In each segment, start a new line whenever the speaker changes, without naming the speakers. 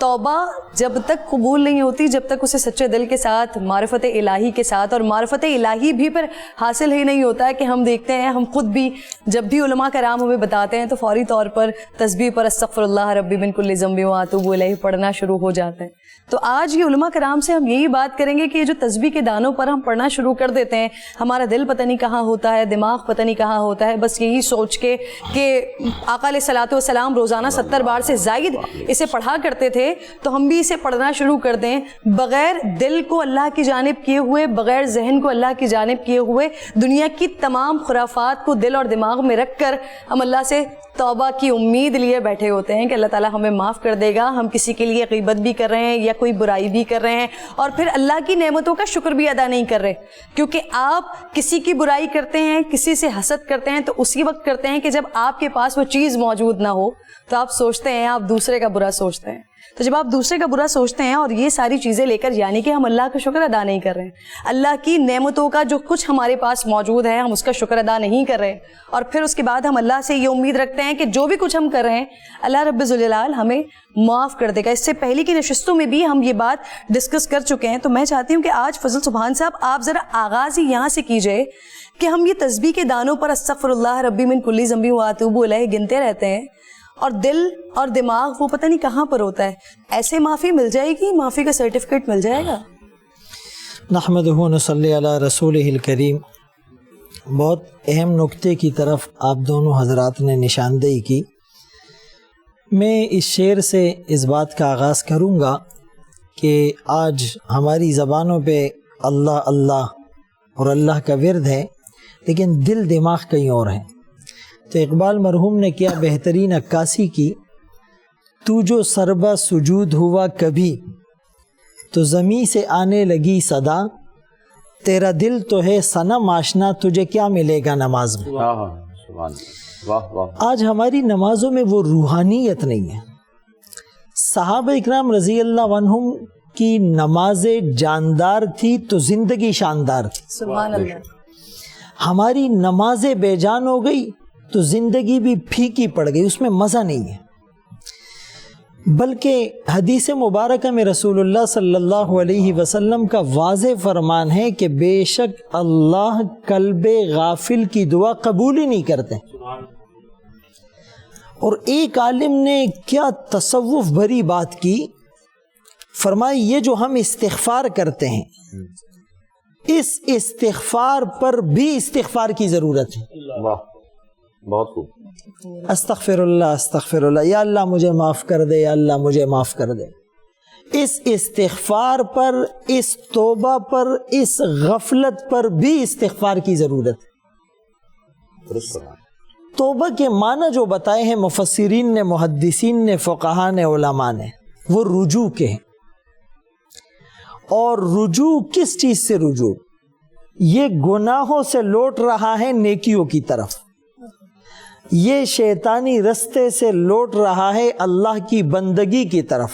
توبہ جب تک قبول نہیں ہوتی جب تک اسے سچے دل کے ساتھ معرفت الہی کے ساتھ، اور معرفت الہی بھی پھر حاصل ہی نہیں ہوتا ہے کہ ہم دیکھتے ہیں ہم خود بھی جب بھی علماء کرام ہمیں بتاتے ہیں تو فوری طور پر تسبیح پر استغفر اللہ ربی من کل ذنب واتوب الیہ پڑھنا شروع ہو جاتے ہیں۔ تو آج یہ علماء کرام سے ہم یہی بات کریں گے کہ یہ جو تسبیح کے دانوں پر ہم پڑھنا شروع کر دیتے ہیں، ہمارا دل پتہ نہیں کہاں ہوتا ہے، دماغ پتہ نہیں کہاں ہوتا ہے، بس یہی سوچ کے کہ آقا علیہ الصلوۃ والسلام روزانہ 70 بار سے زائد اسے پڑھا کرتے تھے تو ہم بھی اسے پڑھنا شروع کر دیں، بغیر دل کو اللہ کی جانب کیے ہوئے، بغیر ذہن کو اللہ کی جانب کیے ہوئے، دنیا کی تمام خرافات کو دل اور دماغ میں رکھ کر ہم اللہ سے توبہ کی امید لیے بیٹھے ہوتے ہیں کہ اللہ تعالیٰ ہمیں معاف کر دے گا۔ ہم کسی کے لیے غیبت بھی کر رہے ہیں یا کوئی برائی بھی کر رہے ہیں اور پھر اللہ کی نعمتوں کا شکر بھی ادا نہیں کر رہے، کیونکہ آپ کسی کی برائی کرتے ہیں، کسی سے حسد کرتے ہیں تو اسی وقت کرتے ہیں کہ جب آپ کے پاس وہ چیز موجود نہ ہو تو آپ سوچتے ہیں آپ دوسرے کا برا سوچتے ہیں۔ تو جب آپ دوسرے کا برا سوچتے ہیں اور یہ ساری چیزیں لے کر، یعنی کہ ہم اللہ کا شکر ادا نہیں کر رہے ہیں، اللہ کی نعمتوں کا جو کچھ ہمارے پاس موجود ہے ہم اس کا شکر ادا نہیں کر رہے، اور پھر اس کے بعد ہم اللہ سے یہ امید رکھتے ہیں کہ جو بھی کچھ ہم کر رہے ہیں اللہ رب ذوالجلال ہمیں معاف کر دے گا۔ اس سے پہلے کی نشستوں میں بھی ہم یہ بات ڈسکس کر چکے ہیں، تو میں چاہتی ہوں کہ آج فضل سبحان صاحب آپ ذرا آغاز ہی یہاں سے کیجئے کہ ہم یہ تسبیح کے دانوں پر استغفر اللہ ربی من کل ذنب واتوب الیہ گنتے رہتے ہیں اور دل اور دماغ وہ پتہ نہیں کہاں پر ہوتا ہے، ایسے معافی مل جائے گی، معافی کا سرٹیفکیٹ مل جائے گا؟
نحمدہ و نصلی علی رسولہ الکریم۔ بہت اہم نکتے کی طرف آپ دونوں حضرات نے نشاندہی کی۔ میں اس شعر سے اس بات کا آغاز کروں گا کہ آج ہماری زبانوں پہ اللہ اللہ اور اللہ کا ورد ہے، لیکن دل دماغ کہیں اور ہے۔ تو اقبال مرحوم نے کیا بہترین عکاسی کی، تو جو سربا سجود ہوا کبھی تو زمیں سے آنے لگی صدا، تیرا دل تو ہے صنم آشنا تجھے کیا ملے گا نماز میں۔ آج ہماری نمازوں میں وہ روحانیت نہیں ہے۔ صحابہ اکرام رضی اللہ عنہم کی نماز جاندار تھی تو زندگی شاندار تھی۔
سبحان اللہ۔
ہماری نماز بے جان ہو گئی تو زندگی بھی پھیکی پڑ گئی، اس میں مزہ نہیں ہے۔ بلکہ حدیث مبارکہ میں رسول اللہ صلی اللہ علیہ وسلم کا واضح فرمان ہے کہ بے شک اللہ قلب غافل کی دعا قبول ہی نہیں کرتے۔ اور ایک عالم نے کیا تصوف بھری بات کی، فرمائی یہ جو ہم استغفار کرتے ہیں اس استغفار پر بھی استغفار کی ضرورت ہے۔
بہت خوب۔
استغفر اللہ، یا اللہ مجھے معاف کر دے، یا اللہ مجھے معاف کر دے۔ اس استغفار پر، اس توبہ پر، اس غفلت پر بھی استغفار کی ضرورت ہے۔ توبہ کے معنی جو بتائے ہیں مفسرین نے، محدثین نے، فقہاء نے، علماء نے، وہ رجوع کے ہیں۔ اور رجوع کس چیز سے رجوع؟ یہ گناہوں سے لوٹ رہا ہے نیکیوں کی طرف، یہ شیطانی رستے سے لوٹ رہا ہے اللہ کی بندگی کی طرف۔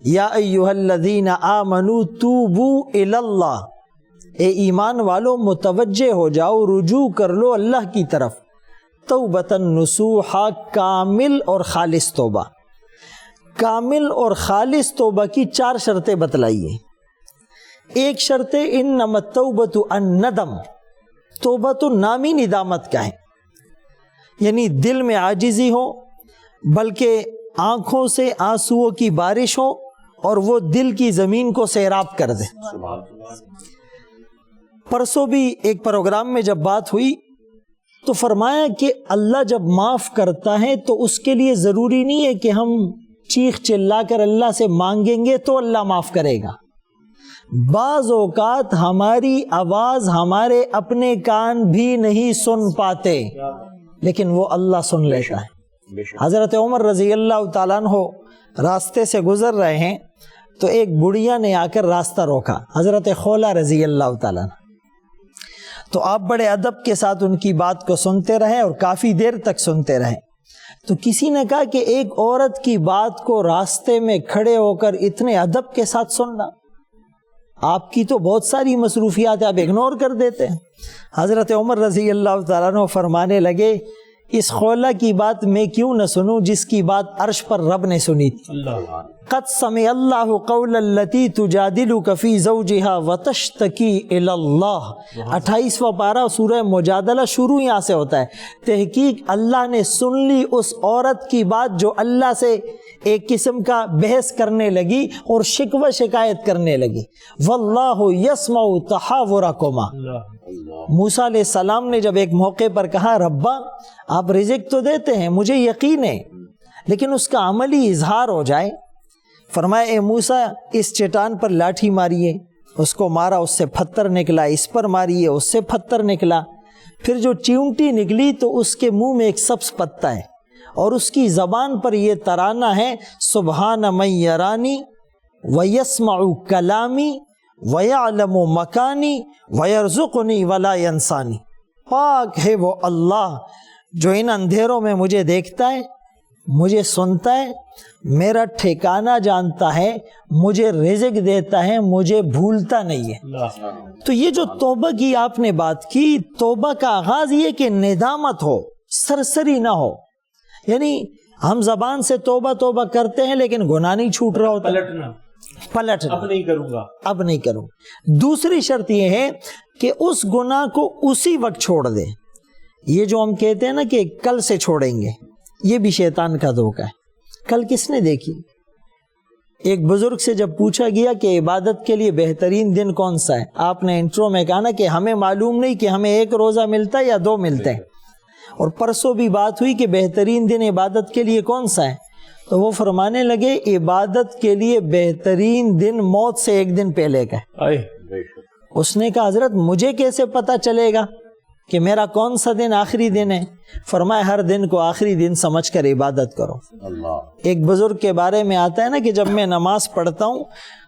یا ایھا الذین آمنوا توبوا الی اللہ، اے ایمان والو متوجہ ہو جاؤ، رجوع کر لو اللہ کی طرف۔ توبۃ نصوحا، کامل اور خالص توبہ۔ کامل اور خالص توبہ کی 4 شرطیں بتلائیے۔ ایک شرط انما التوبۃ الندم، توبہ تو نامی ندامت کا ہے، یعنی دل میں عاجزی ہو، بلکہ آنکھوں سے آنسوؤں کی بارش ہو اور وہ دل کی زمین کو سیراب کر دے۔ پرسوں بھی ایک پروگرام میں جب بات ہوئی تو فرمایا کہ اللہ جب معاف کرتا ہے تو اس کے لیے ضروری نہیں ہے کہ ہم چیخ چلا کر اللہ سے مانگیں گے تو اللہ معاف کرے گا۔ بعض اوقات ہماری آواز ہمارے اپنے کان بھی نہیں سن پاتے، لیکن وہ اللہ سن لیتا ہے۔ حضرت عمر رضی اللہ تعالیٰ عنہ راستے سے گزر رہے ہیں تو ایک بڑھیا نے آ کر راستہ روکا، حضرت خولہ رضی اللہ تعالیٰ عنہ۔ تو آپ بڑے ادب کے ساتھ ان کی بات کو سنتے رہے اور کافی دیر تک سنتے رہے۔ تو کسی نے کہا کہ ایک عورت کی بات کو راستے میں کھڑے ہو کر اتنے ادب کے ساتھ سننا، آپ کی تو بہت ساری مصروفیات آپ اگنور کر دیتے ہیں۔ حضرت عمر رضی اللہ تعالیٰ عنہ فرمانے لگے اس خولہ کی بات میں کیوں نہ سنوں جس کی بات عرش پر رب نے سنی تھی. قد سمع اللہ قول التی تجادلک فی زوجہا وتشتکی الی اللہ. 28واں پارہ سورہ مجادلہ شروع یہاں سے ہوتا ہے. تحقیق اللہ نے سن لی اس عورت کی بات جو اللہ سے ایک قسم کا بحث کرنے لگی اور شکوہ شکایت کرنے لگی. واللہ یسمع تحاورکما. موسیٰ علیہ السلام نے جب ایک موقع پر کہا ربا آپ رزق تو دیتے ہیں مجھے یقین ہے لیکن اس کا عملی اظہار ہو جائے. فرمایا اے موسیٰ اس چٹان پر لاٹھی ماریے. اس کو مارا اس سے پتھر نکلا. اس پر ماریے اس سے پتھر نکلا. پھر جو چیونٹی نکلی تو اس کے منہ میں ایک سبز پتا ہے اور اس کی زبان پر یہ ترانہ ہے سبحان من یرانی ویسمع کلامی ویعلم مکانی ویرزقنی ولا ینسانی. پاک ہے وہ اللہ جو ان اندھیروں میں مجھے دیکھتا ہے مجھے سنتا ہے میرا ٹھکانہ جانتا ہے مجھے رزق دیتا ہے مجھے بھولتا نہیں ہے. تو یہ جو توبہ کی آپ نے بات کی توبہ کا آغاز یہ کہ ندامت ہو سرسری نہ ہو. یعنی ہم زبان سے توبہ توبہ کرتے ہیں لیکن گناہ نہیں چھوٹ رہا ہوتا. پلٹنا
اب نہیں کروں گا
اب نہیں کروں. دوسری شرط یہ ہے کہ اس گناہ کو اسی وقت چھوڑ دے. یہ جو ہم کہتے ہیں نا کہ کل سے چھوڑیں گے یہ بھی شیطان کا دھوکہ ہے. کل کس نے دیکھی؟ ایک بزرگ سے جب پوچھا گیا کہ عبادت کے لیے بہترین دن کون سا ہے آپ نے انٹرو میں کہا نا کہ ہمیں معلوم نہیں کہ ہمیں ایک روزہ ملتا ہے یا 2 ملتے ہیں. اور پرسوں بھی بات ہوئی کہ بہترین دن عبادت کے لیے کون سا ہے تو وہ فرمانے لگے عبادت کے لیے بہترین دن موت سے 1 دن پہلے کا ہے. اس نے کہا حضرت مجھے کیسے پتا چلے گا کہ میرا کون سا دن آخری دن ہے؟ فرمایا ہر دن کو آخری دن سمجھ کر عبادت کرو. ایک بزرگ کے بارے میں آتا ہے نا کہ جب میں نماز پڑھتا ہوں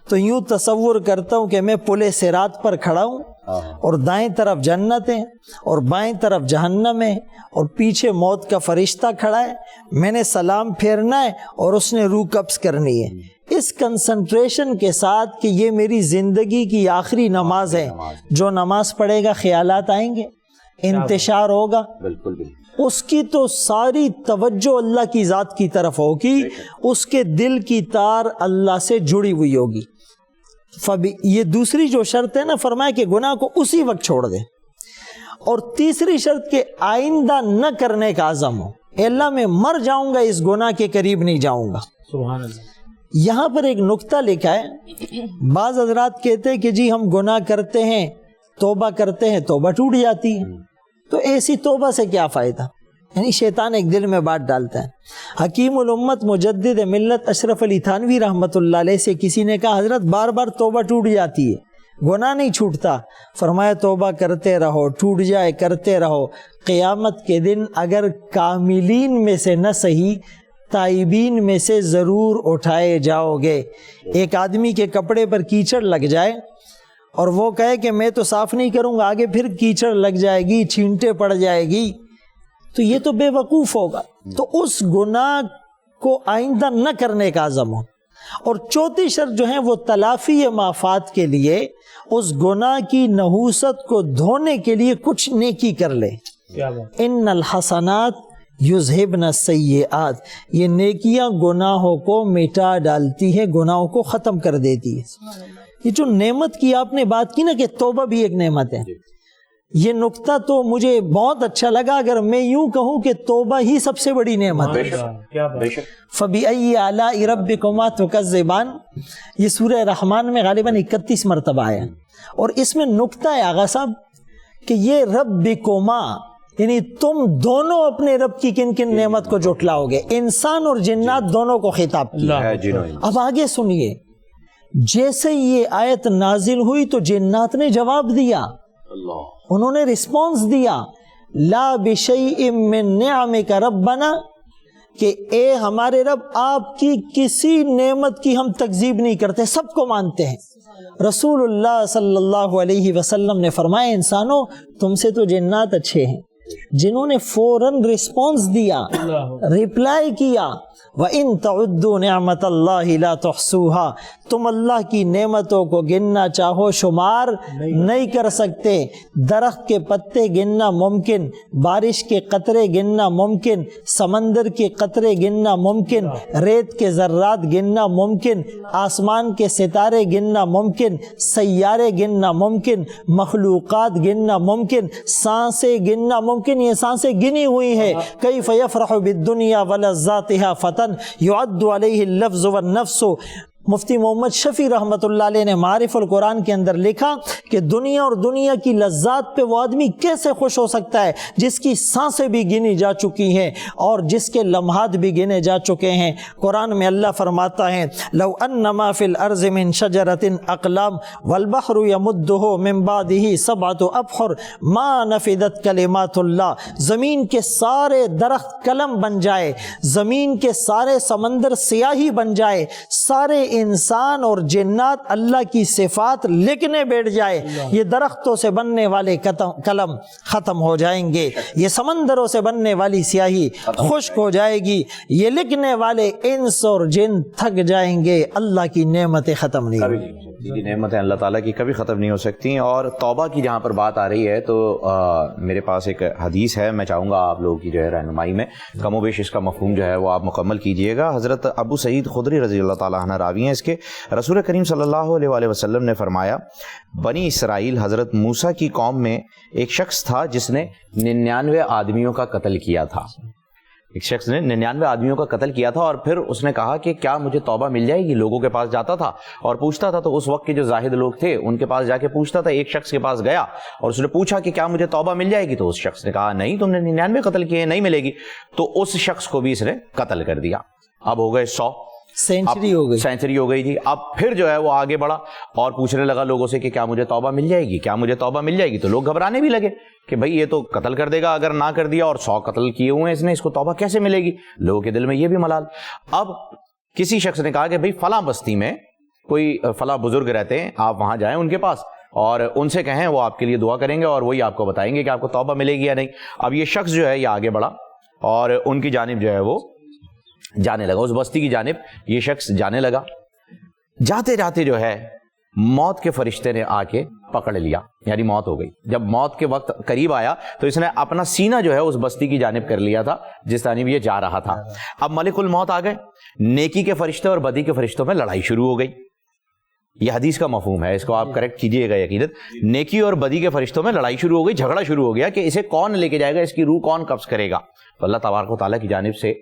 تو یوں تصور کرتا ہوں کہ میں پل صراط پر کھڑا ہوں اور دائیں طرف جنت ہے اور بائیں طرف جہنم ہے اور پیچھے موت کا فرشتہ کھڑا ہے. میں نے سلام پھیرنا ہے اور اس نے روح قبض کرنی ہے. اس کنسنٹریشن کے ساتھ کہ یہ میری زندگی کی آخری نماز ہے. جو نماز پڑھے گا خیالات آئیں گے انتشار ہوگا
بالکل
اس کی تو ساری توجہ اللہ کی ذات کی طرف ہوگی. اس کے دل کی تار اللہ سے جڑی ہوئی ہوگی. یہ دوسری جو شرط ہے نا فرمایا کہ گناہ کو اسی وقت چھوڑ دے. اور تیسری شرط کہ آئندہ نہ کرنے کا عزم ہو. اے اللہ میں مر جاؤں گا اس گناہ کے قریب نہیں جاؤں گا.
سبحان اللہ.
یہاں پر ایک نقطہ لکھا ہے. بعض حضرات کہتے ہیں کہ جی ہم گناہ کرتے ہیں توبہ کرتے ہیں توبہ ٹوٹ جاتی ہے. تو ایسی توبہ سے کیا فائدہ؟ یعنی شیطان ایک دل میں بات ڈالتا ہے. حکیم الامت مجدد ملت اشرف علی تھانوی رحمۃ اللہ علیہ سے کسی نے کہا حضرت بار بار توبہ ٹوٹ جاتی ہے گناہ نہیں چھوٹتا. فرمایا توبہ کرتے رہو ٹوٹ جائے کرتے رہو. قیامت کے دن اگر کاملین میں سے نہ صحیح تائبین میں سے ضرور اٹھائے جاؤ گے. ایک آدمی کے کپڑے پر کیچڑ لگ جائے اور وہ کہے کہ میں تو صاف نہیں کروں گا آگے پھر کیچڑ لگ جائے گی چھینٹے پڑ جائے گی تو یہ تو بے وقوف ہوگا. تو اس گناہ کو آئندہ نہ کرنے کا عزم ہو. اور چوتھی شرط جو ہے وہ تلافی مافات کے لیے اس گناہ کی نحوست کو دھونے کے لیے کچھ نیکی کر لے. ان الحسنات یذہبن السیئات. یہ نیکیاں گناہوں کو مٹا ڈالتی ہے گناہوں کو ختم کر دیتی ہے. یہ جو نعمت کی آپ نے بات کی نا کہ توبہ بھی ایک نعمت ہے یہ نقطہ تو مجھے بہت اچھا لگا. اگر میں یوں کہوں کہ توبہ ہی سب سے بڑی نعمت ہے. فَبِأَيِّ آلَاءِ رَبِّكُمَا تُكَذِّبَانِ یہ سورہ رحمان میں غالباً 31 مرتبہ آیا اور اس میں نقطہ ہے آغا صاحب کہ یہ ربکما یعنی تم دونوں اپنے رب کی کن کن نعمت کو جھٹلاؤ گے. انسان اور جنات دونوں کو خطاب کیا. اب آگے سنیے جیسے یہ آیت نازل ہوئی تو جنات نے جواب دیا انہوں نے رسپانس دیا لا بشیء من نعمک ربنا کہ اے ہمارے رب آپ کی کسی نعمت کی ہم تکذیب نہیں کرتے سب کو مانتے ہیں. رسول اللہ صلی اللہ علیہ وسلم نے فرمایا انسانوں تم سے تو جنات اچھے ہیں جنہوں نے فوراً رسپانس دیا, ریپلائی کیا. وَإِن تَعُدُّوا نِعْمَةَ اللَّهِ لَا تُحْصُوهَا, تم اللہ کی نعمتوں کو گننا چاہو شمار نہیں کر سکتے. درخت کے پتے گننا ممکن, بارش کے قطرے گننا ممکن, سمندر کے قطرے گننا ممکن, ریت کے ذرات گننا ممکن, آسمان کے ستارے گننا ممکن, سیارے گننا ممکن, مخلوقات گننا ممکن, سانسیں گننا ممکن. یہ سانسیں گنی ہوئی ہے. کیف یفرح بالدنیا ولذاتها فتن یعد علیہ اللفظ والنفس. مفتی محمد شفیع رحمۃ اللہ علیہ نے معارف القرآن کے اندر لکھا کہ دنیا اور دنیا کی لذات پہ وہ آدمی کیسے خوش ہو سکتا ہے جس کی سانسیں بھی گنی جا چکی ہیں اور جس کے لمحات بھی گنے جا چکے ہیں. قرآن میں اللہ فرماتا ہے لو انما فی الارض من شجرۃ اقلام والبحر یمدہ من بعدہ سبعۃ ابحر ما نفدت کلمات اللہ. زمین کے سارے درخت قلم بن جائے, زمین کے سارے سمندر سیاہی بن جائے, سارے انسان اور جنات اللہ کی صفات لکھنے بیٹھ جائے, یہ درختوں سے بننے والے قلم ختم ہو جائیں گے, یہ سمندروں سے بننے والی سیاہی خشک ہو جائے گی, یہ لکھنے والے انس اور جن تھک جائیں گے, اللہ کی نعمتیں ختم نہیں ہوں گی.
جی نعمتیں اللہ تعالیٰ کی کبھی ختم نہیں ہو سکتی. اور توبہ کی جہاں پر بات آ رہی ہے تو میرے پاس ایک حدیث ہے, میں چاہوں گا آپ لوگوں کی جو ہے رہنمائی میں کم و بیش اس کا مفہوم جو ہے وہ آپ مکمل کیجئے گا. حضرت ابو سعید خدری رضی اللہ تعالیٰ عنہ راوی ہیں اس کے. رسول کریم صلی اللہ علیہ وآلہ وسلم نے فرمایا بنی اسرائیل حضرت موسیٰ کی قوم میں ایک شخص تھا جس نے 99 آدمیوں کا قتل کیا تھا. ایک شخص نے 99 آدمیوں کا قتل کیا تھا اور پھر اس نے کہا کہ کیا مجھے توبہ مل جائے گی. لوگوں کے پاس جاتا تھا اور پوچھتا تھا, تو اس وقت کے جو زاہد لوگ تھے ان کے پاس جا کے پوچھتا تھا. ایک شخص کے پاس گیا اور اس نے پوچھا کہ کیا مجھے توبہ مل جائے گی, تو اس شخص نے کہا نہیں, تم نے 99 قتل کیے, نہیں ملے گی. تو اس شخص کو بھی اس نے قتل کر دیا. اب ہو گئے 100, سینچری ہو گئی تھی. اب پھر جو ہے وہ آگے بڑھا اور پوچھنے لگا لوگوں سے کہ کیا مجھے توبہ مل جائے گی, کیا مجھے توبہ مل جائے گی. تو لوگ گھبرانے بھی لگے کہ بھئی یہ تو قتل کر دے گا اگر نہ کر دیا, اور 100 قتل کیے ہوئے ہیں اس نے, اس کو توبہ کیسے ملے گی. لوگوں کے دل میں یہ بھی ملال. اب کسی شخص نے کہا کہ بھئی فلاں بستی میں کوئی فلاں بزرگ رہتے ہیں, آپ وہاں جائیں ان کے پاس اور ان سے کہیں, وہ آپ کے لیے دعا کریں گے اور وہی آپ کو بتائیں گے کہ آپ کو توبہ ملے گی یا نہیں. اب یہ شخص جو ہے یہ آگے بڑھا اور ان کی جانب جو ہے وہ جانے لگا, اس بستی کی جانب یہ شخص جانے لگا. جاتے جاتے جو ہے موت کے فرشتے نے آ کے پکڑ لیا, یعنی موت ہو گئی. جب موت کے وقت قریب آیا تو اس نے اپنا سینہ جو ہے اس بستی کی جانب کر لیا تھا جس جانب یہ جا رہا تھا. اب ملک الموت آ گئے, نیکی کے فرشتے اور بدی کے فرشتوں میں لڑائی شروع ہو گئی. یہ حدیث کا مفہوم ہے, اس کو آپ کریکٹ کیجئے گا. یقیناً نیکی اور بدی کے فرشتوں میں لڑائی شروع ہو گئی, جھگڑا شروع ہو گیا کہ اسے کون لے کے جائے گا, اس کی روح کون قبض کرے گا. تو اللہ تبارک و تعالیٰ کی جانب سے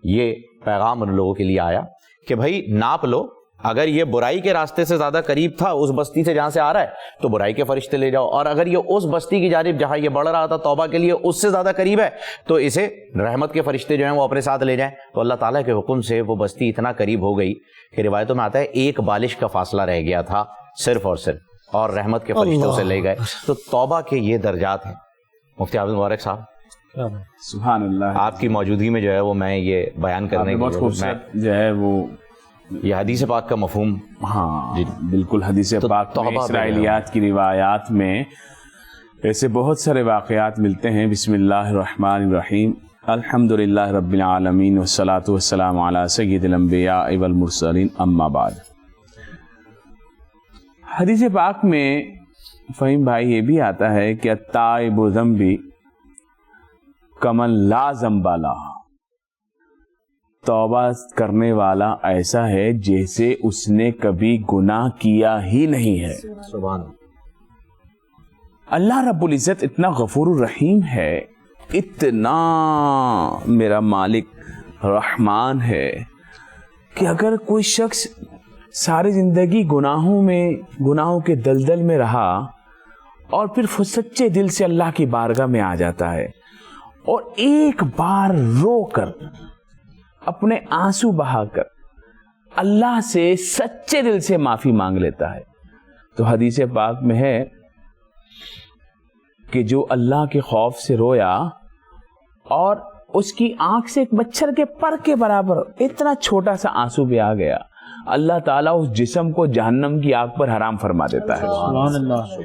یہ پیغام ان لوگوں کے لیے آیا کہ بھائی ناپ لو, اگر یہ برائی کے راستے سے زیادہ قریب تھا اس بستی سے جہاں سے آ رہا ہے تو برائی کے فرشتے لے جاؤ, اور اگر یہ اس بستی کی جانب جہاں یہ بڑھ رہا تھا توبہ کے لیے اس سے زیادہ قریب ہے تو اسے رحمت کے فرشتے جو ہیں وہ اپنے ساتھ لے جائیں. تو اللہ تعالیٰ کے حکم سے وہ بستی اتنا قریب ہو گئی کہ روایتوں میں آتا ہے ایک بالش کا فاصلہ رہ گیا تھا صرف اور صرف, اور رحمت کے فرشتوں سے لے گئے. تو توبہ کے یہ درجات ہیں. مفتی عابد مبارک صاحب,
سبحان اللہ,
آپ کی موجودگی میں جو ہے وہ میں یہ بیان کرنے
بہت خوبصورت جو ہے وہ
یہ حدیث پاک کا مفہوم.
ہاں بالکل, حدیث پاک میں اسرائیلیات کی روایات میں ایسے بہت سارے واقعات ملتے ہیں. بسم اللہ الرحمن الرحیم, الحمدللہ رب العالمین والصلاة والسلام علی سید الانبیاء والمرسلین, اما بعد. حدیث پاک میں فہیم بھائی یہ بھی آتا ہے کہ التائب ذنبی کمن لا ذنب لہ, توبہ کرنے والا ایسا ہے جیسے اس نے کبھی گناہ کیا ہی نہیں ہے.
سبحان
اللہ رب العزت اتنا غفور الرحیم ہے, اتنا میرا مالک رحمان ہے کہ اگر کوئی شخص ساری زندگی گناہوں کے دلدل میں رہا اور پھر سچے دل سے اللہ کی بارگاہ میں آ جاتا ہے اور ایک بار رو کر اپنے آنسو بہا کر اللہ سے سچے دل سے معافی مانگ لیتا ہے, تو حدیث پاک میں ہے کہ جو اللہ کے خوف سے رویا اور اس کی آنکھ سے ایک مچھر کے پر کے برابر اتنا چھوٹا سا آنسو بھی آ گیا, اللہ تعالیٰ اس جسم کو جہنم کی آگ پر حرام فرما دیتا ہے.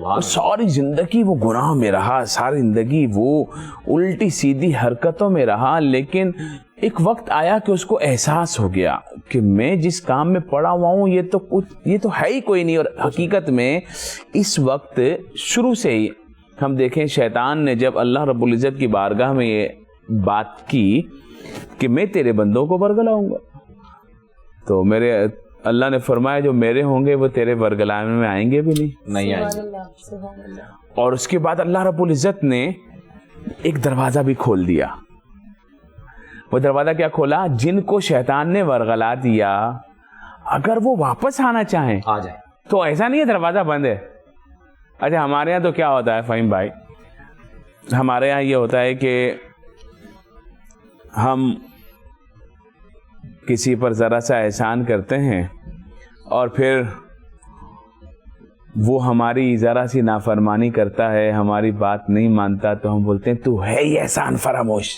وہ ساری زندگی وہ گناہ میں رہا, ساری زندگی وہ الٹی سیدھی حرکتوں میں رہا, لیکن ایک وقت آیا کہ اس کو احساس ہو گیا کہ میں جس کام میں پڑا ہوا ہوں یہ تو ہے ہی کوئی نہیں. اور حقیقت میں اس وقت شروع سے ہی ہم دیکھیں شیطان نے جب اللہ رب العزت کی بارگاہ میں یہ بات کی کہ میں تیرے بندوں کو برگلاؤں گا, تو میرے اللہ نے فرمایا جو میرے ہوں گے وہ تیرے برگلانے میں آئیں گے بھی نہیں آئیں گے. اور اس کے بعد اللہ رب العزت نے ایک دروازہ بھی کھول دیا. وہ دروازہ کیا کھولا؟ جن کو شیطان نے ورگلا دیا اگر وہ واپس آنا چاہیں
آ جائیں.
تو ایسا نہیں ہے دروازہ بند ہے. اچھا ہمارے یہاں تو کیا ہوتا ہے فہیم بھائی, ہمارے یہاں یہ ہوتا ہے کہ ہم کسی پر ذرا سا احسان کرتے ہیں اور پھر وہ ہماری ذرا سی نافرمانی کرتا ہے, ہماری بات نہیں مانتا, تو ہم بولتے ہیں تو ہے ہی احسان فراموش,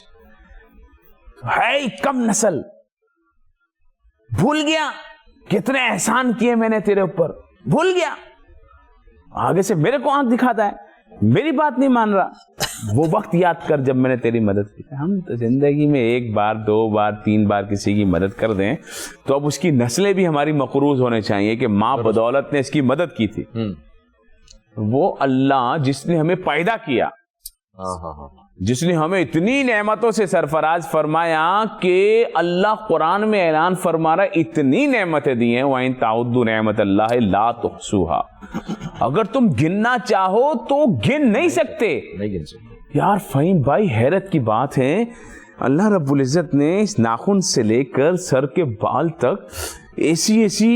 ہے ہی کم نسل, بھول گیا کتنے احسان کیے میں نے تیرے اوپر, بھول گیا, آگے سے میرے کو آنکھ دکھاتا ہے, میری بات نہیں مان رہا. وہ وقت یاد کر جب میں نے تیری مدد کی. ہم تو زندگی میں ایک بار, دو بار, تین بار کسی کی مدد کر دیں تو اب اس کی نسلیں بھی ہماری مقروض ہونے چاہیے کہ ماں بدولت نے اس کی مدد کی تھی. وہ اللہ جس نے ہمیں پیدا کیا, جس نے ہمیں اتنی نعمتوں سے سرفراز فرمایا کہ اللہ قرآن میں اعلان فرما رہا ہے اتنی نعمتیں دی ہیں وَإِن تَعُدُّوا نِعْمَتَ اللَّهِ لَا تُحْصُوهَا, اگر تم گننا چاہو تو گن نہیں سکتے. یار فہیم بھائی حیرت کی بات ہے, اللہ رب العزت نے اس ناخن سے لے کر سر کے بال تک ایسی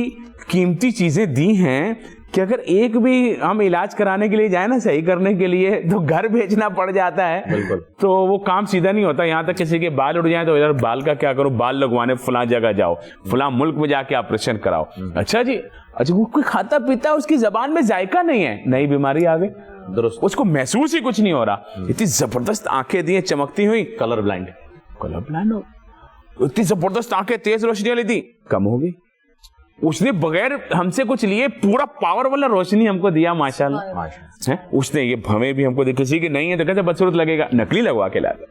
قیمتی چیزیں دی ہیں کہ اگر ایک بھی ہم علاج کرانے کے لیے جائیں نا, صحیح کرنے کے لیے, تو گھر بھیجنا پڑ جاتا ہے. تو وہ کام سیدھا نہیں ہوتا. یہاں تک کسی کے بال اڑ جائیں تو ادھر بال کا کیا کرو, بال لگوانے فلاں جگہ جاؤ, فلاں ملک میں جا کے آپریشن کراؤ. اچھا جی, اچھا وہ کوئی کھاتا پیتا ہے, اس کی زبان میں ذائقہ نہیں ہے, نئی بیماری آ گئی, اس کو محسوس ہی کچھ نہیں ہو رہا. اتنی زبردست آنکھیں دی ہیں چمکتی ہوئی, کلر بلائنڈ ہو, اتنی زبردست آنکھیں, تیز روشنی والی دی, کم ہو گئی. اس نے بغیر ہم سے کچھ لیے پورا پاور والا روشنی ہم کو دیا ماشاءاللہ. اس نے یہ ہمیں بھی ہم کو, کسی کی نہیں ہے تو کیسے بدصورت لگے گا, نکلی لگوا کے لاتا.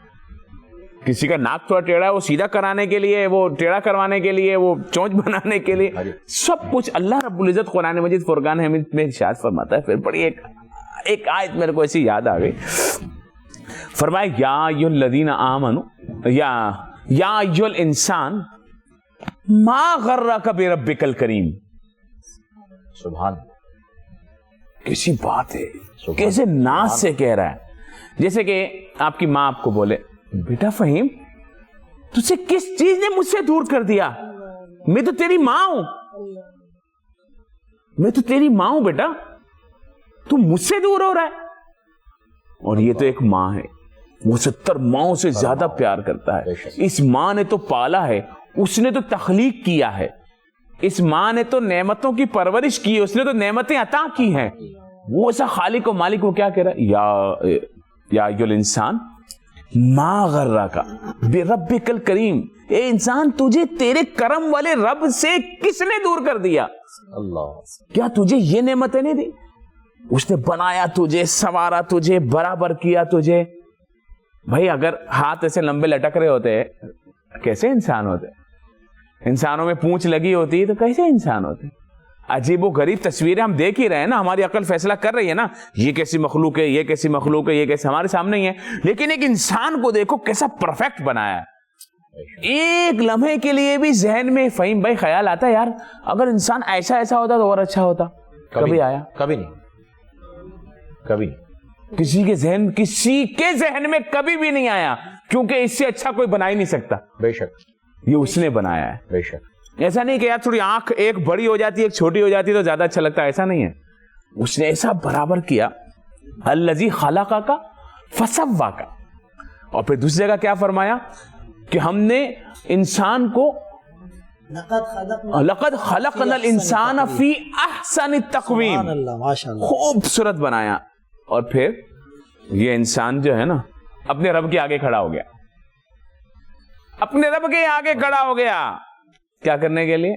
کسی کا ناک تھوڑا ٹیڑھا ہے, وہ سیدھا کرانے کے لیے, وہ ٹیڑھا کروانے کے لیے, وہ چونچ بنانے کے لیے, سب کچھ اللہ رب العزت قرآن مجید فرقان حمید میں ارشاد فرماتا ہے. پھر بڑی ایک آیت میرے کو ایسی یاد آ گئی, فرمایا یا ایھا الذین آمنوا, یا ایھا الانسان ما غرک بربک الکریم.
سبحان,
کسی بات ہے, کیسے ناز سے کہہ رہا ہے. جیسے کہ آپ کی ماں آپ کو بولے بیٹا فہیم تجھے کس چیز نے مجھ سے دور کر دیا, میں تو تیری ماں ہوں, میں تو تیری ماں ہوں بیٹا, تو مجھ سے دور ہو رہا ہے. اور یہ تو ایک ماں ہے, وہ 70 ماؤں سے زیادہ پیار کرتا ہے. اس ماں نے تو پالا ہے, اس نے تو تخلیق کیا ہے, اس ماں نے تو نعمتوں کی پرورش کی ہے, اس نے تو نعمتیں عطا کی ہیں. وہ ایسا خالق و مالک وہ کیا کہہ رہا ہے, یا ایھا الانسان ما غرک بربک الکریم, اے انسان تجھے تیرے کرم والے رب سے کس نے دور کر دیا؟
اللہ,
کیا تجھے یہ نعمتیں نہیں دی؟ اس نے بنایا تجھے, سنوارا تجھے, برابر کیا تجھے. بھائی اگر ہاتھ ایسے لمبے لٹک رہے ہوتے کیسے انسان ہوتے؟ انسانوں میں پونچھ لگی ہوتی تو کیسے انسان ہوتے؟ عجیب و غریب تصویریں ہم دیکھ ہی رہے ہیں نا, ہماری عقل فیصلہ کر رہی ہے نا, یہ کیسی مخلوق ہے, یہ کیسی مخلوق ہے, یہ کیسے ہمارے سامنے ہی ہے. لیکن ایک انسان کو دیکھو کیسا پرفیکٹ بنایا ہے. ایک لمحے کے لیے بھی ذہن میں فہیم بھائی خیال آتا ہے یار اگر انسان ایسا ہوتا تو اور اچھا ہوتا. کبھی آیا؟ کبھی نہیں. کسی کے ذہن میں کبھی بھی نہیں آیا, کیونکہ اس سے اچھا کوئی بنا ہی نہیں سکتا. بے شک یہ اس نے بنایا ہے. بے شک ایسا نہیں کہ یار تھوڑی آنکھ ایک بڑی ہو جاتی ہے ایک چھوٹی ہو جاتی ہے تو زیادہ اچھا لگتا ہے, ایسا نہیں ہے. اس نے ایسا برابر کیا, الذی خلقک فسواک. اور پھر دوسری جگہ کیا فرمایا کہ ہم نے انسان کو لقد خلقنا الانسان فی احسن تقویم, خوبصورت بنایا. اور پھر یہ انسان جو ہے نا اپنے رب کے آگے کھڑا ہو گیا, اپنے رب کے آگے کھڑا ہو گیا. کیا کرنے کے لیے؟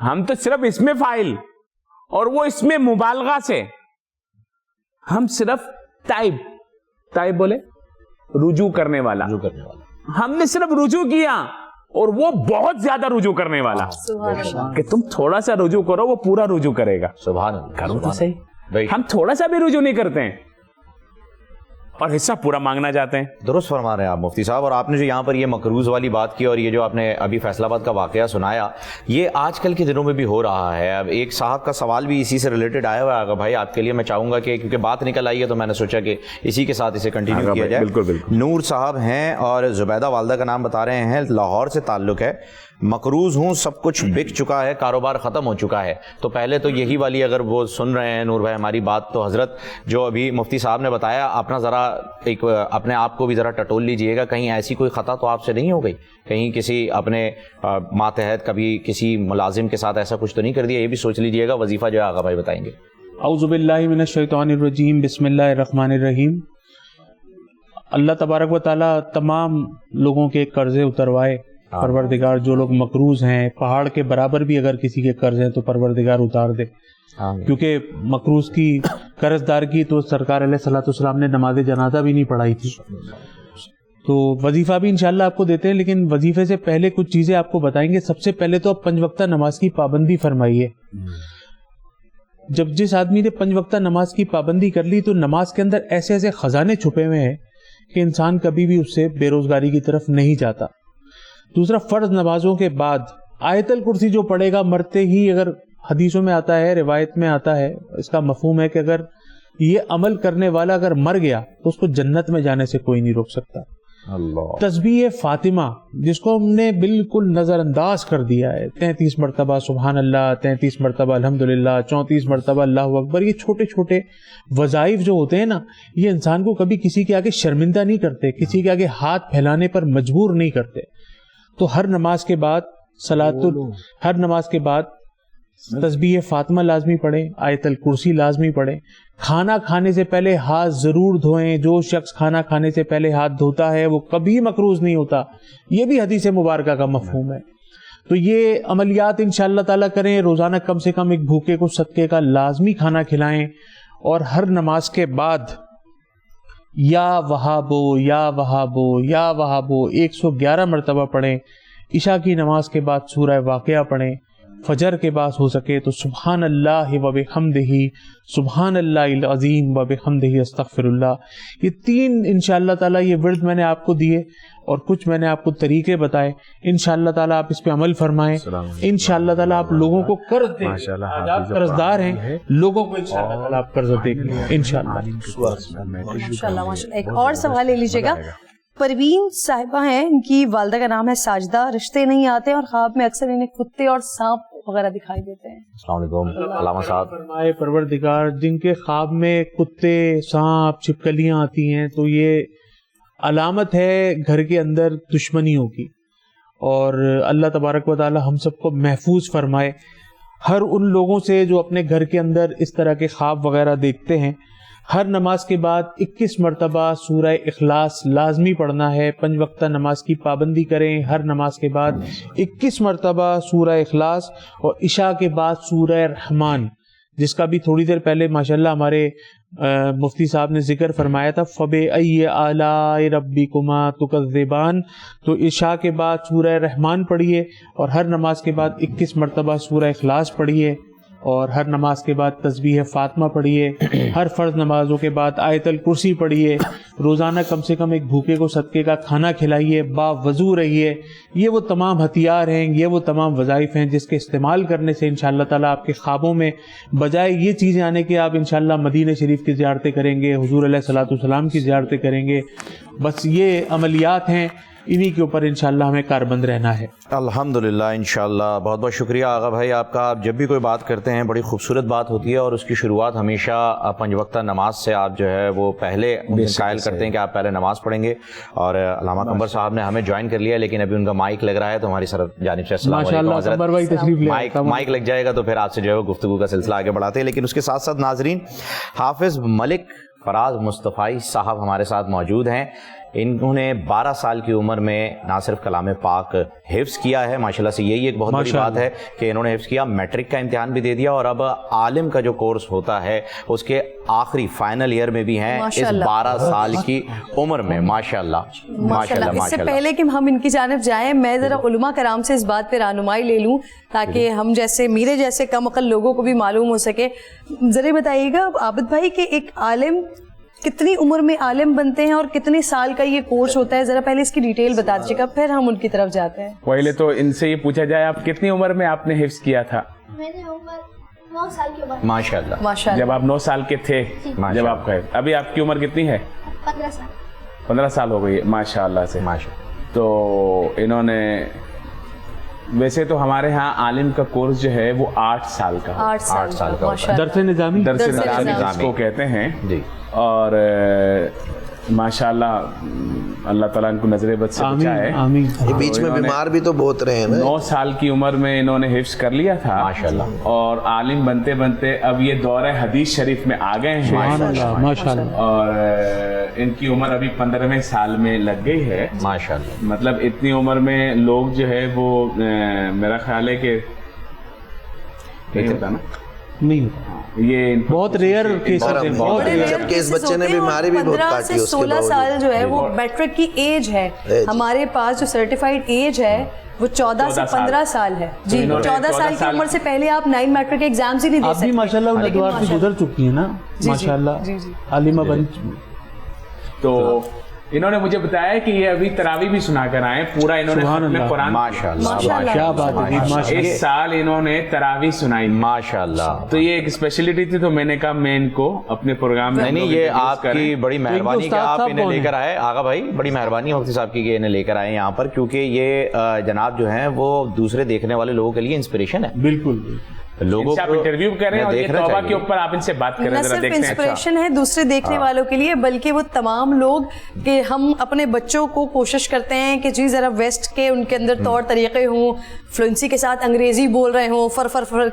ہم تو صرف اس میں فائل اور وہ اس میں مبالغہ سے ہم صرف تائب بولے رجوع کرنے والا, ہم نے صرف رجوع کیا اور وہ بہت زیادہ رجوع کرنے والا کہ تم تھوڑا سا رجوع کرو وہ پورا رجوع کرے گا.
سبحان اللہ.
کرو تو صحیح, ہم تھوڑا سا بھی رجوع نہیں کرتے ہیں اور حصہ پورا مانگنا چاہتے ہیں.
درست فرما رہے ہیں آپ مفتی صاحب. اور آپ نے جو یہاں پر یہ مقروض والی بات کی اور یہ جو آپ نے ابھی فیصل آباد کا واقعہ سنایا, یہ آج کل کے دنوں میں بھی ہو رہا ہے. اب ایک صاحب کا سوال بھی اسی سے ریلیٹڈ آیا ہوا ہے بھائی آپ کے لیے, میں چاہوں گا کہ کیونکہ بات نکل آئی ہے تو میں نے سوچا کہ اسی کے ساتھ اسے کنٹینیو کیا جائے.
بالکل بالکل.
نور صاحب ہیں اور زبیدہ والدہ کا نام بتا رہے ہیں, لاہور سے تعلق ہے. مقروض ہوں, سب کچھ بک چکا ہے, کاروبار ختم ہو چکا ہے. تو پہلے تو یہی والی اگر وہ سن رہے ہیں نور بھائی ہماری بات, تو حضرت جو ابھی مفتی صاحب نے بتایا اپنا ذرا ایک اپنے آپ کو بھی ذرا ٹٹول لیجئے گا, کہیں ایسی کوئی خطا تو آپ سے نہیں ہو گئی, کہیں کسی اپنے ماتحت کبھی کسی ملازم کے ساتھ ایسا کچھ تو نہیں کر دیا, یہ بھی سوچ لیجئے گا. وظیفہ جو ہے آغا بھائی بتائیں گے.
اعوذ باللہ من الشیطان الرجیم, بسم اللہ الرحمن الرحیم. اللہ تبارک و تعالیٰ تمام لوگوں کے قرضے اتروائے. پروردگار جو لوگ مقروض ہیں, پہاڑ کے برابر بھی اگر کسی کے قرض ہیں تو پروردگار اتار دے. کیونکہ مقروض کی قرض دار کی تو سرکار علیہ الصلوۃ والسلام نے نماز جنازہ بھی نہیں پڑھائی تھی. تو وظیفہ بھی انشاءاللہ آپ کو دیتے ہیں, لیکن وظیفے سے پہلے کچھ چیزیں آپ کو بتائیں گے. سب سے پہلے تو آپ 5 وقتہ نماز کی پابندی فرمائیے. جب جس آدمی نے 5 وقتہ نماز کی پابندی کر لی تو نماز کے اندر ایسے ایسے خزانے چھپے ہوئے ہیں کہ انسان کبھی بھی اس سے بے روزگاری کی طرف نہیں جاتا. دوسرا, فرض نمازوں کے بعد آیت الکرسی جو پڑھے گا مرتے ہی, اگر حدیثوں میں آتا ہے, روایت میں آتا ہے, اس کا مفہوم ہے کہ اگر یہ عمل کرنے والا اگر مر گیا تو اس کو جنت میں جانے سے کوئی نہیں روک سکتا.
اللہ.
تسبیح فاطمہ جس کو ہم نے بالکل نظر انداز کر دیا ہے, 33 مرتبہ سبحان اللہ, 33 مرتبہ الحمدللہ, 34 مرتبہ اللہ اکبر. یہ چھوٹے چھوٹے وظائف جو ہوتے ہیں نا, یہ انسان کو کبھی کسی کے آگے شرمندہ نہیں کرتے, کسی کے آگے ہاتھ پھیلانے پر مجبور نہیں کرتے. تو ہر نماز کے بعد ہر نماز کے بعد تسبیح فاطمہ لازمی پڑھیں, آیت الکرسی لازمی پڑھیں. کھانا کھانے سے پہلے ہاتھ ضرور دھوئیں. جو شخص کھانا کھانے سے پہلے ہاتھ دھوتا ہے وہ کبھی مقروض نہیں ہوتا. یہ بھی حدیث مبارکہ کا مفہوم ہے. تو یہ عملیات انشاءاللہ تعالیٰ کریں. روزانہ کم سے کم ایک بھوکے کو صدقے کا لازمی کھانا کھلائیں. اور ہر نماز کے بعد یا وہابو یا وہابو یا وہابو 111 مرتبہ پڑھیں. عشاء کی نماز کے بعد سورہ واقعہ پڑھیں. فجر کے بعد ہو سکے تو سبحان اللہ و بحمدہ, سبحان اللہ العظیم و بحمدہ, استغفر اللہ. یہ 3 انشاءاللہ تعالیٰ یہ ورد میں نے آپ کو دیے اور کچھ میں نے آپ کو طریقے بتائے. انشاءاللہ تعالیٰ آپ اس پہ عمل فرمائیں. انشاءاللہ تعالیٰ آپ لوگوں کو قرض دیں. آج آپ قرض دار ہیں, لوگوں کو انشاءاللہ تعالیٰ آپ قرض دیں انشاءاللہ.
ماشاءاللہ ماشاءاللہ. ایک اور سوال لے لیجیے گا. پروین صاحبہ ہیں, ان کی والدہ کا نام ہے ساجدہ. رشتے نہیں آتے اور خواب میں اکثر انہیں کتے اور سانپ وغیرہ دکھائی دیتے ہیں.
السلام علیکم علامہ صاحب.
فرمائے پروردگار جن کے خواب میں کتے, سانپ, چھپکلیاں آتی ہیں تو یہ علامت ہے گھر کے اندر دشمنیوں کی. اور اللہ تبارک و تعالی ہم سب کو محفوظ فرمائے ہر ان لوگوں سے جو اپنے گھر کے اندر اس طرح کے خواب وغیرہ دیکھتے ہیں. ہر نماز کے بعد 21 مرتبہ سورہ اخلاص لازمی پڑھنا ہے. 5 وقتہ نماز کی پابندی کریں. ہر نماز کے بعد 21 مرتبہ سورہ اخلاص, اور عشاء کے بعد سورہ رحمان, جس کا بھی تھوڑی دیر پہلے ماشاءاللہ ہمارے مفتی صاحب نے ذکر فرمایا تھا, فَبِأَيِّ آلَاءِ رَبِّكُمَا تُكَذِّبَانِ. تو عشاء کے بعد سورہ رحمان پڑھیے اور ہر نماز کے بعد 21 مرتبہ سورہ اخلاص پڑھیے, اور ہر نماز کے بعد تسبیح فاطمہ پڑھیے. ہر فرض نمازوں کے بعد آیت الکرسی پڑھیے. روزانہ کم سے کم ایک بھوکے کو صدقے کا کھانا کھلائیے. باوضو رہیے. یہ وہ تمام ہتھیار ہیں, یہ وہ تمام وظائف ہیں جس کے استعمال کرنے سے انشاءاللہ تعالیٰ آپ کے خوابوں میں بجائے یہ چیزیں آنے کے آپ انشاءاللہ مدینہ شریف کی زیارتیں کریں گے, حضور علیہ الصلوۃ والسلام کی زیارتیں کریں گے. بس یہ عملیات ہیں, انہی کے اوپر انشاءاللہ ہمیں کاربند رہنا ہے.
الحمدللہ انشاءاللہ. بہت بہت شکریہ آغا بھائی آپ کا. آپ جب بھی کوئی بات کرتے ہیں بڑی خوبصورت بات ہوتی ہے, اور اس کی شروعات ہمیشہ 5 وقتہ نماز سے آپ جو ہے وہ پہلے قائل کرتے ہیں کہ آپ پہلے نماز پڑھیں گے. اور علامہ قمر صاحب نے ہمیں جوائن کر لیا, لیکن ابھی ان کا مائک لگ رہا ہے تو ہماری جانب سے السلام علیکم حضرت. مائک لگ جائے گا تو پھر آپ سے جو ہے وہ گفتگو کا سلسلہ آگے بڑھاتے ہیں. لیکن اس کے ساتھ ساتھ ناظرین, حافظ ملک فراز مصطفی صاحب ہمارے ساتھ موجود ہیں. انہوں نے 12 سال کی عمر میں نہ صرف کلام پاک حفظ کیا ہے ماشاءاللہ سے, یہی ایک بہت بڑی بات ہے کہ انہوں نے حفظ کیا, میٹرک کا امتحان بھی دے دیا, اور اب عالم کا جو کورس ہوتا ہے اس کے آخری فائنل ایئر میں بھی ہیں اس 12 سال کی عمر میں. ماشاءاللہ ماشاءاللہ.
اس سے پہلے کہ ہم ان کی جانب جائیں, میں ذرا علماء کرام سے اس بات پہ رہنمائی لے لوں تاکہ ہم جیسے میرے جیسے کم عقل لوگوں کو بھی معلوم ہو سکے. ذرا بتائیے گا عابد بھائی کہ ایک عالم کتنی عمر میں عالم بنتے ہیں اور کتنے سال کا یہ کورس ہوتا ہے, ذرا پہلے اس کی ڈیٹیل بتا دیجیے گا, پھر ہم ان کی طرف جاتے ہیں.
پہلے تو ان سے یہ پوچھا جائے آپ کتنی عمر میں آپ نے حفظ کیا تھا؟
میں نے عمر 9 سال کی عمر.
ماشاءاللہ
ماشاءاللہ.
جب آپ 9 سال کے تھے جب آپ کا, ابھی آپ کی عمر کتنی ہے؟
15 سال.
15 سال ہو گئی ہے ماشاءاللہ سے. تو انہوں نے, ویسے تو ہمارے ہاں عالم کا کورس جو ہے وہ 8 سال کا,
8 سال کا
درس نظامی,
درس نظامی جس کو کہتے ہیں.
جی.
اور ماشاءاللہ اللہ تعالیٰ ان کو نظر بد سے بچائے.
آمین.
یہ بیچ میں بیمار بھی تو بہت رہے ہیں نا.
9 سال کی عمر میں انہوں نے حفظ کر لیا تھا
ماشاءاللہ,
اور عالم بنتے بنتے اب یہ دورہ حدیث شریف میں آ گئے ہیں
ماشاءاللہ.
اور ان کی عمر ابھی 15ویں سال میں لگ گئی ہے
ماشاءاللہ.
مطلب اتنی عمر میں لوگ جو ہے وہ میرا خیال ہے کہ نہیں ہوتا نا,
نہیں
یہ
بہت ریئر کیس ہوتے ہیں, بہت ریئر.
جبکہ اس بچے نے بیماری بھی بہت
15
کاٹی
سے
اس کے
16 سال جو ہے وہ میٹرک کی ایج ہے. ہمارے پاس جو سرٹیفائیڈ ایج ہے وہ 14 سے 15 سال ہے. جی, 14 سال کی عمر سے پہلے آپ 9 میٹرک کے ایگزامز ہی نہیں دے
آپ بھی
سکتے.
ماشاءاللہ ان ادوار سے گزر چکی ہیں نا ماشاءاللہ, عالمہ بن.
تو انہوں نے مجھے بتایا کہ یہ ابھی تراویح بھی سنا کر آئے پورا, انہوں نے ختم قرآن
ماشاءاللہ.
کیا بات ہے ماشاءاللہ.
اس سال انہوں نے تراویح سنائی
ماشاءاللہ.
تو یہ ایک اسپیشلٹی تھی, تو میں نے کہا میں ان کو اپنے پروگرام میں
نہیں, یہ آپ کی بڑی مہربانی کہ آپ انہیں لے کر آئے. آغا بھائی بڑی مہربانی مفتی صاحب کی کہ انہیں لے کر آئے یہاں پر, کیونکہ یہ جناب جو ہیں وہ دوسرے دیکھنے والے لوگوں کے لیے انسپریشن ہے.
بالکل
لوگوں
آپ انٹرویو کریں اور یہ توبہ کے اوپر آپ ان سے بات کریں,
نہ
ذرا
صرف
دیکھتے ہیں.
انسپریشن ہے دوسرے دیکھنے والوں کے لیے, بلکہ وہ تمام لوگ کہ ہم اپنے بچوں کو کوشش کرتے ہیں کہ جی ذرا ویسٹ کے ان کے اندر طور طریقے ہوں, فلوئنسی کے ساتھ انگریزی بول رہے ہوں, فر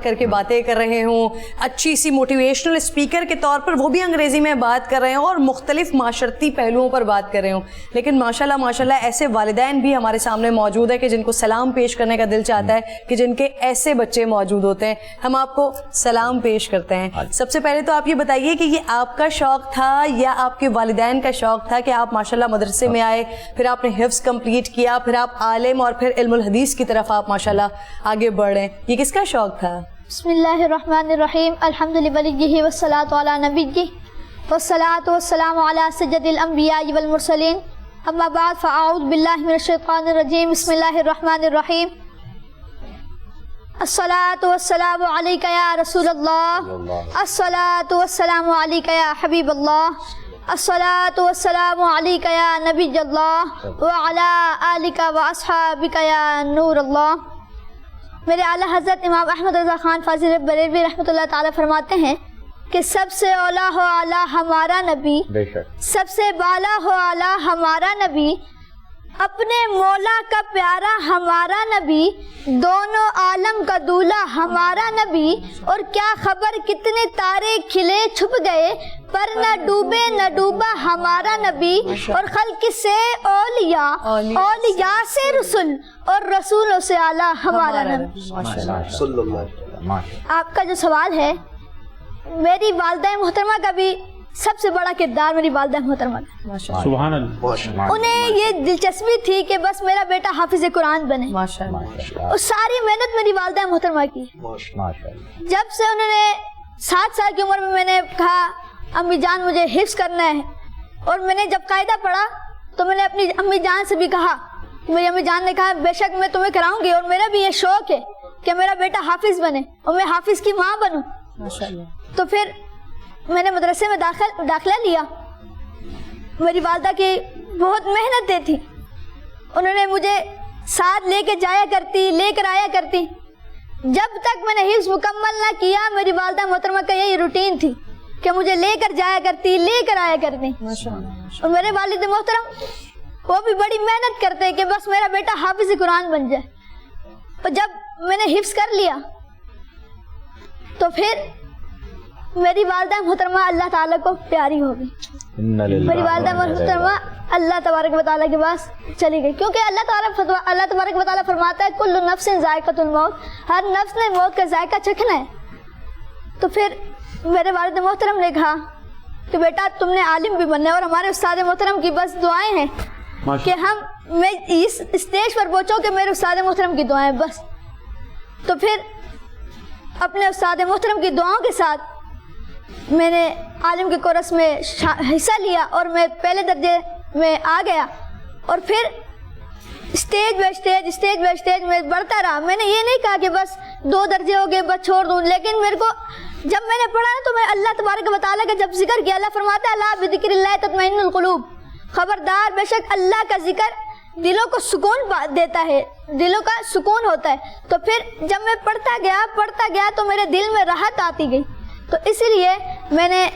کر کے باتیں کر رہے ہوں, اچھی سی موٹیویشنل اسپیکر کے طور پر وہ بھی انگریزی میں بات کر رہے ہوں, اور مختلف معاشرتی پہلوؤں پر بات کر رہے ہوں. لیکن ماشاءاللہ ایسے والدین بھی ہمارے سامنے موجود ہیں کہ جن کو سلام پیش کرنے کا دل چاہتا ہے کہ جن کے ایسے بچے موجود ہوتے ہیں. ہم آپ کو سلام پیش کرتے ہیں. سب سے پہلے تو آپ یہ بتائیے کہ یہ آپ کا شوق تھا یا آپ کے والدین کا شوق تھا کہ آپ ماشاءاللہ مدرسے میں آئے, پھر آپ نے حفظ کمپلیٹ کیا, پھر آپ عالم اور پھر علم الحدیث کی طرف آپ ماشاءاللہ آگے بڑھ رہے ہیں, یہ کس کا شوق تھا؟
بسم اللہ الرحمن الرحیم. الحمد للہ والصلاۃ علی نبیہ والصلاۃ والسلام علی سید الانبیاء والمرسلین. اما بعد فاعوذ باللہ من الشیطان الرجیم. بسم اللہ الرحمن الرحیم. الصلاۃ والسلام علیک یا رسول اللہ, الصلاۃ والسلام علیک یا حبیب اللہ, الصلاۃ والسلام علیک یا نبی اللہ وعلی آلک واصحابک یا نور اللہ. میرے اعلیٰ حضرت امام احمد رضا خان فاضل بریلوی رحمۃ اللہ تعالی فرماتے ہیں کہ سب سے اولا ہو اعلیٰ ہمارا نبی, سب سے بالا ہو اعلیٰ ہمارا نبی, اپنے مولا کا پیارا ہمارا نبی, دونوں عالم کا دولہ ہمارا نبی. اور کیا خبر کتنے تارے کھلے چھپ گئے, پر نہ ڈوبے نہ ڈوبا ہمارا نبی. اور خلق سے اولیاء, اولیاء سے رسول, اور رسولوں سے اعلیٰ ہمارا نبی. آپ کا جو سوال ہے, میری والدہ محترمہ کا بھی سب سے بڑا کردار میری والدہ محترمہ کا.
سبحان اللہ.
انہیں یہ دلچسپی تھی کہ بس میرا بیٹا حافظ قرآن بنے, اور ساری محنت میری والدہ محترمہ کی. جب سے انہوں نے 7 سال کی عمر میں میں نے کہا امی جان مجھے حفظ کرنا ہے, اور میں نے جب قاعدہ پڑھا تو میں نے اپنی امی جان سے بھی کہا, میری امی جان نے کہا بے شک میں تمہیں کراؤں گی, اور میرا بھی یہ شوق ہے کہ میرا بیٹا حافظ بنے اور میں حافظ کی ماں بنوں. تو پھر میں نے مدرسے میں داخلہ لیا. میری والدہ کی بہت محنتیں تھیں, انہوں نے مجھے ساتھ لے کے جایا کرتی, لے کر آیا کرتی. جب تک میں نے حفظ مکمل نہ کیا, میری والدہ محترمہ کا یہی روٹین تھی کہ مجھے لے کر جایا کرتی, لے کر آیا کرتی. اور میرے والد محترم وہ بھی بڑی محنت کرتے کہ بس میرا بیٹا حافظ قرآن بن جائے. اور جب میں نے حفظ کر لیا تو پھر میری والدہ محترمہ اللہ تعالیٰ کو پیاری ہو گئی. میری والدہ محترمہ اللہ تبارک و تعالیٰ کے پاس چلی گئی، کیونکہ اللہ تبارک و تعالیٰ فرماتا ہے کل نفس ذائقۃ الموت، ہر نفس نے موت کا ذائقہ چکھنا ہے۔ تو پھر میرے والد محترم نے کہا کہ بیٹا تم نے عالم بھی بننا ہے، اور ہمارے استاد محترم کی بس دعائیں ہیں کہ میں اس اسٹیج پر پہنچوں کہ میرے استاد محترم کی دعائیں بس۔ تو پھر اپنے استاد محترم کی دعاؤں کے ساتھ میں نے عالم کے کورس میں حصہ لیا اور میں پہلے درجے میں آ گیا، اور پھر اسٹیج بائی اسٹیج میں بڑھتا رہا۔ میں نے یہ نہیں کہا کہ بس 2 درجے ہو گئے بس چھوڑ دوں، لیکن میرے کو جب میں نے پڑھا تو میں اللہ تبارک و تعالیٰ کا جب ذکر کیا، اللہ فرماتا ہے الا بذکر اللہ تطمئن القلوب، خبردار بے شک اللہ کا ذکر دلوں کو سکون دیتا ہے، دلوں کا سکون ہوتا ہے۔ تو پھر جب میں پڑھتا گیا تو میرے دل میں راحت آتی گئی، تو اسی لیے میں نے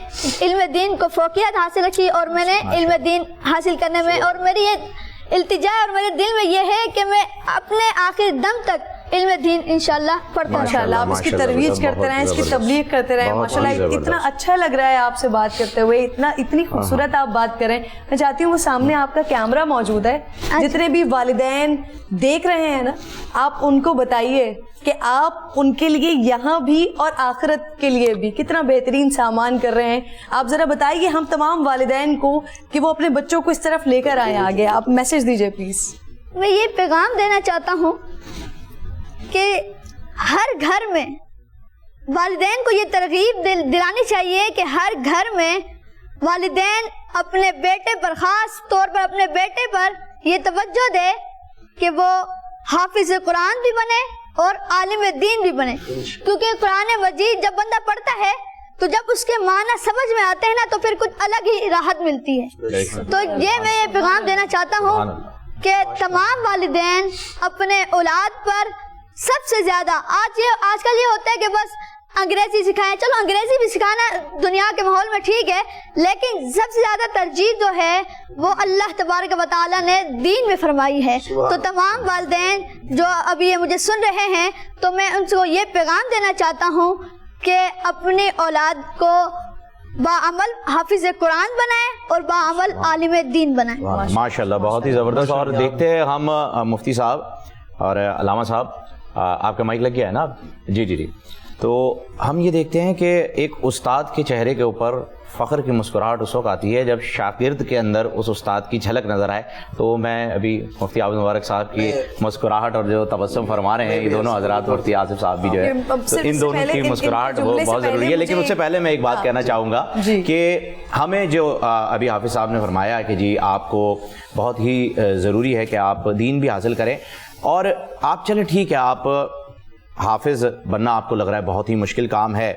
علم دین کو فوقیت حاصل رکھی، اور میں نے علم دین حاصل کرنے میں، اور میری یہ التجا اور میرے دل میں یہ ہے کہ میں اپنے آخر دم تک علم دین انشاءاللہ پڑھتا ہوں۔
ماشاءاللہ آپ اس کی ترویج کرتے رہیں، اس کی تبلیغ کرتے رہیں، ماشاءاللہ اتنا اچھا لگ رہا ہے آپ سے بات کرتے ہوئے، اتنی خوبصورت آپ بات کریں۔ میں چاہتی ہوں وہ سامنے آپ کا کیمرہ موجود ہے، جتنے بھی والدین دیکھ رہے ہیں نا، آپ ان کو بتائیے کہ آپ ان کے لیے یہاں بھی اور آخرت کے لیے بھی کتنا بہترین سامان کر رہے ہیں۔ آپ ذرا بتائیے ہم تمام والدین کو کہ وہ اپنے بچوں کو اس طرف لے کر آئیں آگے، آپ میسج دیجئے پلیز۔
میں یہ پیغام دینا چاہتا ہوں کہ ہر گھر میں والدین کو یہ ترغیب دلانی چاہیے کہ ہر گھر میں والدین اپنے بیٹے پر، خاص طور پر اپنے بیٹے پر یہ توجہ دے کہ وہ حافظ قرآن بھی بنے اور عالم دین بھی بنے، کیونکہ قرآن مجید جب بندہ پڑھتا ہے تو جب اس کے معنی سمجھ میں آتے ہیں نا تو پھر کچھ الگ ہی راحت ملتی ہے۔ تو یہ میں یہ پیغام دینا چاہتا ہوں کہ تمام والدین اپنے اولاد پر سب سے زیادہ آج کل یہ ہوتا ہے کہ بس انگریزی سکھائیں، چلو انگریزی بھی سکھانا دنیا کے ماحول میں ٹھیک ہے، لیکن سب سے زیادہ ترجیح جو ہے وہ اللہ تبارک و تعالیٰ نے دین میں فرمائی ہے۔ تو تمام والدین جو ابھی یہ مجھے سن رہے ہیں تو میں ان کو یہ پیغام دینا چاہتا ہوں کہ اپنی اولاد کو باعمل حافظ قرآن بنائیں اور باعمل عالم دین بنائیں۔
ماشاءاللہ بہت ہی زبردست۔ اور دیکھتے ہیں ہم مفتی صاحب اور علامہ صاحب، آپ کا مائک لگ گیا ہے نا؟ جی، تو ہم یہ دیکھتے ہیں کہ ایک استاد کے چہرے کے اوپر فخر کی مسکراہٹ اس وقت آتی ہے جب شاگرد کے اندر اس استاد کی جھلک نظر آئے۔ تو میں ابھی مفتی عابد مبارک صاحب کی مسکراہٹ اور جو تبسم فرما رہے ہیں یہ دونوں حضرات، مفتی آصف صاحب بھی جو ہے، تو ان دونوں کی مسکراہٹ وہ بہت ضروری ہے۔ لیکن اس سے پہلے میں ایک بات کہنا چاہوں گا کہ ہمیں جو ابھی حافظ صاحب نے فرمایا کہ جی آپ کو بہت ہی ضروری ہے کہ آپ دین بھی حاصل کریں، اور آپ چلیں ٹھیک ہے آپ حافظ بننا آپ کو لگ رہا ہے بہت ہی مشکل کام ہے،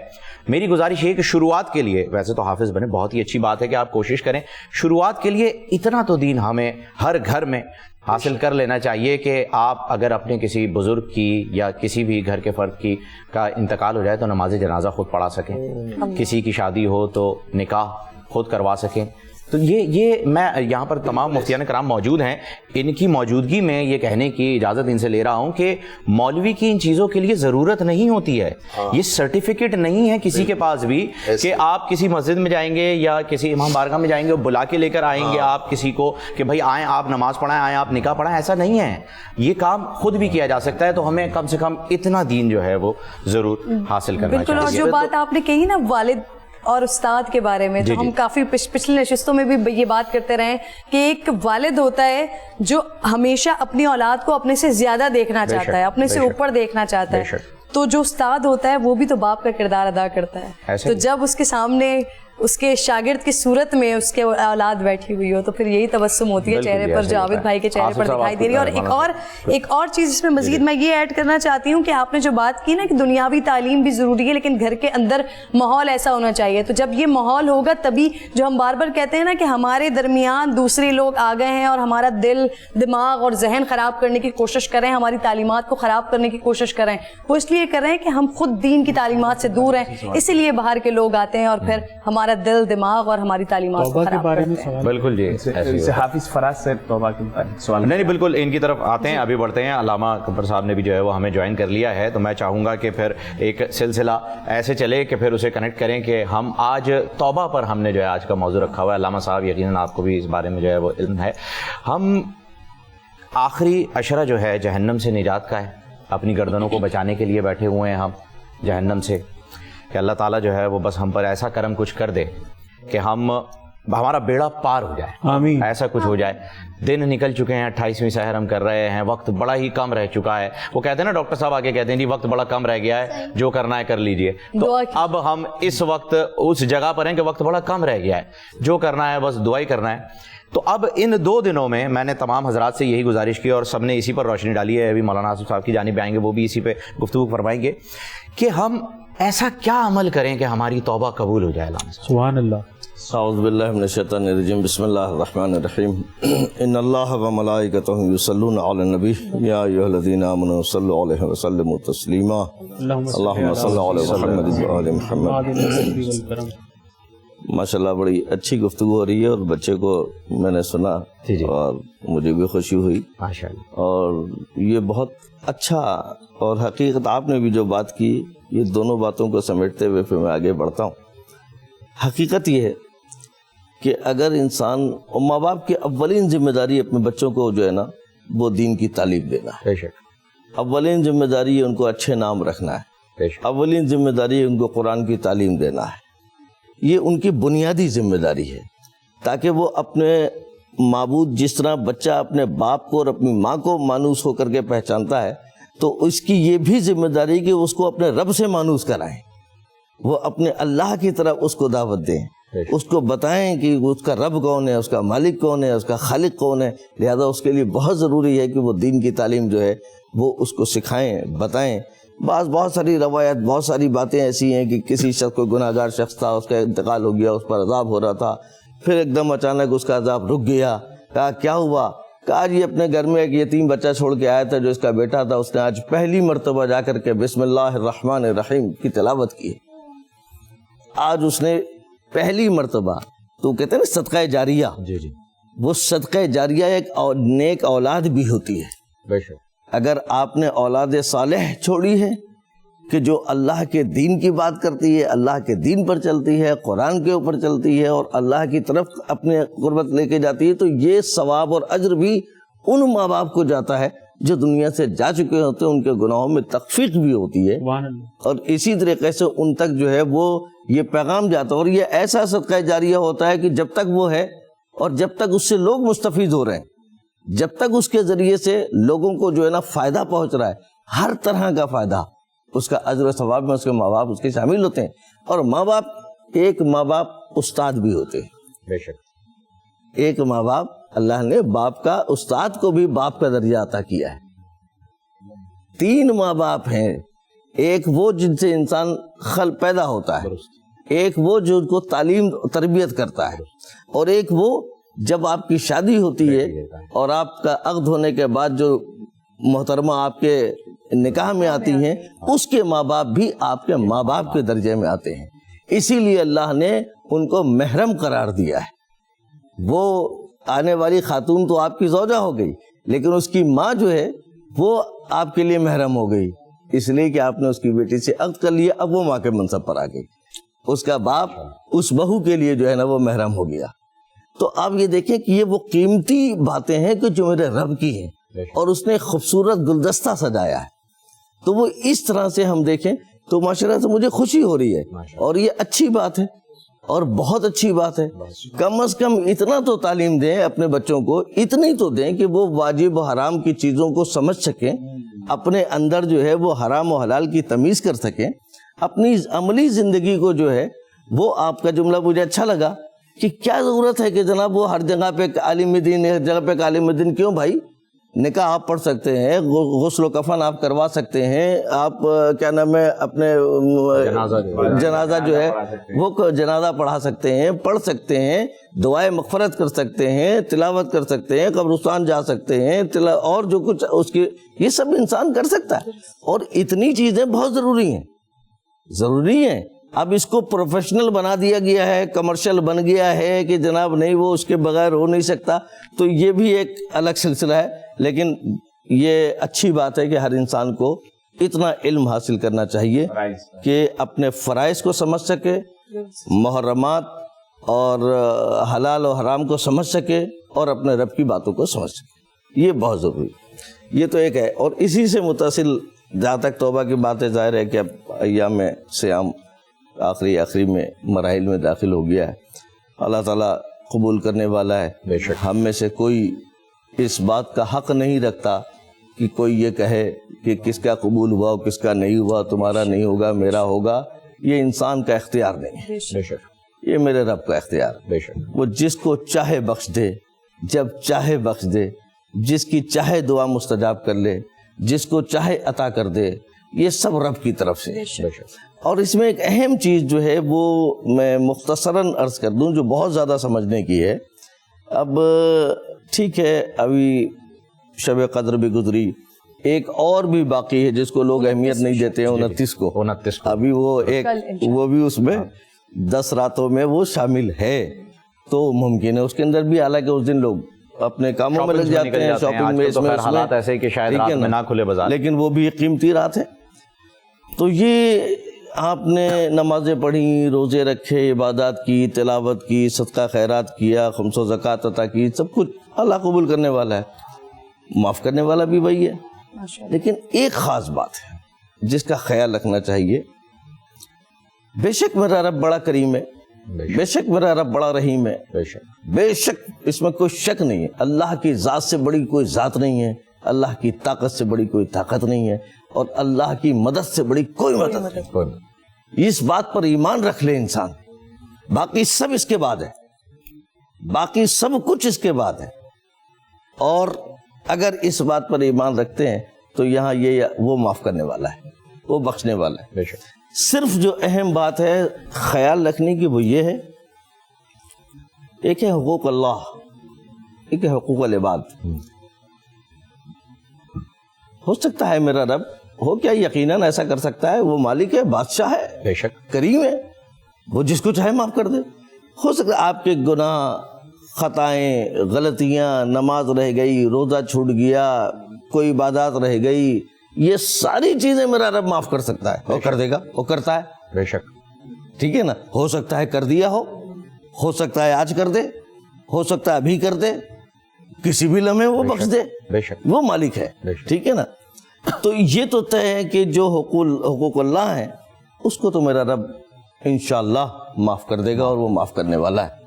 میری گزارش یہ ہے کہ شروعات کے لیے، ویسے تو حافظ بنے بہت ہی اچھی بات ہے کہ آپ کوشش کریں، شروعات کے لیے اتنا تو دین ہمیں ہر گھر میں حاصل کر لینا چاہیے کہ آپ اگر اپنے کسی بزرگ کی یا کسی بھی گھر کے فرد کی کا انتقال ہو جائے تو نماز جنازہ خود پڑھا سکیں، کسی کی شادی ہو تو نکاح خود کروا سکیں۔ تو یہ میں یہاں پر تمام مفتیان کرام موجود ہیں، ان کی موجودگی میں یہ کہنے کی اجازت ان سے لے رہا ہوں کہ مولوی کی ان چیزوں کے لیے ضرورت نہیں ہوتی ہے، یہ سرٹیفکیٹ نہیں ہے کسی کے پاس بھی کہ آپ کسی مسجد میں جائیں گے یا کسی امام بارگاہ میں جائیں گے بلا کے لے کر آئیں گے آپ کسی کو کہ بھائی آئیں آپ نماز پڑھائیں، آئیں آپ نکاح پڑھائیں، ایسا نہیں ہے، یہ کام خود بھی کیا جا سکتا ہے۔ تو ہمیں کم سے کم اتنا دین جو ہے وہ ضرور حاصل کرنا چاہیے۔
بالکل، اور جو بات آپ نے کہی نا والد اور استاد کے بارے میں، تو ہم کافی پچھلی نشستوں میں بھی یہ بات کرتے رہے کہ ایک والد ہوتا ہے جو ہمیشہ اپنی اولاد کو اپنے سے زیادہ دیکھنا چاہتا ہے، اپنے سے اوپر دیکھنا چاہتا ہے، تو جو استاد ہوتا ہے وہ بھی تو باپ کا کردار ادا کرتا ہے۔ تو جب اس کے سامنے اس کے شاگرد کی صورت میں اس کے اولاد بیٹھی ہوئی ہو تو پھر یہی تبسم ہوتی ہے چہرے پر جو عابد بھائی کے چہرے پر دکھائی دے رہی ہے۔ اور ایک اور چیز اس میں مزید میں یہ ایڈ کرنا چاہتی ہوں کہ آپ نے جو بات کی نا کہ دنیاوی تعلیم بھی ضروری ہے لیکن گھر کے اندر ماحول ایسا ہونا چاہیے، تو جب یہ ماحول ہوگا تبھی جو ہم بار بار کہتے ہیں نا کہ ہمارے درمیان دوسرے لوگ آ گئے ہیں اور ہمارا دل دماغ اور ذہن خراب کرنے کی کوشش کریں، ہماری تعلیمات کو خراب کرنے کی کوشش کریں، وہ اس لیے کر رہے ہیں کہ ہم خود دین کی تعلیمات سے دور ہیں، اسی لیے باہر کے لوگ آتے ہیں اور پھر ہمارے ہمارا دل دماغ اور ہماری تعلیمات کو
توبہ کے
خراب
بارے میں
کرتے ہیں.
سوال
بالکل جی ایسے
حافظ فراز سے توبہ کے سوال.
نہیں بالکل ان کی طرف آتے ہیں, ابھی بڑھتے ہیں. علامہ اکبر صاحب نے بھی جو ہے وہ ہمیں جوائن کر لیا ہے, تو میں چاہوں گا کہ پھر ایک سلسلہ ایسے چلے کہ پھر اسے کنیکٹ کریں کہ ہم آج توبہ پر ہم نے جو ہے آج کا موضوع رکھا ہوا ہے. علامہ صاحب یقیناً آپ کو بھی اس بارے میں جو ہے وہ علم ہے. ہم آخری عشرہ جو ہے جہنم سے نجات کا ہے, اپنی گردنوں کو بچانے کے لیے بیٹھے ہوئے ہیں ہم جہنم سے, کہ اللہ تعالیٰ جو ہے وہ بس ہم پر ایسا کرم کچھ کر دے کہ ہمارا بیڑا پار ہو جائے,
آمین.
ایسا کچھ ہو جائے. دن نکل چکے ہیں, 28ویں سحر ہم کر رہے ہیں, وقت بڑا ہی کم رہ چکا ہے. وہ کہتے ہیں نا ڈاکٹر صاحب آگے کہتے ہیں جی وقت بڑا کم رہ گیا ہے, جو کرنا ہے کر لیجئے. تو اب ہم اس وقت اس جگہ پر ہیں کہ وقت بڑا کم رہ گیا ہے, جو کرنا ہے بس دعا ہی کرنا ہے. تو اب ان 2 دنوں میں نے تمام حضرات سے یہی گزارش کی اور سب نے اسی پر روشنی ڈالی ہے. ابھی مولانا آصف صاحب کی جانب آئیں گے, وہ بھی اسی پہ گفتگو فرمائیں گے کہ ہم ایسا کیا عمل کریں کہ ہماری توبہ قبول ہو جائے.
سبحان اللہ.
اعوذ باللہ من الشیطان الرجیم, بسم اللہ الرحمن الرحیم. ان اللہ وملائکتہ یصلون علی النبی یا ایھا الذین آمنوا صلوا علیہ وسلموا تسلیما. اللہم صل علی محمد وآل محمد. ماشاءاللہ بڑی اچھی گفتگو ہو رہی ہے اور بچے کو میں نے سنا اور مجھے بھی خوشی ہوئی اور یہ بہت اچھا. اور حقیقت آپ نے بھی جو بات کی, یہ دونوں باتوں کو سمیٹتے ہوئے پھر میں آگے بڑھتا ہوں. حقیقت یہ ہے کہ اگر انسان اور ماں باپ کی اولین ذمہ داری اپنے بچوں کو جو ہے نا وہ دین کی تعلیم دینا ہے. اولین ذمہ داری ان کو اچھے نام رکھنا ہے. اولین ذمہ داری ان کو قرآن کی تعلیم دینا ہے. یہ ان کی بنیادی ذمہ داری ہے تاکہ وہ اپنے معبود, جس طرح بچہ اپنے باپ کو اور اپنی ماں کو مانوس ہو کر کے پہچانتا ہے, تو اس کی یہ بھی ذمہ داری کہ اس کو اپنے رب سے مانوس کرائیں, وہ اپنے اللہ کی طرف اس کو دعوت دیں, اس کو بتائیں کہ اس کا رب کون ہے, اس کا مالک کون ہے, اس کا خالق کون ہے. لہذا اس کے لیے بہت ضروری ہے کہ وہ دین کی تعلیم جو ہے وہ اس کو سکھائیں, بتائیں. بہت ساری روایات, بہت ساری باتیں ایسی ہیں کہ کسی شخص کو گناہ گار شخص تھا, اس کا انتقال ہو گیا, اس پر عذاب ہو رہا تھا, پھر ایک دم اچانک اس کا عذاب رک گیا. کہا کیا ہوا؟ کہا یہ اپنے گھر میں ایک یتیم بچہ چھوڑ کے آیا تھا جو اس کا بیٹا تھا, اس نے آج پہلی مرتبہ جا کر کے بسم اللہ الرحمن الرحیم کی تلاوت کی. آج اس نے پہلی مرتبہ, تو کہتے ہیں نا صدقہ جاریہ, وہ صدقہ جاریہ ایک نیک اولاد بھی ہوتی ہے. اگر آپ نے اولاد صالح چھوڑی ہے کہ جو اللہ کے دین کی بات کرتی ہے, اللہ کے دین پر چلتی ہے, قرآن کے اوپر چلتی ہے اور اللہ کی طرف اپنے قربت لے کے جاتی ہے, تو یہ ثواب اور اجر بھی ان ماں باپ کو جاتا ہے جو دنیا سے جا چکے ہوتے ہیں, ان کے گناہوں میں تخفیف بھی ہوتی ہے. اور اسی طریقے سے ان تک جو ہے وہ یہ پیغام جاتا ہے. اور یہ ایسا صدقہ جاریہ ہوتا ہے کہ جب تک وہ ہے اور جب تک اس سے لوگ مستفید ہو رہے ہیں, جب تک اس کے ذریعے سے لوگوں کو جو ہے نا فائدہ پہنچ رہا ہے, ہر طرح کا فائدہ, اس کا اجر و ثواب میں اس کے ماں باپ اس کے شامل ہوتے ہیں. اور ماں باپ, ایک ماں باپ استاد بھی ہوتے ہیں.
بے شک
ایک ماں باپ, اللہ نے باپ کا, استاد کو بھی باپ کا درجہ عطا کیا ہے. 3 ماں باپ ہیں, ایک وہ جن سے انسان پیدا ہوتا ہے, ایک وہ جو ان کو تعلیم تربیت کرتا ہے, اور ایک وہ جب آپ کی شادی ہوتی ہے اور آپ کا عقد ہونے کے بعد جو محترمہ آپ کے نکاح میں آتی ہیں, اس کے ماں باپ بھی آپ کے ماں باپ کے درجے میں آتے ہیں. اسی لیے اللہ نے ان کو محرم قرار دیا ہے. وہ آنے والی خاتون تو آپ کی زوجہ ہو گئی, لیکن اس کی ماں جو ہے وہ آپ کے لیے محرم ہو گئی, اس لیے کہ آپ نے اس کی بیٹی سے عقد کر لیا. اب وہ ماں کے منصب پر آ گئی, اس کا باپ اس بہو کے لیے جو ہے نا وہ محرم ہو گیا. تو آپ یہ دیکھیں کہ یہ وہ قیمتی باتیں ہیں کہ جو میرے رب کی ہیں, اور اس نے خوبصورت گلدستہ سجایا ہے. تو وہ اس طرح سے ہم دیکھیں تو ماشاءاللہ سے مجھے خوشی ہو رہی ہے, اور یہ اچھی بات ہے اور بہت اچھی بات ہے. کم از کم اتنا تو تعلیم دیں اپنے بچوں کو, اتنی تو دیں کہ وہ واجب و حرام کی چیزوں کو سمجھ سکیں, اپنے اندر جو ہے وہ حرام و حلال کی تمیز کر سکیں. اپنی عملی زندگی کو جو ہے وہ, آپ کا جملہ مجھے اچھا لگا کہ کیا ضرورت ہے کہ جناب وہ ہر جگہ پہ عالم دین, ہر جگہ پہ عالم دین. کیوں بھائی, نکاح آپ پڑھ سکتے ہیں, غسل و کفن آپ کروا سکتے ہیں, آپ کیا نام ہے اپنے جنازہ جو ہے وہ جنازہ پڑھا سکتے ہیں, پڑھ سکتے ہیں, دعائیں مغفرت کر سکتے ہیں, تلاوت کر سکتے ہیں, قبرستان جا سکتے ہیں, اور جو کچھ اس کی, یہ سب انسان کر سکتا ہے. اور اتنی چیزیں بہت ضروری ہیں, ضروری ہیں. اب اس کو پروفیشنل بنا دیا گیا ہے, کمرشل بن گیا ہے کہ جناب نہیں وہ اس کے بغیر ہو نہیں سکتا, تو یہ بھی ایک الگ سلسلہ ہے. لیکن یہ اچھی بات ہے کہ ہر انسان کو اتنا علم حاصل کرنا چاہیے کہ اپنے فرائض کو سمجھ سکے, محرمات اور حلال و حرام کو سمجھ سکے, اور اپنے رب کی باتوں کو سمجھ سکے. یہ بہت ضروری ہے. یہ تو ایک ہے. اور اسی سے متصل جہاں تک توبہ کی باتیں, ظاہر ہے کہ اب ایام سیام آخری میں مراحل میں داخل ہو گیا ہے. اللہ تعالیٰ قبول کرنے والا ہے. بے شک ہم میں سے کوئی اس بات کا حق نہیں رکھتا کہ کوئی یہ کہے کہ کس کا قبول ہوا اور کس کا نہیں ہوا, تمہارا نہیں ہوگا میرا ہوگا. یہ انسان کا اختیار نہیں ہے,
بے شک
یہ میرے رب کا اختیار.
بے شک
وہ جس کو چاہے بخش دے, جب چاہے بخش دے, جس کی چاہے دعا مستجاب کر لے, جس کو چاہے عطا کر دے. یہ سب رب کی طرف سے. اور اس میں ایک اہم چیز جو ہے وہ میں مختصراً عرض کر دوں جو بہت زیادہ سمجھنے کی ہے. اب ٹھیک ہے ابھی شب قدر بھی گزری, ایک اور بھی باقی ہے جس کو لوگ اہمیت نہیں دیتے ہیں, 29 کو. ابھی وہ ایک وہ بھی اس میں 10 راتوں میں وہ شامل ہے, تو ممکن ہے اس کے اندر بھی, حالانکہ اس دن لوگ اپنے کاموں میں لگ جاتے ہیں, شاپنگ میں, اس میں
حالات ایسے کہ شاید رات میں نہ کھلے بازار,
لیکن وہ بھی ایک قیمتی رات ہے. تو یہ آپ نے نمازیں پڑھی, روزے رکھے, عبادات کی, تلاوت کی, صدقہ خیرات کیا, خمس و زکوٰۃ عطا کی, سب کچھ اللہ قبول کرنے والا ہے, معاف کرنے والا بھی وہی ہے. لیکن ایک خاص بات ہے جس کا خیال رکھنا چاہیے. بے شک میرا رب بڑا کریم ہے, بے شک میرا رب بڑا رحیم ہے, بے شک اس میں کوئی شک نہیں ہے. اللہ کی ذات سے بڑی کوئی ذات نہیں ہے, اللہ کی طاقت سے بڑی کوئی طاقت نہیں ہے, اور اللہ کی مدد سے بڑی کوئی مدد نہیں. اس بات پر ایمان رکھ لے انسان, باقی سب اس کے بعد ہے, باقی سب کچھ اس کے بعد ہے. اور اگر اس بات پر ایمان رکھتے ہیں تو یہاں یہ وہ معاف کرنے والا ہے, وہ بخشنے والا ہے. صرف جو اہم بات ہے خیال رکھنے کی وہ یہ ہے, ایک ہے حقوق اللہ, ایک ہے حقوق العباد. ہو سکتا ہے میرا رب ہو کیا یقیناً ایسا کر سکتا ہے, وہ مالک ہے, بادشاہ ہے,
بے شک
کریم ہے, وہ جس کو چاہے معاف کر دے. ہو سکتا ہے آپ کے گناہ, خطائیں, غلطیاں, نماز رہ گئی, روزہ چھوٹ گیا, کوئی عبادات رہ گئی, یہ ساری چیزیں میرا رب معاف کر سکتا ہے, وہ کر دے گا, وہ کرتا ہے.
بے شک
ٹھیک ہے نا. ہو سکتا ہے کر دیا ہو سکتا ہے آج کر دے, ہو سکتا ہے ابھی کر دے, کسی بھی لمحے وہ بخش دے.
بے شک
وہ مالک ہے. ٹھیک ہے نا. تو یہ تو طے ہے کہ جو حقوق اللہ ہیں اس کو تو میرا رب انشاءاللہ معاف کر دے گا, اور وہ معاف کرنے والا ہے,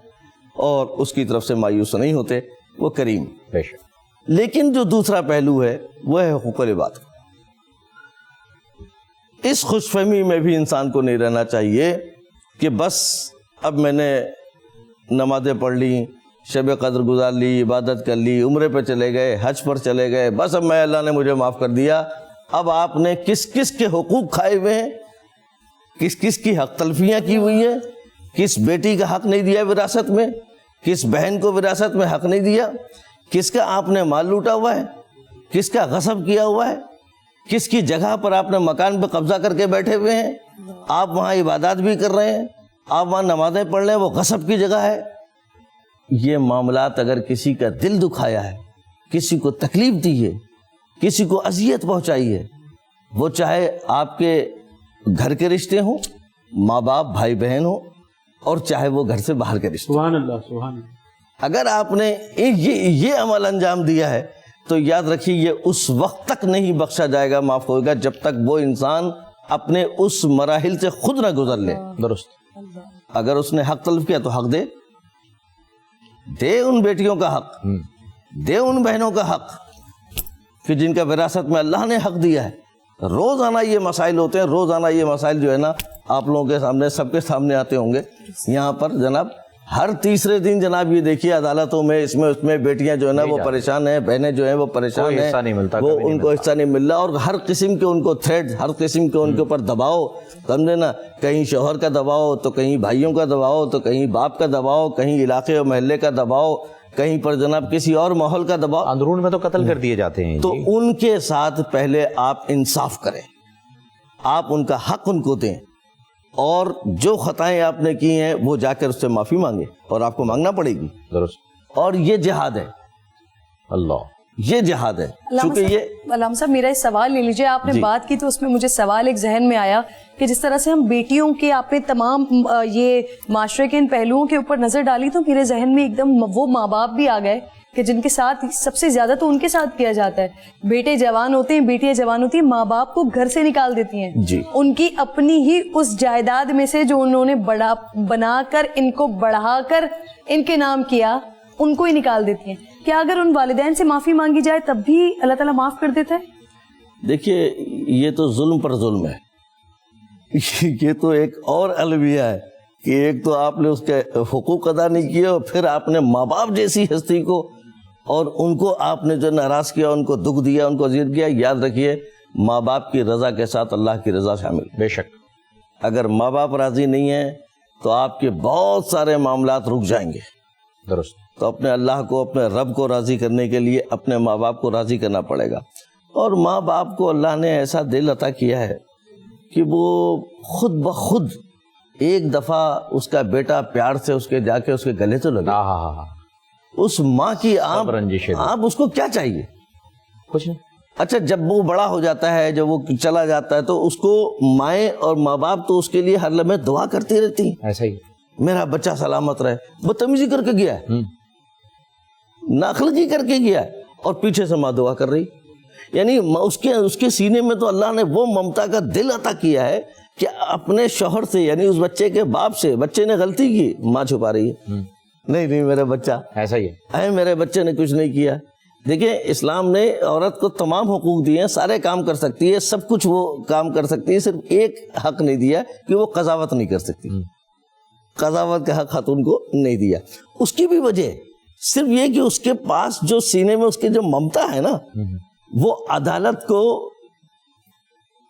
اور اس کی طرف سے مایوس نہیں ہوتے, وہ کریم.
بے شک.
لیکن جو دوسرا پہلو ہے وہ ہے حقوق العباد. اس خوش فہمی میں بھی انسان کو نہیں رہنا چاہیے کہ بس اب میں نے نمازیں پڑھ لی, شب قدر گزار لی, عبادت کر لی, عمرے پہ چلے گئے, حج پر چلے گئے, بس اب میں اللہ نے مجھے معاف کر دیا. اب آپ نے کس کس کے حقوق کھائے ہوئے ہیں, کس کس کی حق تلفیاں کی ہوئی ہیں, کس بیٹی کا حق نہیں دیا وراثت میں, کس بہن کو وراثت میں حق نہیں دیا, کس کا آپ نے مال لوٹا ہوا ہے, کس کا غصب کیا ہوا ہے, کس کی جگہ پر آپ نے مکان پہ قبضہ کر کے بیٹھے ہوئے ہیں, آپ وہاں عبادات بھی کر رہے ہیں, آپ وہاں نمازیں پڑھ رہے ہیں, وہ غصب کی جگہ ہے. یہ معاملات اگر کسی کا دل دکھایا ہے, کسی کو تکلیف دی ہے, کسی کو اذیت پہنچائی ہے, وہ چاہے آپ کے گھر کے رشتے ہوں, ماں باپ بھائی بہن ہوں, اور چاہے وہ گھر سے باہر کے رشتے.
سبحان اللہ سبحان اللہ.
اگر آپ نے یہ عمل انجام دیا ہے تو یاد رکھیے یہ اس وقت تک نہیں بخشا جائے گا, معاف ہوگا, جب تک وہ انسان اپنے اس مراحل سے خود نہ گزر لے.
درست.
اگر اس نے حق تلف کیا تو حق دے ان بیٹیوں کا حق, دے ان بہنوں کا حق کہ جن کا وراثت میں اللہ نے حق دیا ہے. روزانہ یہ مسائل ہوتے ہیں, روزانہ یہ مسائل جو ہے نا آپ لوگوں کے سامنے, سب کے سامنے آتے ہوں گے. یہاں پر جناب ہر تیسرے دن جناب یہ دیکھیے عدالتوں میں, اس میں بیٹیاں جو ہے نا وہ پریشان ہیں, بہنیں جو ہیں وہ پریشان ہیں, وہ ان کو حصہ نہیں مل رہا, اور ہر قسم کے ان کو تھریٹ, ہر قسم کے ان کے اوپر دباؤ, سمجھے نا, کہیں شوہر کا دباؤ تو کہیں بھائیوں کا دباؤ تو کہیں باپ کا دباؤ, کہیں علاقے اور محلے کا دباؤ, کہیں پر جناب کسی اور ماحول کا دباؤ,
اندرون میں تو قتل کر دیے جاتے ہیں.
تو ان کے ساتھ پہلے آپ انصاف کریں, آپ ان کا حق ان کو دیں, اور جو خطائیں آپ نے کی ہیں وہ جا کر اس سے معافی مانگے اور آپ کو مانگنا پڑے گی.
درست.
اور یہ جہاد ہے,
اللہ,
یہ جہاد ہے. چونکہ یہ
علامہ صاحب میرا ایک سوال لے لیجیے, آپ نے بات کی تو اس میں مجھے سوال ایک ذہن میں آیا کہ جس طرح سے ہم بیٹیوں کے, آپ نے تمام یہ معاشرے کے ان پہلوؤں کے اوپر نظر ڈالی تو میرے ذہن میں ایک دم وہ ماں باپ بھی آ گئے کہ جن کے ساتھ سب سے زیادہ تو ان کے ساتھ کیا جاتا ہے. بیٹے جوان ہوتے ہیں, بیٹیاں جوان ہوتی ہیں, ماں باپ کو گھر سے نکال دیتی ہیں
جی.
ان کی اپنی ہی اس جائیداد میں سے جو انہوں نے بنا کر ان کو بڑھا کر ان کے نام کیا, ان کو ہی نکال دیتی ہیں. کیا اگر ان والدین سے معافی مانگی جائے تب بھی اللہ تعالیٰ معاف کر دیتا ہے؟
دیکھیے یہ تو ظلم پر ظلم ہے. یہ تو ایک اور الویہ ہے کہ ایک تو آپ نے اس کے حقوق ادا نہیں کیے اور پھر آپ نے ماں باپ جیسی ہستی کو اور ان کو آپ نے جو ناراض کیا, ان کو دکھ دیا, ان کو اذیت کیا. یاد رکھیے ماں باپ کی رضا کے ساتھ اللہ کی رضا شامل.
بے شک.
اگر ماں باپ راضی نہیں ہیں تو آپ کے بہت سارے معاملات رک جائیں گے.
درست.
تو اپنے اللہ کو, اپنے رب کو راضی کرنے کے لیے اپنے ماں باپ کو راضی کرنا پڑے گا. اور ماں باپ کو اللہ نے ایسا دل عطا کیا ہے کہ وہ خود بخود ایک دفعہ اس کا بیٹا پیار سے اس کے جا کے اس کے گلے تو لگا. اس ماں کی آپ اس کو کیا چاہیے؟
کچھ نہیں.
اچھا جب وہ بڑا ہو جاتا ہے, جب وہ چلا جاتا ہے تو اس کو مائیں اور ماں باپ تو اس کے لیے ہر لمحے دعا کرتی رہتی.
ایسا ہی
میرا بچہ سلامت رہے. بدتمیزی کر کے گیا ہے, ناخلقی کر کے گیا ہے, اور پیچھے سے ماں دعا کر رہی. یعنی اس کے سینے میں تو اللہ نے وہ ممتا کا دل عطا کیا ہے کہ اپنے شوہر سے, یعنی اس بچے کے باپ سے, بچے نے غلطی کی, ماں چھپا رہی ہے. نہیں میرا بچہ
ایسا ہی ہے,
میرے بچے نے کچھ نہیں کیا. دیکھیں اسلام نے عورت کو تمام حقوق دیے ہیں, سارے کام کر سکتی ہے, سب کچھ وہ کام کر سکتی ہے, صرف ایک حق نہیں دیا کہ وہ قضاوت نہیں کر سکتی. قضاوت کا حق خاتون کو نہیں دیا. اس کی بھی وجہ صرف یہ کہ اس کے پاس جو سینے میں اس کی جو ممتا ہے نا, وہ عدالت کو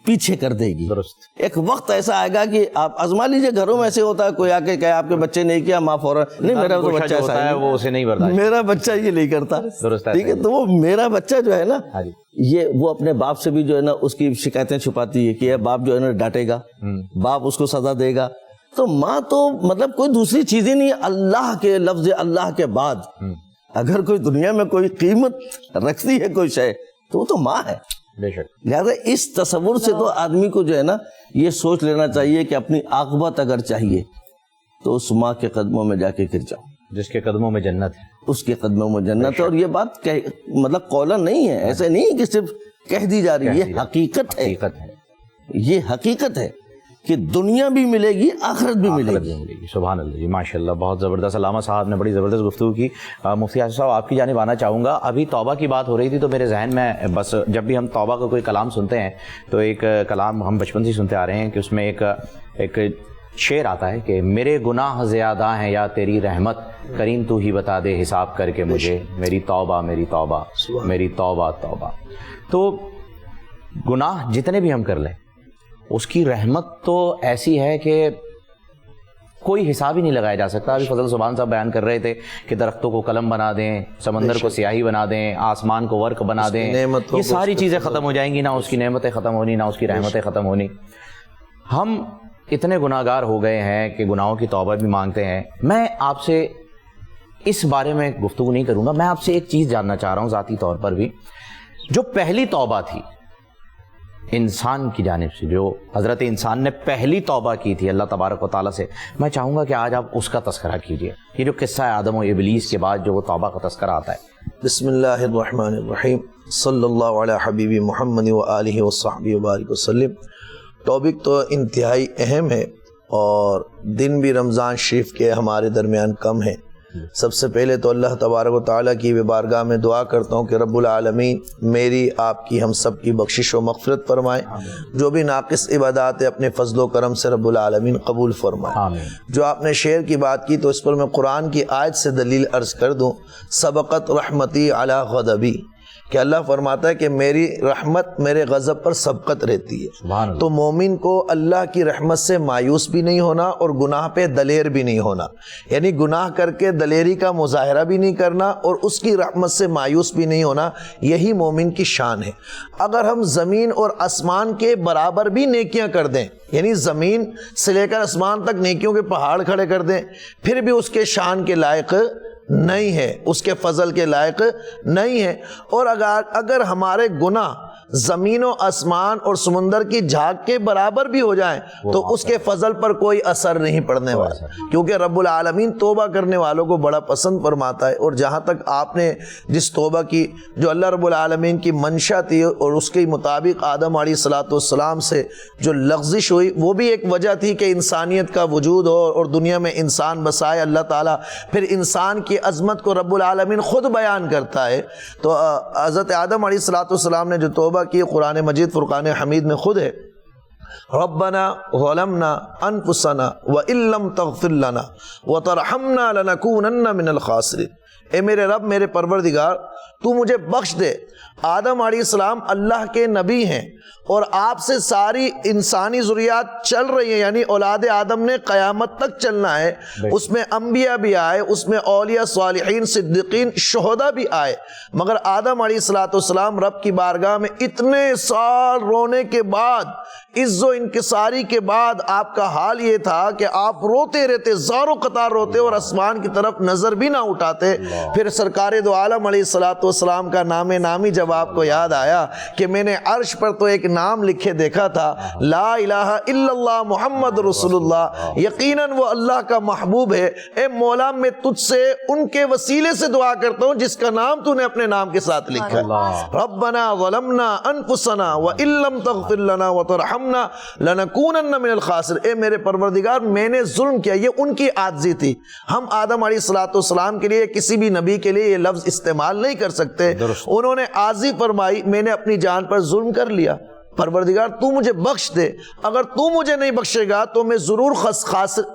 پیچھے کر دے گی. ایک وقت ایسا آئے گا کہ آپ آزما لیجئے, گھروں میں ایسے ہوتا ہے, کوئی آ کے کہے آپ کے بچے نہیں کیا, ماں فوراً نہیں میرا تو بچہ ایسا ہے,
وہ اسے نہیں برداشت,
میرا بچہ یہ نہیں کرتا. ٹھیک ہے, تو وہ میرا بچہ جو ہے نا, یہ وہ اپنے باپ سے بھی جو ہے نا اس کی شکایتیں چھپاتی ہے کہ باپ جو ہے نا ڈانٹے گا, باپ اس کو سزا دے گا. تو ماں تو مطلب کوئی دوسری چیز ہی نہیں. اللہ کے لفظ اللہ کے بعد اگر کوئی دنیا میں کوئی قیمت رکھتی ہے کوئی شے تو وہ تو ماں ہے.
بے شک.
لہذا اس تصور سے تو آدمی کو جو ہے نا یہ سوچ لینا چاہیے کہ اپنی عاقبت اگر چاہیے تو اس ماں کے قدموں میں جا کے گر جاؤ,
جس کے قدموں میں جنت ہے,
اس کے قدموں میں جنت ہے. اور یہ بات مطلب قولاً نہیں ہے, ایسے نہیں کہ صرف کہہ دی جا رہی ہے, یہ حقیقت ہے. یہ حقیقت ہے کہ دنیا بھی ملے گی, آخرت بھی ملے گی.
سبحان اللہ جی, ماشاءاللہ, بہت زبردست. علامہ صاحب نے بڑی زبردست گفتگو کی. مفتی آصف صاحب آپ کی جانب آنا چاہوں گا. ابھی توبہ کی بات ہو رہی تھی تو میرے ذہن میں بس جب بھی ہم توبہ کا کوئی کلام سنتے ہیں تو ایک کلام ہم بچپن سے سنتے آ رہے ہیں کہ اس میں ایک شعر آتا ہے کہ میرے گناہ زیادہ ہیں یا تیری رحمت, کریم تو ہی بتا دے حساب کر کے مجھے, میری توبہ میری توبہ میری توبہ توبہ. تو گناہ جتنے بھی ہم کر لیں اس کی رحمت تو ایسی ہے کہ کوئی حساب ہی نہیں لگایا جا سکتا. ابھی فضل سبحان صاحب بیان کر رہے تھے کہ درختوں کو قلم بنا دیں, سمندر کو سیاہی بنا دیں, آسمان کو ورق بنا دیں, یہ ساری چیزیں ختم ہو جائیں گی, نہ اس کی نعمتیں ختم ہونی نہ اس کی رحمتیں ختم ہونی. ہم اتنے گناہ گار ہو گئے ہیں کہ گناہوں کی توبہ بھی مانگتے ہیں. میں آپ سے اس بارے میں گفتگو نہیں کروں گا, میں آپ سے ایک چیز جاننا چاہ رہا ہوں ذاتی طور پر بھی. جو پہلی توبہ تھی انسان کی جانب سے, جو حضرت انسان نے پہلی توبہ کی تھی اللہ تبارک و تعالیٰ سے, میں چاہوں گا کہ آج آپ اس کا تذکرہ کیجئے. یہ جو قصہ ہے آدم و ابلیس کے بعد جو وہ توبہ کا تذکرہ آتا ہے.
بسم اللہ الرحمن الرحیم, صلی اللہ علی حبیب محمد و آلہ و صحبہ وبارک وسلم. ٹاپک تو انتہائی اہم ہے اور دن بھی رمضان شریف کے ہمارے درمیان کم ہے. سب سے پہلے تو اللہ تبارک و تعالیٰ کی بارگاہ میں دعا کرتا ہوں کہ رب العالمین میری, آپ کی, ہم سب کی بخشش و مغفرت فرمائے. جو بھی ناقص عبادات اپنے فضل و کرم سے رب العالمین قبول فرمائے. جو آپ نے شعر کی بات کی تو اس پر میں قرآن کی آیت سے دلیل عرض کر دوں. سبقت رحمتی علی غضبی, کہ اللہ فرماتا ہے کہ میری رحمت میرے غضب پر سبقت رہتی ہے. تو مومن کو اللہ کی رحمت سے مایوس بھی نہیں ہونا اور گناہ پہ دلیر بھی نہیں ہونا. یعنی گناہ کر کے دلیری کا مظاہرہ بھی نہیں کرنا اور اس کی رحمت سے مایوس بھی نہیں ہونا. یہی مومن کی شان ہے. اگر ہم زمین اور آسمان کے برابر بھی نیکیاں کر دیں, یعنی زمین سے لے کر آسمان تک نیکیوں کے پہاڑ کھڑے کر دیں, پھر بھی اس کے شان کے لائق نہیں ہے, اس کے فضل کے لائق نہیں ہے. اور اگر ہمارے گناہ زمین و آسمان اور سمندر کی جھاگ کے برابر بھی ہو جائیں تو اس کے فضل پر کوئی اثر نہیں پڑنے والا, کیونکہ رب العالمین توبہ کرنے والوں کو بڑا پسند فرماتا ہے. اور جہاں تک آپ نے جس توبہ کی جو اللہ رب العالمین کی منشا تھی اور اس کے مطابق آدم علیہ الصلوۃ والسلام سے جو لغزش ہوئی, وہ بھی ایک وجہ تھی کہ انسانیت کا وجود ہو اور دنیا میں انسان بسائے اللہ تعالیٰ. پھر انسان کی عظمت کو رب العالمین خود بیان کرتا ہے. تو حضرت آدم علیہ الصلوۃ والسلام نے جو توبہ کی, قرآن مجید فرقان حمید میں خود ہے, ربنا ظلمنا انفسنا وان لم تغفر لنا وترحمنا لنکونن من الخاسرین. اے میرے رب, میرے پروردگار, تو مجھے بخش دے. آدم علیہ السلام اللہ کے نبی ہیں اور آپ سے ساری انسانی ذریات چل رہی ہیں, یعنی اولاد آدم نے قیامت تک چلنا ہے. اس میں انبیاء بھی آئے, اس میں اولیاء, صالحین, صدیقین, شہداء بھی آئے. مگر آدم علیہ الصلوۃ والسلام رب کی بارگاہ میں اتنے سال رونے کے بعد, عز و انکساری کے بعد آپ کا حال یہ تھا کہ آپ روتے رہتے, زار و قطار روتے اور آسمان کی طرف نظر بھی نہ اٹھاتے. پھر سرکار دو عالم علیہ الصلوۃ والسلام کا نام نامی جب آپ کو یاد آیا کہ میں نے عرش پر تو ایک نام لکھے دیکھا تھا, لا الہ الا اللہ محمد رسول اللہ, یقیناً وہ اللہ کا محبوب ہے. اے مولا, میں تجھ سے ان کے وسیلے سے دعا کرتا ہوں جس کا نام تو نے اپنے نام کے ساتھ لکھا ہے. ربنا ظلمنا انفسنا وان لم تغفر لنا وترحمنا لنکونن من الخاسرین. اے میرے پروردگار, میں نے ظلم کیا. یہ ان کی عاجزی تھی. ہم آدم علیہ الصلوۃ والسلام کے لیے, کسی بھی نبی کے لیے یہ لفظ استعمال نہیں کر سکتے. انہوں نے عاجزی فرمائی, میں نے اپنی جان پر ظلم کر لیا, پروردگار تو مجھے بخش دے. اگر تو مجھے نہیں بخشے گا تو میں ضرور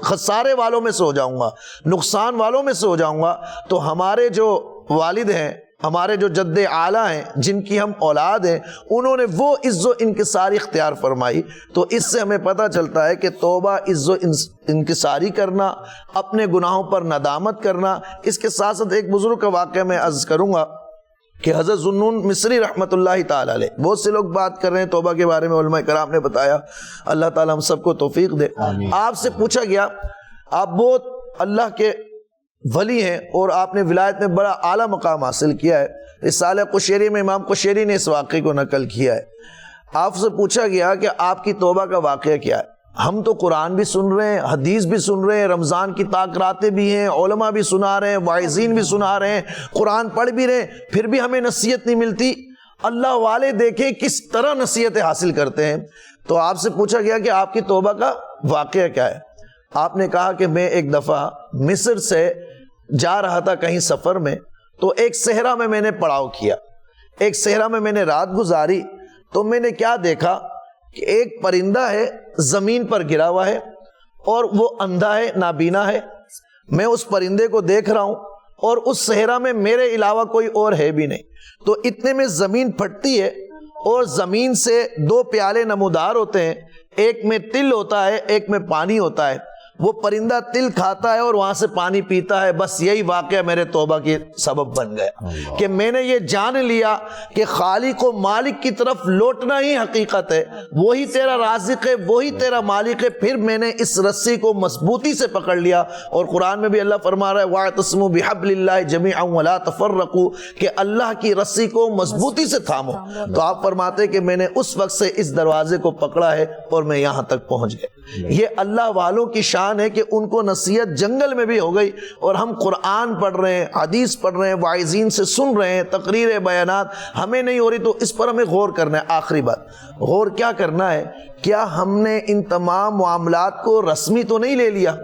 خسارے والوں میں سے ہو جاؤں گا, نقصان والوں میں سے ہو جاؤں گا. تو ہمارے جو والد ہیں, ہمارے جو جد اعلیٰ ہیں, جن کی ہم اولاد ہیں, انہوں نے وہ عز و انکساری اختیار فرمائی. تو اس سے ہمیں پتہ چلتا ہے کہ توبہ, عز و انکساری کرنا, اپنے گناہوں پر ندامت کرنا. اس کے ساتھ ساتھ ایک بزرگ کا واقعہ میں عرض کروں گا کہ حضرت ذوالنون مصری رحمۃ اللہ تعالی علیہ, بہت سے لوگ بات کر رہے ہیں توبہ کے بارے میں, علماء کرام نے بتایا, اللہ تعالیٰ ہم سب کو توفیق دے. آپ سے پوچھا گیا, آپ بہت اللہ کے ولی ہیں اور آپ نے ولایت میں بڑا اعلیٰ مقام حاصل کیا ہے. رسالہ قشیری میں امام قشیری نے اس واقعے کو نقل کیا ہے. آپ سے پوچھا گیا کہ آپ کی توبہ کا واقعہ کیا ہے. ہم تو قرآن بھی سن رہے ہیں, حدیث بھی سن رہے ہیں, رمضان کی تاکراتیں بھی ہیں, علماء بھی سنا رہے ہیں, واعظین بھی سنا رہے ہیں, قرآن پڑھ بھی رہے ہیں, پھر بھی ہمیں نصیحت نہیں ملتی. اللہ والے دیکھیں کس طرح نصیحتیں حاصل کرتے ہیں. تو آپ سے پوچھا گیا کہ آپ کی توبہ کا واقعہ کیا ہے. آپ نے کہا کہ میں ایک دفعہ مصر سے جا رہا تھا کہیں سفر میں, تو ایک صحرا میں نے پڑاؤ کیا. ایک صحرا میں نے رات گزاری. تو میں نے کیا دیکھا کہ ایک پرندہ ہے, زمین پر گرا ہوا ہے اور وہ اندھا ہے, نابینا ہے. میں اس پرندے کو دیکھ رہا ہوں اور اس صحرا میں میرے علاوہ کوئی اور ہے بھی نہیں. تو اتنے میں زمین پھٹتی ہے اور زمین سے 2 پیالے نمودار ہوتے ہیں, ایک میں تل ہوتا ہے, ایک میں پانی ہوتا ہے. وہ پرندہ تل کھاتا ہے اور وہاں سے پانی پیتا ہے. بس یہی واقعہ میرے توبہ کی سبب بن گیا کہ میں نے یہ جان لیا کہ خالق و مالک کی طرف لوٹنا ہی حقیقت ہے. وہی تیرا رازق ہے, وہی تیرا مالک ہے. پھر میں نے اس رسی کو مضبوطی سے پکڑ لیا. اور قرآن میں بھی اللہ فرما رہا ہے وَاعْتَصِمُوا بِحَبْلِ اللَّهِ جَمِيعًا وَلَا تَفَرَّقُوا, کہ اللہ کی رسی کو مضبوطی سے تھامو. تو آپ فرماتے کہ میں نے اس وقت سے اس دروازے کو پکڑا ہے اور میں یہاں تک پہنچ گیا. یہ اللہ والوں کی شان ہے کہ ان کو نصیحت جنگل میں بھی ہو گئی, اور ہم قرآن پڑھ رہے ہیں, حدیث پڑھ رہے ہیں, واعظین سے سن رہے ہیں, تقریر بیانات ہمیں نہیں ہو رہی. تو اس پر ہمیں غور کرنا ہے. آخری بات, غور کیا کرنا ہے, کیا ہم نے ان تمام معاملات کو رسمی تو نہیں لے لیا؟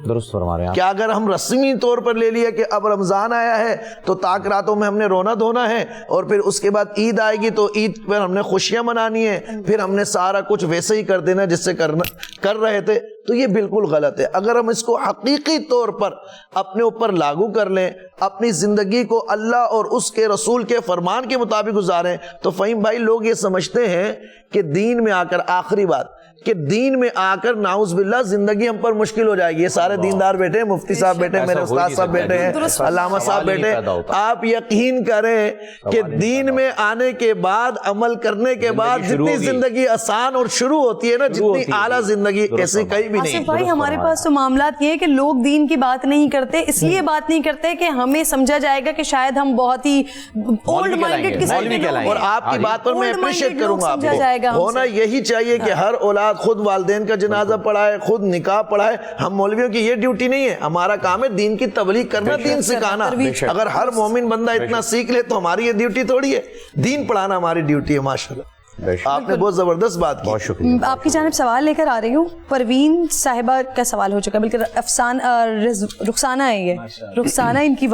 درست فرما رہے ہیں.
کیا اگر ہم رسمی طور پر لے لیا کہ اب رمضان آیا ہے تو تاک راتوں میں ہم نے رونا دھونا ہے, اور پھر اس کے بعد عید آئے گی تو عید پر ہم نے خوشیاں منانی ہے, پھر ہم نے سارا کچھ ویسے ہی کر دینا جس سے کر رہے تھے, تو یہ بالکل غلط ہے. اگر ہم اس کو حقیقی طور پر اپنے اوپر لاگو کر لیں, اپنی زندگی کو اللہ اور اس کے رسول کے فرمان کے مطابق گزاریں, تو فہیم بھائی لوگ یہ سمجھتے ہیں کہ دین میں آ کر, آخری بات, کہ دین میں آ کر نعوذ باللہ زندگی ہم پر مشکل ہو جائے گی. یہ سارے دیندار بیٹھے ہیں, مفتی صاحب بیٹھے ہیں, میرے استاد صاحب بیٹھے ہیں, علامہ صاحب بیٹھے ہیں. آپ یقین کریں کہ دین میں آنے کے بعد, عمل کرنے کے بعد جتنی زندگی آسان اور شروع ہوتی ہے نا, جتنی اعلیٰ زندگی ایسی کہیں بھی نہیں.
آصف بھائی ہمارے پاس تو معاملات یہ ہے کہ لوگ دین کی بات نہیں کرتے, اس لیے بات نہیں کرتے کہ ہمیں سمجھا جائے گا کہ شاید ہم بہت ہی اولڈ مائنڈڈ قسم کے لوگ ہیں.
اور آپ کی بات پر میں اپریشیٹ کروں گا, آپ کو ہونا یہی چاہیے کہ ہر اولاد خود والدین کا جنازہ پڑھائے, خود نکاح پڑھائے. ہم مولویوں کی یہ ڈیوٹی نہیں ہے, ہمارا کام ہے دین کی تبلیغ کرنا, دین سکھانا. اگر ہر مومن بندہ اتنا سیکھ لے تو ہماری یہ ڈیوٹی تھوڑی ہے, دین پڑھانا ہماری ڈیوٹی ہے. ماشاءاللہ آپ نے بہت زبردست بات کی.
بہت شکریہ.
آپ کی جانب سوال لے کر آ رہی ہوں. پروین صاحبہ کا سوال ہو چکا, بلکہ رخسانہ ہے, یہ رخسانہ ان کی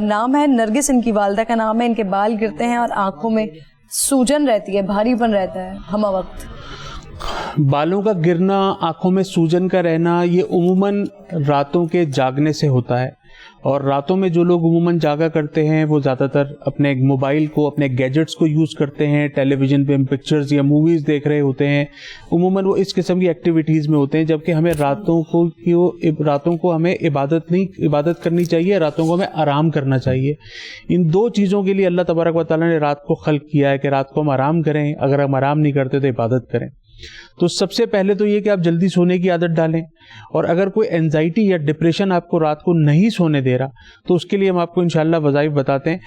نام ہے, نرگس ان کی والدہ کا نام ہے. ان کے بال گرتے ہیں اور آنکھوں میں سوجن رہتی ہے, بھاری پن رہتا ہے ہمہ وقت.
بالوں کا گرنا, آنکھوں میں سوجن کا رہنا, یہ عموماً راتوں کے جاگنے سے ہوتا ہے. اور راتوں میں جو لوگ عموماً جاگا کرتے ہیں وہ زیادہ تر اپنے موبائل کو, اپنے گیجٹس کو یوز کرتے ہیں, ٹیلی ویژن پہ پکچرز یا موویز دیکھ رہے ہوتے ہیں, عموماً وہ اس قسم کی ایکٹیویٹیز میں ہوتے ہیں. جبکہ ہمیں راتوں کو ہمیں عبادت کرنی چاہیے, راتوں کو ہمیں آرام کرنا چاہیے. ان دو چیزوں کے لیے اللہ تبارک و تعالیٰ نے رات کو خلق کیا ہے کہ رات کو ہم آرام کریں, اگر ہم آرام نہیں کرتے تو عبادت کریں. تو سب سے پہلے تو یہ کہ آپ جلدی سونے کی عادت ڈالیں, اور اگر کوئی اینزائٹی یا ڈپریشن آپ کو رات کو نہیں سونے دے رہا تو اس کے لیے ہم آپ کو انشاءاللہ وظائف بتاتے ہیں.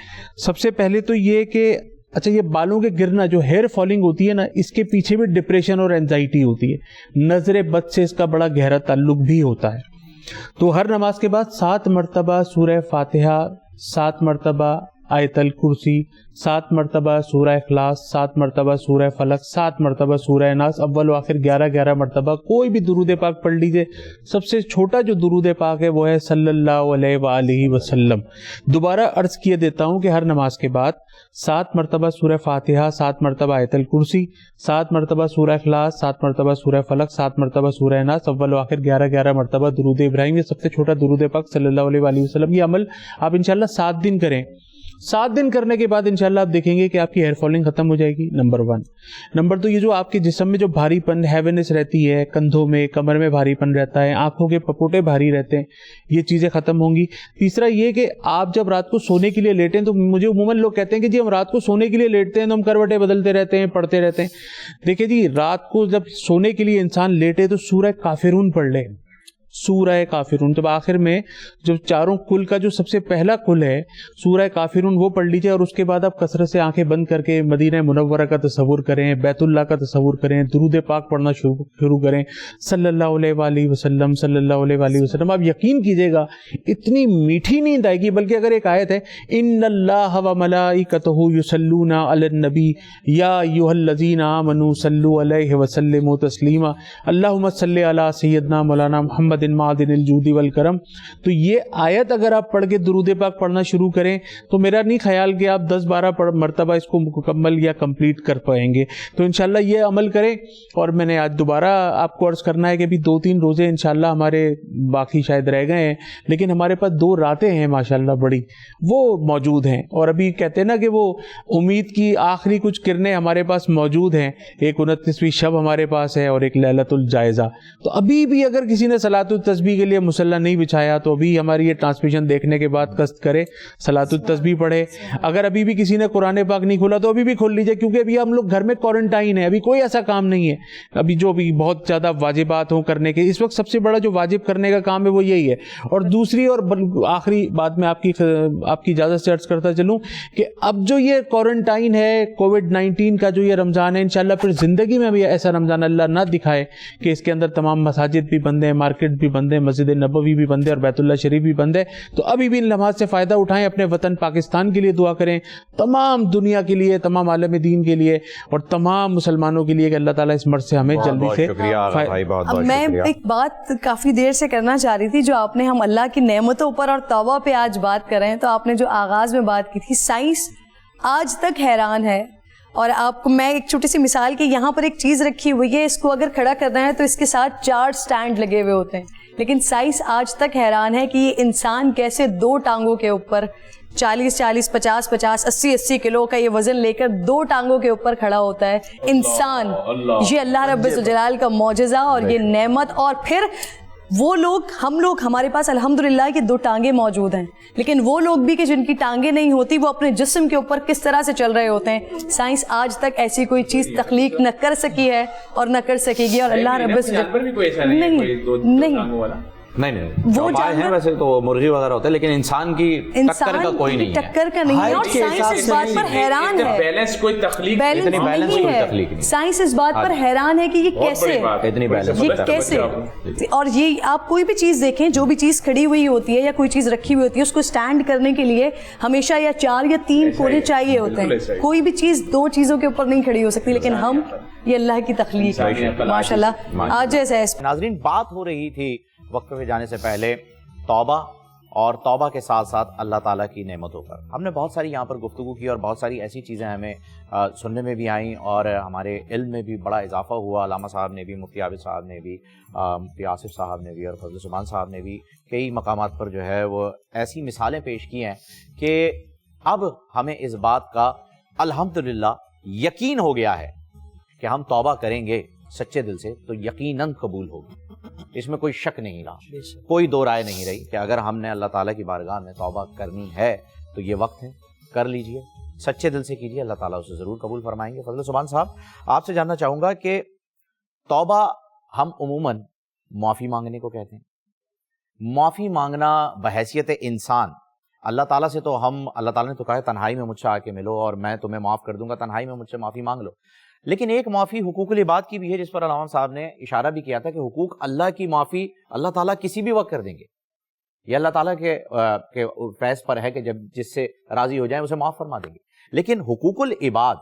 سب سے پہلے تو یہ کہ اچھا, یہ بالوں کے گرنا جو ہیئر فالنگ ہوتی ہے نا, اس کے پیچھے بھی ڈپریشن اور اینزائٹی ہوتی ہے. نظر بد سے اس کا بڑا گہرا تعلق بھی ہوتا ہے. تو ہر نماز کے بعد 7 مرتبہ سورہ فاتحہ, 7 مرتبہ آیت الکرسی, 7 مرتبہ سورہ اخلاص, 7 مرتبہ سورہ فلق, 7 مرتبہ سورہ ناس, اول و آخر 11 مرتبہ کوئی بھی درود پاک پڑھ لیجئے. سب سے چھوٹا جو درود پاک ہے وہ ہے صلی اللہ علیہ وآلہ وسلم. دوبارہ عرض کیے دیتا ہوں کہ ہر نماز کے بعد 7 مرتبہ سورہ فاتحہ, 7 مرتبہ آیت الکرسی, 7 مرتبہ سورہ اخلاص, 7 مرتبہ سورہ فلق, 7 مرتبہ سورہ ناس, اول و آخر 11 مرتبہ درود ابراہیم. یہ سب سے چھوٹا درود پاک صلی اللہ علیہ وآلہ وسلم. یہ عمل آپ انشاءاللہ 7 دن کریں. 7 دن کرنے کے بعد انشاءاللہ آپ دیکھیں گے کہ آپ کی ہیئر فالنگ ختم ہو جائے گی. نمبر 1. نمبر 2, یہ جو آپ کے جسم میں جو بھاری پن, ہیوینس رہتی ہے, کندھوں میں, کمر میں بھاری پن رہتا ہے, آنکھوں کے پپوٹے بھاری رہتے ہیں, یہ چیزیں ختم ہوں گی. تیسرا یہ کہ آپ جب رات کو سونے کے لیے لیٹیں, تو مجھے عموماً لوگ کہتے ہیں کہ جی ہم رات کو سونے کے لیے لیٹتے ہیں تو ہم کروٹیں بدلتے رہتے ہیں, پڑھتے رہتے ہیں. دیکھیں جی, رات کو جب سونے کے لیے انسان لیٹے تو سورہ کافرون پڑھ لے, سورہ کافرون. جب آخر میں جو چاروں کل کا جو سب سے پہلا کل ہے سورہ کافرون, وہ پڑھ لیجئے. اور اس کے بعد آپ کثرت سے آنکھیں بند کر کے مدینہ منورہ کا تصور کریں, بیت اللہ کا تصور کریں, درود پاک پڑھنا شروع کریں, صلی اللہ علیہ وآلہ وسلم, صلی اللہ علیہ وآلہ وسلم. آپ یقین کیجئے گا اتنی میٹھی نیند آئے گی. بلکہ اگر ایک آیت ہے, ان اللہ وملائکتہ یصلون علی النبی یا ایھا الذین آمنوا صلوا علیہ وسلموا تسلیما, اللہم صلی علی سیدنا مولانا محمد معدن الجود والکرم. تو یہ آیت اگر آپ پڑھ کے درود پاک پڑھنا شروع کریں تو میرا نہیں خیال کہ آپ 10-12 مرتبہ اس کو مکمل یا کمپلیٹ کر پائیں گے. تو انشاءاللہ یہ عمل کریں. اور میں نے آج دوبارہ آپ کو عرض کرنا ہے کہ بھی 2-3 روزے انشاءاللہ ہمارے باقی شاید رہ گئے ہیں, لیکن ہمارے پاس 2 راتیں ہیں ماشاءاللہ بڑی, وہ موجود ہیں. اور ابھی کہتے ہیں نا کہ وہ امید کی آخری کچھ کرنیں ہمارے پاس موجود ہیں. ایک 29ویں شب ہمارے پاس ہے اور ایک لیلۃ الجائزہ. تو ابھی بھی اگر کسی نے صلاۃ التسبیح کے لیے مصلی نہیں بچھایا تو ابھی ہماری یہ ٹرانسمیشن دیکھنے کے بعد قصد کرے, صلاۃ التسبیح پڑھے. اگر ابھی بھی کسی نے قرآن پاک نہیں کھولا تو ابھی بھی کھول لیجئے, کیونکہ ابھی ہم لوگ گھر میں کوارنٹائن ہیں, ابھی کوئی ایسا کام نہیں ہے. ابھی جو بھی بہت زیادہ واجبات ہوں کرنے کے, اس وقت سب سے بڑا جو واجب کرنے کا کام ہے وہ یہی ہے. اور دوسری اور آخری بات میں آپ کی اجازت سے عرض کرتا چلوں کہ اب جو یہ کوارنٹائن ہے کووڈ-19 کا, جو یہ رمضان ہے, انشاءاللہ پھر زندگی میں بھی ایسا رمضان اللہ نہ دکھائے کہ اس کے اندر تمام مساجد بھی بند ہیں, مارکیٹ بھی بند ہے, مسجد نبوی بھی بند ہے اور بیت اللہ شریف بھی بند ہے. تو ابھی بھی ان لمحات سے فائدہ اٹھائیں, اپنے وطن پاکستان کے لیے دعا کریں, تمام دنیا کے لیے, تمام عالم دین کے لیے اور تمام مسلمانوں کے لیے کہ اللہ تعالیٰ اس مرض سے ہمیں جلدی سے.
اب میں ایک بات کافی دیر سے کرنا چاہ رہی تھی, جو آپ نے, ہم اللہ کی نعمتوں پر اور توبہ پہ آج بات کر رہے ہیں, تو آپ نے جو آغاز میں بات کی تھی, سائنس آج تک حیران ہے اور آپ کو میں ایک چھوٹی سی مثال کہ یہاں پر ایک چیز رکھی ہوئی ہے, اس کو اگر کھڑا کرنا ہے تو اس کے ساتھ 4 سٹینڈ لگے ہوئے ہوتے ہیں, لیکن سائنس آج تک حیران ہے کہ یہ انسان کیسے 2 ٹانگوں کے اوپر 40 50 80 کلو کا یہ وزن لے کر 2 ٹانگوں کے اوپر کھڑا ہوتا ہے. انسان, یہ اللہ رب الجلال کا معجزہ اور یہ نعمت. اور پھر وہ لوگ, ہم لوگ, ہمارے پاس الحمدللہ کہ 2 ٹانگیں موجود ہیں, لیکن وہ لوگ بھی کہ جن کی ٹانگیں نہیں ہوتی وہ اپنے جسم کے اوپر کس طرح سے چل رہے ہوتے ہیں. سائنس آج تک ایسی کوئی چیز تخلیق نہ کر سکی ہے اور نہ کر سکے گی. اور اللہ رب
نہیں وہ ہیں ویسے تو مرغی وغیرہ ہوتے ہیں, لیکن انسان کی ٹکر کا کوئی نہیں ہے,
ٹکر کا نہیں ہے. اور سائنس اس بات پر حیران ہے,
بیلنس کوئی تخلیق
نہیں,
سائنس اس بات پر حیران ہے کہ یہ کیسے, یہ کیسے. اور یہ آپ کوئی بھی چیز دیکھیں, جو بھی چیز کھڑی ہوئی ہوتی ہے یا کوئی چیز رکھی ہوئی ہوتی ہے, اس کو اسٹینڈ کرنے کے لیے ہمیشہ یا 4 یا 3 کونے چاہیے ہوتے ہیں. کوئی بھی چیز 2 چیزوں کے اوپر نہیں کھڑی ہو سکتی, لیکن ہم, یہ اللہ کی تخلیق ہے ماشاء اللہ. آج جیسے
ناظرین بات ہو رہی تھی وقت پہ جانے سے پہلے توبہ اور توبہ کے ساتھ ساتھ اللہ تعالیٰ کی نعمتوں پر. ہم نے بہت ساری یہاں پر گفتگو کی اور بہت ساری ایسی چیزیں ہمیں سننے میں بھی آئیں اور ہمارے علم میں بھی بڑا اضافہ ہوا. علامہ صاحب نے بھی, مفتی عابد صاحب نے بھی, مفتی آصف صاحب نے بھی اور فضل زمان صاحب نے بھی کئی مقامات پر جو ہے وہ ایسی مثالیں پیش کی ہیں کہ اب ہمیں اس بات کا الحمدللہ یقین ہو گیا ہے کہ ہم توبہ کریں گے سچے دل سے تو یقیناً قبول ہوگی. اس میں کوئی شک نہیں رہا, کوئی دو رائے نہیں رہی کہ اگر ہم نے اللہ تعالیٰ کی بارگاہ میں توبہ کرنی ہے تو یہ وقت ہے, کر لیجئے, سچے دل سے کیجئے, اللہ تعالیٰ اسے ضرور قبول فرمائیں گے. فضل سبحان صاحب, آپ سے جاننا چاہوں گا کہ توبہ ہم عموماً معافی مانگنے کو کہتے ہیں. معافی مانگنا بحیثیت انسان, اللہ تعالیٰ سے تو ہم, اللہ تعالیٰ نے تو کہا ہے تنہائی میں مجھ سے آ کے ملو اور میں تمہیں معاف کر دوں گا, تنہائی میں مجھ سے معافی مانگ لو. لیکن ایک معافی حقوق العباد کی بھی ہے جس پر علامہ صاحب نے اشارہ بھی کیا تھا کہ حقوق اللہ کی معافی اللہ تعالیٰ کسی بھی وقت کر دیں گے. یہ اللہ تعالیٰ کے فیض پر ہے کہ جب جس سے راضی ہو جائیں اسے معاف فرما دیں گے. لیکن حقوق العباد,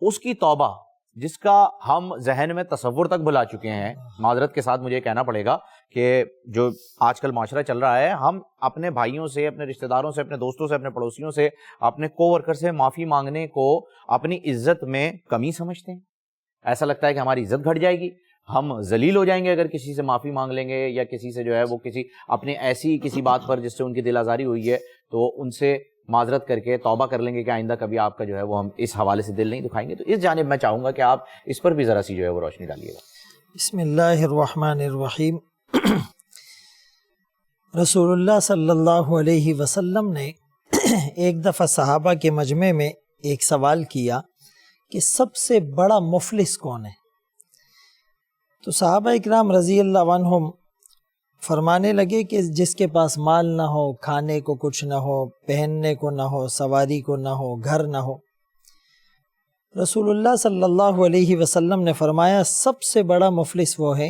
اس کی توبہ جس کا ہم ذہن میں تصور تک بھلا چکے ہیں, معذرت کے ساتھ مجھے کہنا پڑے گا کہ جو آج کل معاشرہ چل رہا ہے, ہم اپنے بھائیوں سے, اپنے رشتہ داروں سے, اپنے دوستوں سے, اپنے پڑوسیوں سے, اپنے کو ورکر سے معافی مانگنے کو اپنی عزت میں کمی سمجھتے ہیں. ایسا لگتا ہے کہ ہماری عزت گھٹ جائے گی, ہم ذلیل ہو جائیں گے اگر کسی سے معافی مانگ لیں گے, یا کسی سے جو ہے وہ کسی اپنے ایسی کسی بات پر جس سے ان کی دل آزاری ہوئی ہے تو ان سے معذرت کر کے توبہ کر لیں گے کہ آئندہ کبھی آپ کا جو ہے وہ ہم اس حوالے سے دل نہیں دکھائیں گے. تو اس جانب میں چاہوں گا کہ آپ اس پر بھی ذرا سی جو ہے وہ روشنی ڈالیے گا.
بسم اللہ الرحمن الرحیم. رسول اللہ صلی اللہ علیہ وسلم نے ایک دفعہ صحابہ کے مجمع میں ایک سوال کیا کہ سب سے بڑا مفلس کون ہے؟ تو صحابہ اکرام رضی اللہ عنہم فرمانے لگے کہ جس کے پاس مال نہ ہو, کھانے کو کچھ نہ ہو, پہننے کو نہ ہو, سواری کو نہ ہو, گھر نہ ہو. رسول اللہ صلی اللہ علیہ وسلم نے فرمایا سب سے بڑا مفلس وہ ہے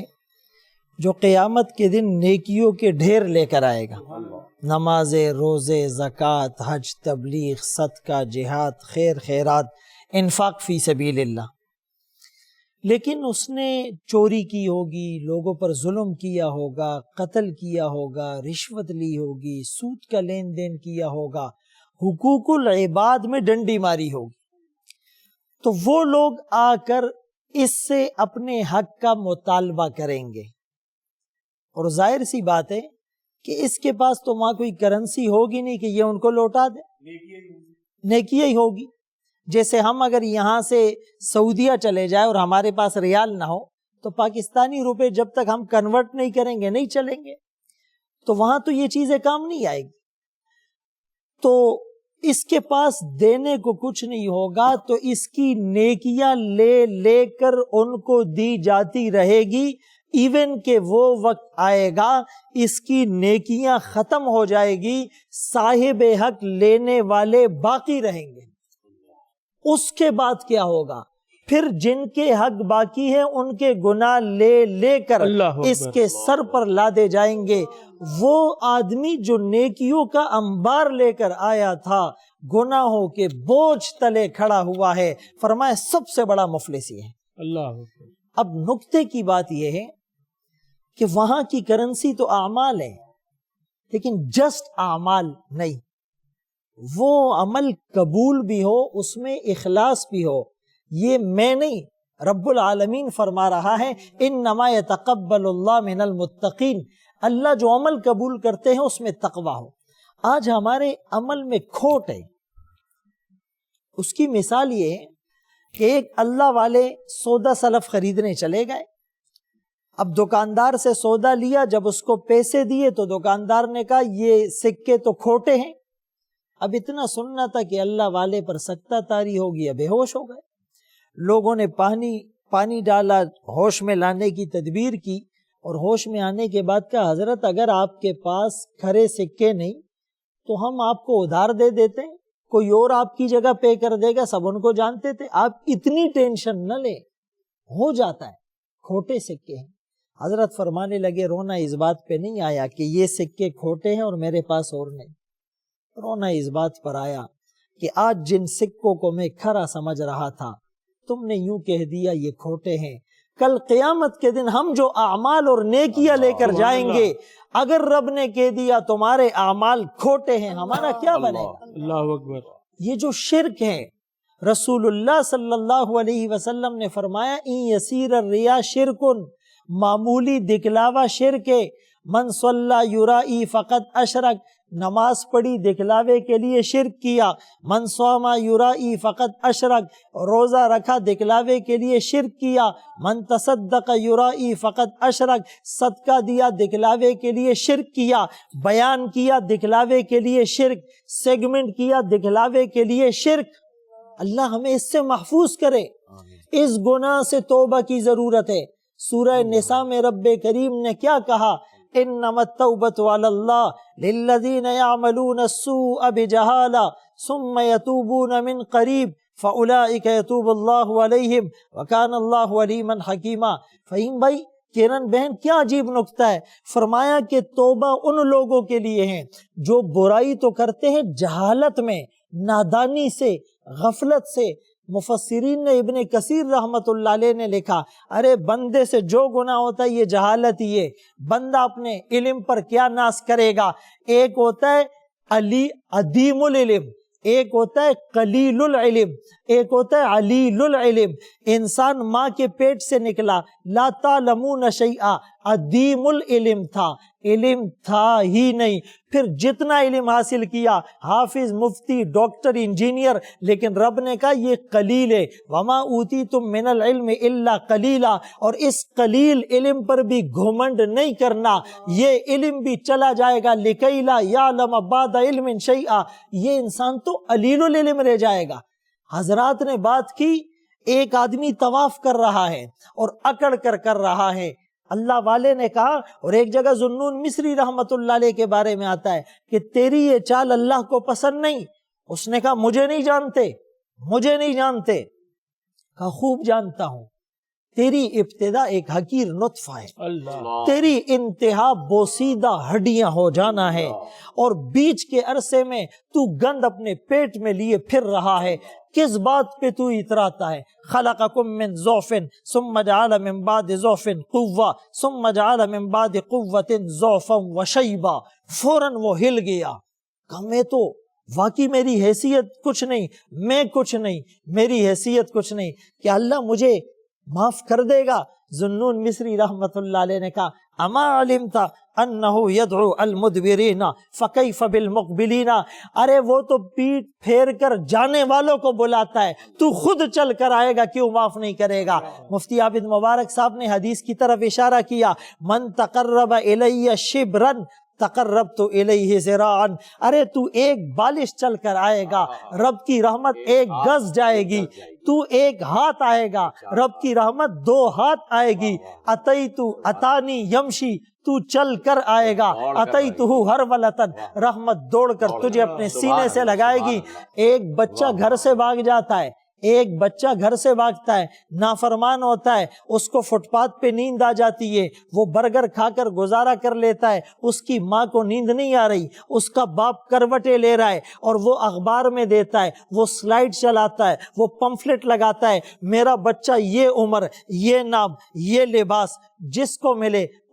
جو قیامت کے دن نیکیوں کے ڈھیر لے کر آئے گا, نمازیں, روزے, زکوٰۃ, حج, تبلیغ, صدقہ, جہاد, خیر خیرات, انفاق فی سبیل اللہ. لیکن اس نے چوری کی ہوگی, لوگوں پر ظلم کیا ہوگا, قتل کیا ہوگا, رشوت لی ہوگی, سود کا لین دین کیا ہوگا, حقوق العباد میں ڈنڈی ماری ہوگی, تو وہ لوگ آ کر اس سے اپنے حق کا مطالبہ کریں گے. اور ظاہر سی بات ہے کہ اس کے پاس تو وہاں کوئی کرنسی ہوگی نہیں کہ یہ ان کو لوٹا دے, نیکی ہی ہوگی. جیسے ہم اگر یہاں سے سعودیہ چلے جائے اور ہمارے پاس ریال نہ ہو تو پاکستانی روپے جب تک ہم کنورٹ نہیں کریں گے نہیں چلیں گے, تو وہاں تو یہ چیزیں کام نہیں آئے گی. تو اس کے پاس دینے کو کچھ نہیں ہوگا تو اس کی نیکیاں لے لے کر ان کو دی جاتی رہے گی, ایون کہ وہ وقت آئے گا اس کی نیکیاں ختم ہو جائے گی, صاحب حق لینے والے باقی رہیں گے. اس کے بعد کیا ہوگا؟ پھر جن کے حق باقی ہیں ان کے گناہ لے لے کر اس کے سر پر لادے جائیں گے. وہ آدمی جو نیکیوں کا انبار لے کر آیا تھا گناہوں کے بوجھ تلے کھڑا ہوا ہے, فرمایا سب سے بڑا مفلس یہ ہے.
اللہ.
اب نکتے کی بات یہ ہے کہ وہاں کی کرنسی تو اعمال ہے, لیکن جسٹ اعمال نہیں. وہ عمل قبول بھی ہو, اس میں اخلاص بھی ہو, یہ میں نہیں، رب العالمین فرما رہا ہے انما یتقبل اللہ من المتقین، اللہ جو عمل قبول کرتے ہیں اس میں تقوی ہو۔ آج ہمارے عمل میں کھوٹ ہے، اس کی مثال یہ ہے کہ ایک اللہ والے سودا سلف خریدنے چلے گئے، اب دکاندار سے سودا لیا، جب اس کو پیسے دیے تو دکاندار نے کہا یہ سکے تو کھوٹے ہیں۔ اب اتنا سننا تھا کہ اللہ والے پر سکتہ طاری ہو گیا، بے ہوش ہو گئے۔ لوگوں نے پانی ڈالا، ہوش میں لانے کی تدبیر کی، اور ہوش میں آنے کے بعد کہا حضرت اگر آپ کے پاس کھرے سکے نہیں تو ہم آپ کو ادھار دے دیتے ہیں، کوئی اور آپ کی جگہ پے کر دے گا، سب ان کو جانتے تھے، آپ اتنی ٹینشن نہ لیں، ہو جاتا ہے، کھوٹے سکے ہیں۔ حضرت فرمانے لگے رونا اس بات پہ نہیں آیا کہ یہ سکے کھوٹے ہیں اور میرے پاس اور نہیں، رونا اس بات پر آیا کہ آج جن سکوں کو میں کھرا سمجھ رہا تھا تم نے یوں کہہ دیا یہ کھوٹے ہیں، کل قیامت کے دن ہم جو اعمال اور نیکیاں لے کر جائیں گے، اگر رب نے کہہ دیا تمہارے اعمال کھوٹے ہیں، ہمارا کیا بنے گا؟
اللہ اکبر۔
یہ جو شرک ہے، رسول اللہ صلی اللہ علیہ وسلم نے فرمایا این یسیر الریا شرکن، معمولی دکھلاوا شرک ہے، من صلی یرائی فقط اشرک، نماز پڑھی دکھلاوے کے لیے شرک کیا، من صام یرائی فقط اشرک، روزہ رکھا دکھلاوے کے لیے شرک کیا، من تصدق یرائی فقط اشرک، صدقہ دیا دکھلاوے کے لیے شرک کیا، بیان کیا دکھلاوے کے لیے شرک، سیگمنٹ کیا دکھلاوے کے لیے شرک۔ اللہ ہمیں اس سے محفوظ کرے، اس گناہ سے توبہ کی ضرورت ہے۔ سورہ نساء میں رب کریم نے کیا کہا؟ انما التوبۃ علی اللہ للذین یعملون السوء بجہالہ ثم یتوبون من قریب فاولئک یتوب اللہ علیہم وکان اللہ علیما حکیما۔ فہیم بھائی، کرن بہن، کیا عجیب نکتہ ہے، فرمایا کہ توبہ ان لوگوں کے لیے ہیں جو برائی تو کرتے ہیں جہالت میں، نادانی سے، غفلت سے۔ مفسرین نے ابن کثیر رحمت اللہ علیہ نے لکھا ارے بندے سے جو گناہ ہوتا ہے یہ جہالت ہی ہے، بندہ اپنے علم پر کیا ناز کرے گا۔ ایک ہوتا ہے عدیم العلم، ایک ہوتا ہے قلیل العلم، ایک ہوتا ہے علیل العلم۔ انسان ماں کے پیٹ سے نکلا، لا تعلمون شیئا، عدیم العلم تھا، علم تھا ہی نہیں، پھر جتنا علم حاصل کیا، حافظ، مفتی، ڈاکٹر، انجینئر، لیکن رب نے کہا یہ قلیل ہے، وما اوتیتم من العلم الا قلیلا، اور اس قلیل علم پر بھی گھمنڈ نہیں کرنا، یہ علم بھی چلا جائے گا، لکی لا یعلم بعد علم شیئا، یہ انسان تو علیل العلم رہ جائے گا۔ حضرات نے بات کی، ایک آدمی طواف کر رہا ہے اور اکڑ کر رہا ہے، اللہ والے نے کہا، اور ایک جگہ ذوالنون مصری رحمت اللہ علیہ کے بارے میں آتا ہے کہ تیری یہ چال اللہ کو پسند نہیں۔ اس نے کہا مجھے نہیں جانتے، کہا خوب جانتا ہوں، تیری ابتدا ایک حقیر نطفہ ہے، تیری انتہا بوسیدہ ہڈیاں ہو جانا ہے، اور بیچ کے عرصے میں تو گند اپنے پیٹ میں لیے پھر رہا ہے، کس بات پہ تو اتراتا ہے؟ خلقکم من ضعف ثم جعل من بعد ضعف قوة ثم جعل من بعد قوة ضعفا وشیبا۔ فوراً وہ ہل گیا، کہا میں تو واقعی میری حیثیت کچھ نہیں، میں کچھ نہیں، میری حیثیت کچھ نہیں، کیا اللہ مجھے معاف کر دے گا؟ ذوالنون مصری رحمت اللہ علیہ نے کہا اما علمت انہ یدعو المدبرین فکیف بالمقبلین، ارے وہ تو پیٹ پھیر کر جانے والوں کو بلاتا ہے، تو خود چل کر آئے گا، کیوں معاف نہیں کرے گا؟ مفتی عابد مبارک صاحب نے حدیث کی طرف اشارہ کیا، من تقرب الی شبرا تقربت الیہ ذراعا، ارے تو ایک بالش چل کر آئے گا، رب کی رحمت ایک گز جائے گی، تو ایک ہاتھ آئے گا، رب کی رحمت 2 ہاتھ آئے گی، اتیتو اتانی یمشی، تو چل کر آئے گا، اتیتہو ہرولتن، رحمت دوڑ کر تجھے اپنے سینے سے لگائے گی۔ ایک بچہ گھر سے بھاگ جاتا ہے، ایک بچہ گھر سے بھاگتا ہے، نافرمان ہوتا ہے، اس کو فٹ پاتھ پہ نیند آ جاتی ہے، وہ برگر کھا کر گزارا کر لیتا ہے، اس کی ماں کو نیند نہیں آ رہی، اس کا باپ کروٹیں لے رہا ہے اور وہ اخبار میں دیتا ہے، وہ سلائیڈ چلاتا ہے، وہ پمفلٹ لگاتا ہے، میرا بچہ یہ عمر، یہ نام، یہ لباس، جس کو ملے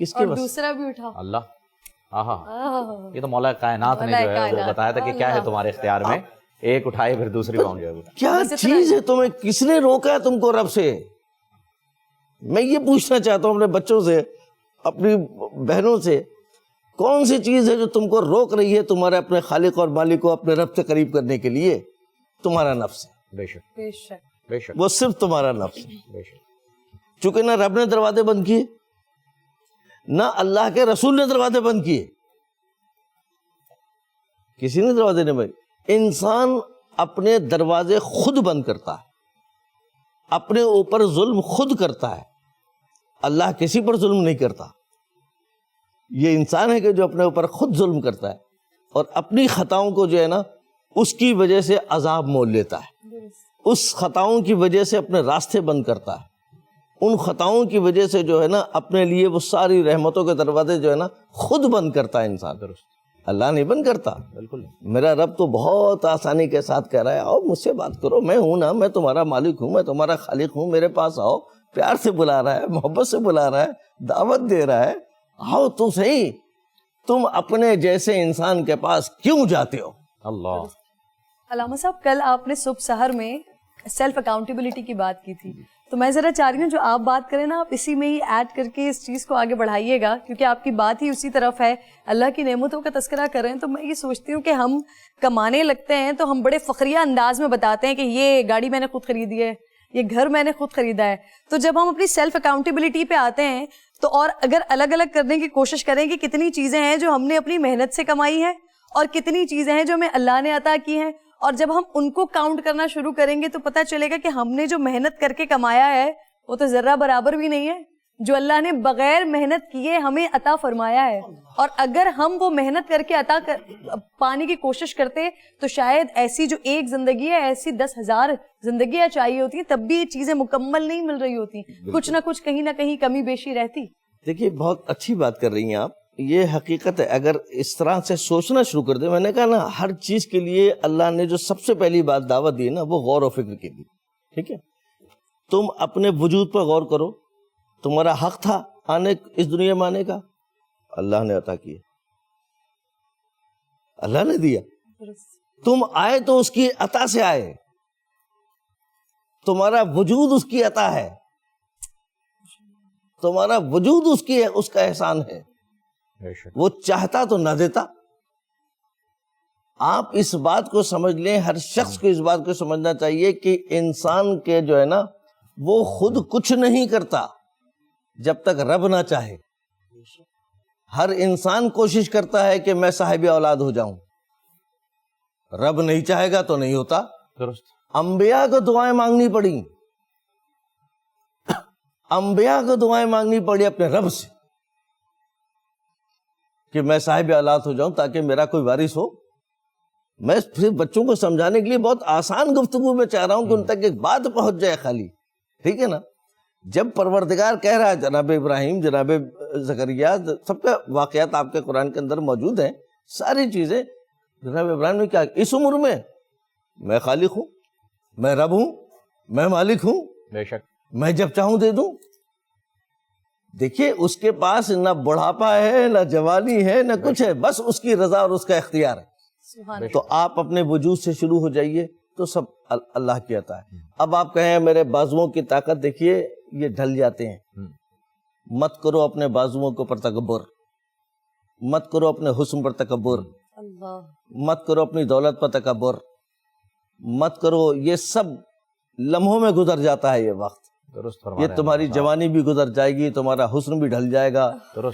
کس کے
اور
بس؟
دوسرا بھی اٹھا.
اللہ آہا یہ تو مولا کائنات نے جو ہے وہ بتایا تھا کہ کیا ہے تمہارے اختیار میں, ایک اٹھائے پھر دوسری باؤنڈ جو ہے.
کیا چیز ہے تمہیں, کس نے روکا ہے تم کو رب سے؟ میں یہ پوچھنا چاہتا ہوں اپنے بچوں سے, اپنی بہنوں سے, کون سی چیز ہے جو تم کو روک رہی ہے تمہارے اپنے خالق اور مالک کو اپنے رب سے قریب کرنے کے لیے؟ تمہارا نفس ہے.
بے شک
بے شک.
بے شک
وہ صرف تمہارا نفس ہے.
بے شک.
چونکہ نہ رب نے دروازے بند کیے, نہ اللہ کے رسول نے دروازے بند کیے, کسی نے دروازے نہیں بند. انسان اپنے دروازے خود بند کرتا ہے, اپنے اوپر ظلم خود کرتا ہے, اللہ کسی پر ظلم نہیں کرتا. یہ انسان ہے کہ جو اپنے اوپر خود ظلم کرتا ہے اور اپنی خطاؤں کو جو ہے نا اس کی وجہ سے عذاب مول لیتا ہے, اس خطاؤں کی وجہ سے اپنے راستے بند کرتا ہے, ان خطاؤں کی وجہ سے جو ہے نا اپنے لیے وہ ساری رحمتوں کے دروازے جو ہے نا خود بند کرتا ہے انسان. درست, اللہ نہیں بند کرتا.
بالکل.
میرا رب تو بہت آسانی کے ساتھ کہہ رہا ہے آؤ مجھ سے بات کرو, میں ہوں نا, میں تمہارا مالک ہوں, میں تمہارا خالق ہوں, میرے پاس آؤ. پیار سے بلا رہا ہے, محبت سے بلا رہا ہے, دعوت دے رہا ہے, آؤ تو صحیح. تم اپنے جیسے انسان کے پاس کیوں جاتے ہو؟
اللہ.
علامہ صاحب کل آپ نے صبح سحر میں سیلف اکاؤنٹیبلٹی کی بات کی تھی, تو میں ذرا چاہ رہی ہوں جو آپ بات کریں نا آپ اسی میں ہی ایڈ کر کے اس چیز کو آگے بڑھائیے گا, کیونکہ آپ کی بات ہی اسی طرف ہے. اللہ کی نعمتوں کا تذکرہ کر رہے ہیں تو میں یہ سوچتی ہوں کہ ہم کمانے لگتے ہیں تو ہم بڑے فخریہ انداز میں بتاتے ہیں کہ یہ گاڑی میں نے خود خریدی ہے, یہ گھر میں نے خود خریدا ہے. تو جب ہم اپنی سیلف اکاؤنٹیبلٹی پہ آتے ہیں تو اور اگر الگ الگ کرنے کی کوشش کریں کہ کتنی چیزیں ہیں جو ہم نے اپنی محنت سے کمائی ہیں اور کتنی چیزیں ہیں جو ہمیں اللہ نے عطا کی ہیں, اور جب ہم ان کو کاؤنٹ کرنا شروع کریں گے تو پتہ چلے گا کہ ہم نے جو محنت کر کے کمایا ہے وہ تو ذرہ برابر بھی نہیں ہے جو اللہ نے بغیر محنت کیے ہمیں عطا فرمایا ہے. اور اگر ہم وہ محنت کر کے پانے کی کوشش کرتے تو شاید ایسی جو ایک زندگی ہے ایسی 10,000 زندگیاں چاہیے ہوتی, تب بھی یہ چیزیں مکمل نہیں مل رہی ہوتی, کچھ نہ کچھ کہیں نہ کہیں کمی بیشی رہتی.
دیکھیے بہت اچھی بات کر رہی ہیں آپ, یہ حقیقت ہے. اگر اس طرح سے سوچنا شروع کر دیں, میں نے کہا نا ہر چیز کے لیے اللہ نے جو سب سے پہلی بات دعوت دی نا وہ غور و فکر کی دی. ٹھیک ہے, تم اپنے وجود پر غور کرو. تمہارا حق تھا آنے اس دنیا میں آنے کا, اللہ نے عطا کیا, اللہ نے دیا. تم آئے تو اس کی عطا سے آئے, تمہارا وجود اس کی عطا ہے, تمہارا وجود اس کا احسان ہے. وہ چاہتا تو نہ دیتا. آپ اس بات کو سمجھ لیں, ہر شخص کو اس بات کو سمجھنا چاہیے کہ انسان کے جو ہے نا وہ خود کچھ نہیں کرتا جب تک رب نہ چاہے. ہر انسان کوشش کرتا ہے کہ میں صاحب اولاد ہو جاؤں, رب نہیں چاہے گا تو نہیں ہوتا.
درست.
انبیاء کو دعائیں مانگنی پڑی, انبیاء کو دعائیں مانگنی پڑی اپنے رب سے کہ میں صاحب اولاد ہو جاؤں تاکہ میرا کوئی وارث ہو. میں پھر بچوں کو سمجھانے کے لیے بہت آسان گفتگو میں چاہ رہا ہوں کہ ان تک ایک بات پہنچ جائے خالی. ٹھیک ہے نا, جب پروردگار کہہ رہا ہے جناب ابراہیم, جناب زکریا, سب کا واقعات آپ کے قرآن کے اندر موجود ہیں, ساری چیزیں. جناب ابراہیم نے کیا, اس عمر میں خالق ہوں, میں رب ہوں, میں مالک ہوں,
بے شک,
میں جب چاہوں دے دوں. دیکھیے اس کے پاس نہ بڑھاپا ہے, نہ جوانی ہے, نہ کچھ ہے, بس اس کی رضا اور اس کا اختیار ہے. تو آپ اپنے وجود سے شروع ہو جائیے تو سب اللہ کی عطا ہے. اب آپ کہیں میرے بازوؤں کی طاقت دیکھیے یہ ڈھل جاتے ہیں. مت کرو اپنے بازوؤں کے اوپر تکبر, مت کرو اپنے حسن پر تکبر, مت کرو اپنی دولت پر تکبر, مت کرو. یہ سب لمحوں میں گزر جاتا ہے یہ وقت. یہ تمہاری جوانی بھی گزر جائے گی, تمہارا حسن بھی ڈھل جائے گا,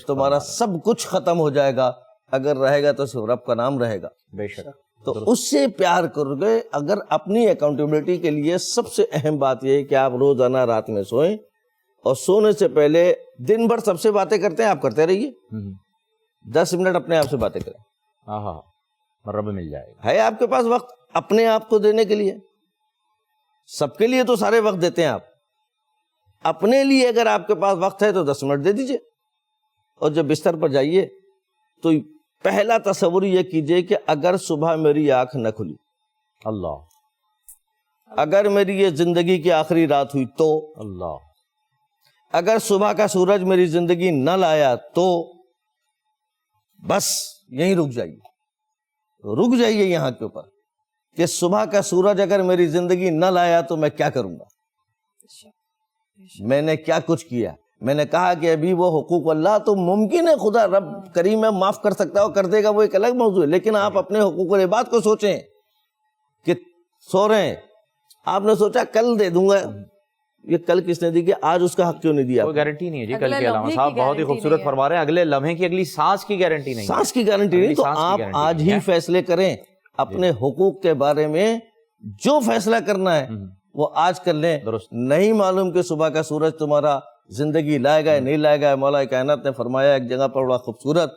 تمہارا سب کچھ ختم ہو جائے گا. اگر رہے گا تو صرف رب کا نام رہے گا.
بے شک.
تو اس سے پیار کرو گے. اگر اپنی اکاؤنٹیبلٹی کے لیے سب سے اہم بات یہ ہے کہ آپ روزانہ رات میں سوئیں اور سونے سے پہلے دن بھر سب سے باتیں کرتے ہیں, آپ کرتے رہیے. 10 منٹ اپنے آپ سے باتیں کریں.
ہاں, رب مل جائے گا.
ہے آپ کے پاس وقت اپنے آپ کو دینے کے لیے؟ سب کے لیے تو سارے وقت دیتے ہیں آپ, اپنے لیے اگر آپ کے پاس وقت ہے تو 10 منٹ دے دیجئے. اور جب بستر پر جائیے تو پہلا تصور یہ کیجئے کہ اگر صبح میری آنکھ نہ کھلی,
اللہ,
اگر میری یہ زندگی کی آخری رات ہوئی تو
اللہ,
اگر صبح کا سورج میری زندگی نہ لایا تو بس یہیں رک جائیے یہاں کے اوپر کہ صبح کا سورج اگر میری زندگی نہ لایا تو میں کیا کروں گا، میں نے کیا کچھ کیا. میں نے کہا کہ ابھی وہ حقوق اللہ تو ممکن ہے خدا رب کریم ہے معاف کر سکتا ہے اور کر دے گا، وہ ایک الگ موضوع ہے، لیکن آپ اپنے حقوق العباد کو سوچیں کہ سو رہے ہیں، آپ نے سوچا کل دے دوں گا، یہ کل کس نے دی کہ آج اس کا حق کیوں نہیں دیا؟
کوئی گارنٹی نہیں ہے جی کل کے. علامہ صاحب بہت ہی خوبصورت فرما رہے ہیں، اگلے لمحے کی اگلی سانس کی گارنٹی نہیں،
سانس کی گارنٹی نہیں. تو آپ آج ہی فیصلے کریں اپنے حقوق کے بارے میں، جو فیصلہ کرنا ہے وہ آج کر لیں. نہیں معلوم کہ صبح کا سورج تمہارا زندگی لائے گا یا نہیں لائے گا. مولا کائنات نے فرمایا ایک جگہ پر بڑا خوبصورت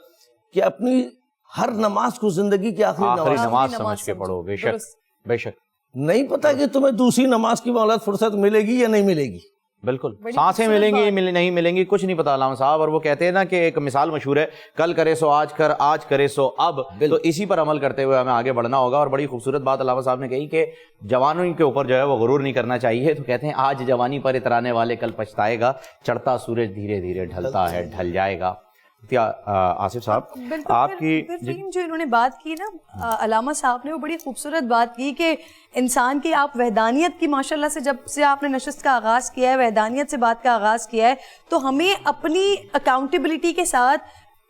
کہ اپنی ہر نماز کو زندگی کی آخری
نماز سمجھ کے پڑھو. بے شک بے شک.
نہیں پتا کہ تمہیں دوسری نماز کی مولت فرصت ملے گی یا نہیں ملے گی.
بالکل سانسیں ملیں گی نہیں ملیں گی کچھ نہیں پتا علامہ صاحب. اور وہ کہتے ہیں نا کہ ایک مثال مشہور ہے، کل کرے سو آج کر، آج کرے سو اب. تو اسی پر عمل کرتے ہوئے ہمیں آگے بڑھنا ہوگا. اور بڑی خوبصورت بات علامہ صاحب نے کہی کہ جوانوں کے اوپر جو ہے وہ غرور نہیں کرنا چاہیے. تو کہتے ہیں آج جوانی پر اترانے والے کل پچھتائے گا، چڑھتا سورج دھیرے دھیرے ڈھلتا ہے ڈھل جائے گا. آصف صاحب آپ کی
جو انہوں نے بات کی نا علامہ صاحب نے، وہ بڑی خوبصورت بات کی کہ انسان کی آپ وحدانیت کی ماشاءاللہ سے جب سے آپ نے نشست کا آغاز کیا ہے، وحدانیت سے بات کا آغاز کیا ہے، تو ہمیں اپنی اکاؤنٹیبلٹی کے ساتھ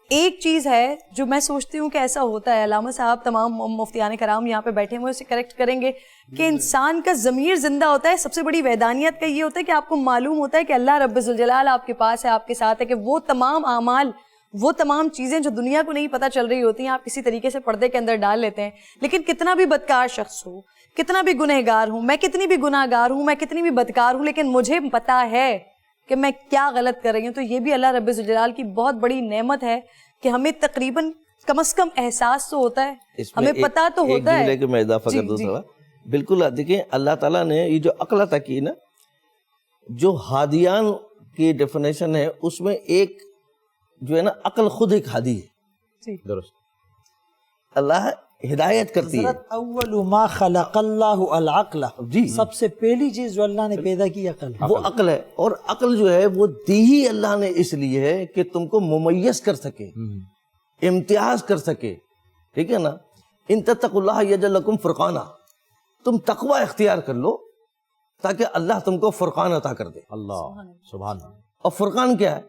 ایک چیز ہے جو میں سوچتی ہوں کہ ایسا ہوتا ہے، علامہ صاحب تمام مفتیان کرام یہاں پہ بیٹھے ہوئے اسے کریکٹ کریں گے کہ انسان کا ضمیر زندہ ہوتا ہے. سب سے بڑی وحدانیت کا یہ ہوتا ہے کہ آپ کو معلوم ہوتا ہے کہ اللہ رب ذوالجلال آپ کے پاس ہے، آپ کے ساتھ ہے، کہ وہ تمام اعمال، وہ تمام چیزیں جو دنیا کو نہیں پتہ چل رہی ہوتی ہیں آپ کسی طریقے سے پردے کے اندر ڈال لیتے ہیں. لیکن کتنا بھی بدکار شخص ہو، کتنا بھی گنہگار ہوں میں، کتنی بھی گناہ گار ہوں میں، کتنی بھی بدکار ہوں، لیکن مجھے پتا ہے کہ میں کیا غلط کر رہی ہوں. تو یہ بھی اللہ رب ذوالجلال کی بہت بڑی نعمت ہے کہ ہمیں تقریباً کم از کم احساس تو ہوتا ہے، ہمیں پتہ تو ہوتا ہے.
ایک جملے کہ میں اضافہ کر دوں تھوڑا. بالکل دیکھیں اللہ تعالیٰ نے یہ جو عقل عطا کی نا، جو ہادیان کی ڈیفینیشن ہے اس میں ایک جو ہے نا عقل خود ایک ہادی ہے.
درست.
اللہ ہدایت کرتی ہے.
اول ما خلق اللہ العقل،
جی
سب سے پہلی چیز جو اللہ نے پیدا کی عقل،
وہ عقل ہے. اور عقل جو ہے وہ دی ہی اللہ نے اس لیے ہے کہ تم کو ممیز کر سکے، امتیاز کر سکے. ٹھیک ہے نا. ان تتقوا اللہ یجعل لکم فرقانا، تم تقوی اختیار کر لو تاکہ اللہ تم کو فرقان عطا کر دے.
اللہ سبحان اللہ.
اور فرقان کیا ہے؟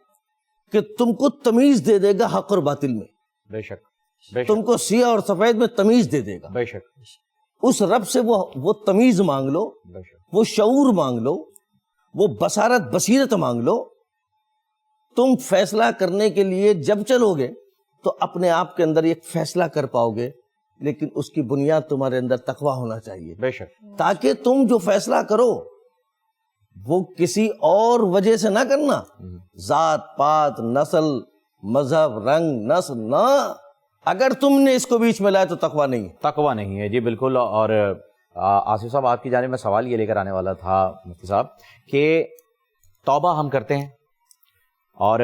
کہ تم کو تمیز دے دے گا حق اور باطل میں.
بے شک بے شک.
تم کو سیاہ اور سفید میں تمیز دے دے گا.
بے شک.
اس رب سے وہ تمیز مانگ لو،
بے شک.
وہ شعور مانگ لو، وہ بصارت بصیرت مانگ لو. تم فیصلہ کرنے کے لیے جب چلو گے تو اپنے آپ کے اندر ایک فیصلہ کر پاؤ گے، لیکن اس کی بنیاد تمہارے اندر تقویٰ ہونا چاہیے.
بے شک.
تاکہ تم جو فیصلہ کرو وہ کسی اور وجہ سے نہ کرنا، ذات پات نسل مذہب رنگ نسل نہ. اگر تم نے اس کو بیچ میں لایا تو تقویٰ نہیں ہے.
تقویٰ نہیں ہے جی بالکل. اور آصف صاحب آپ کی جانب میں سوال یہ لے کر آنے والا تھا مفتی صاحب کہ توبہ ہم کرتے ہیں اور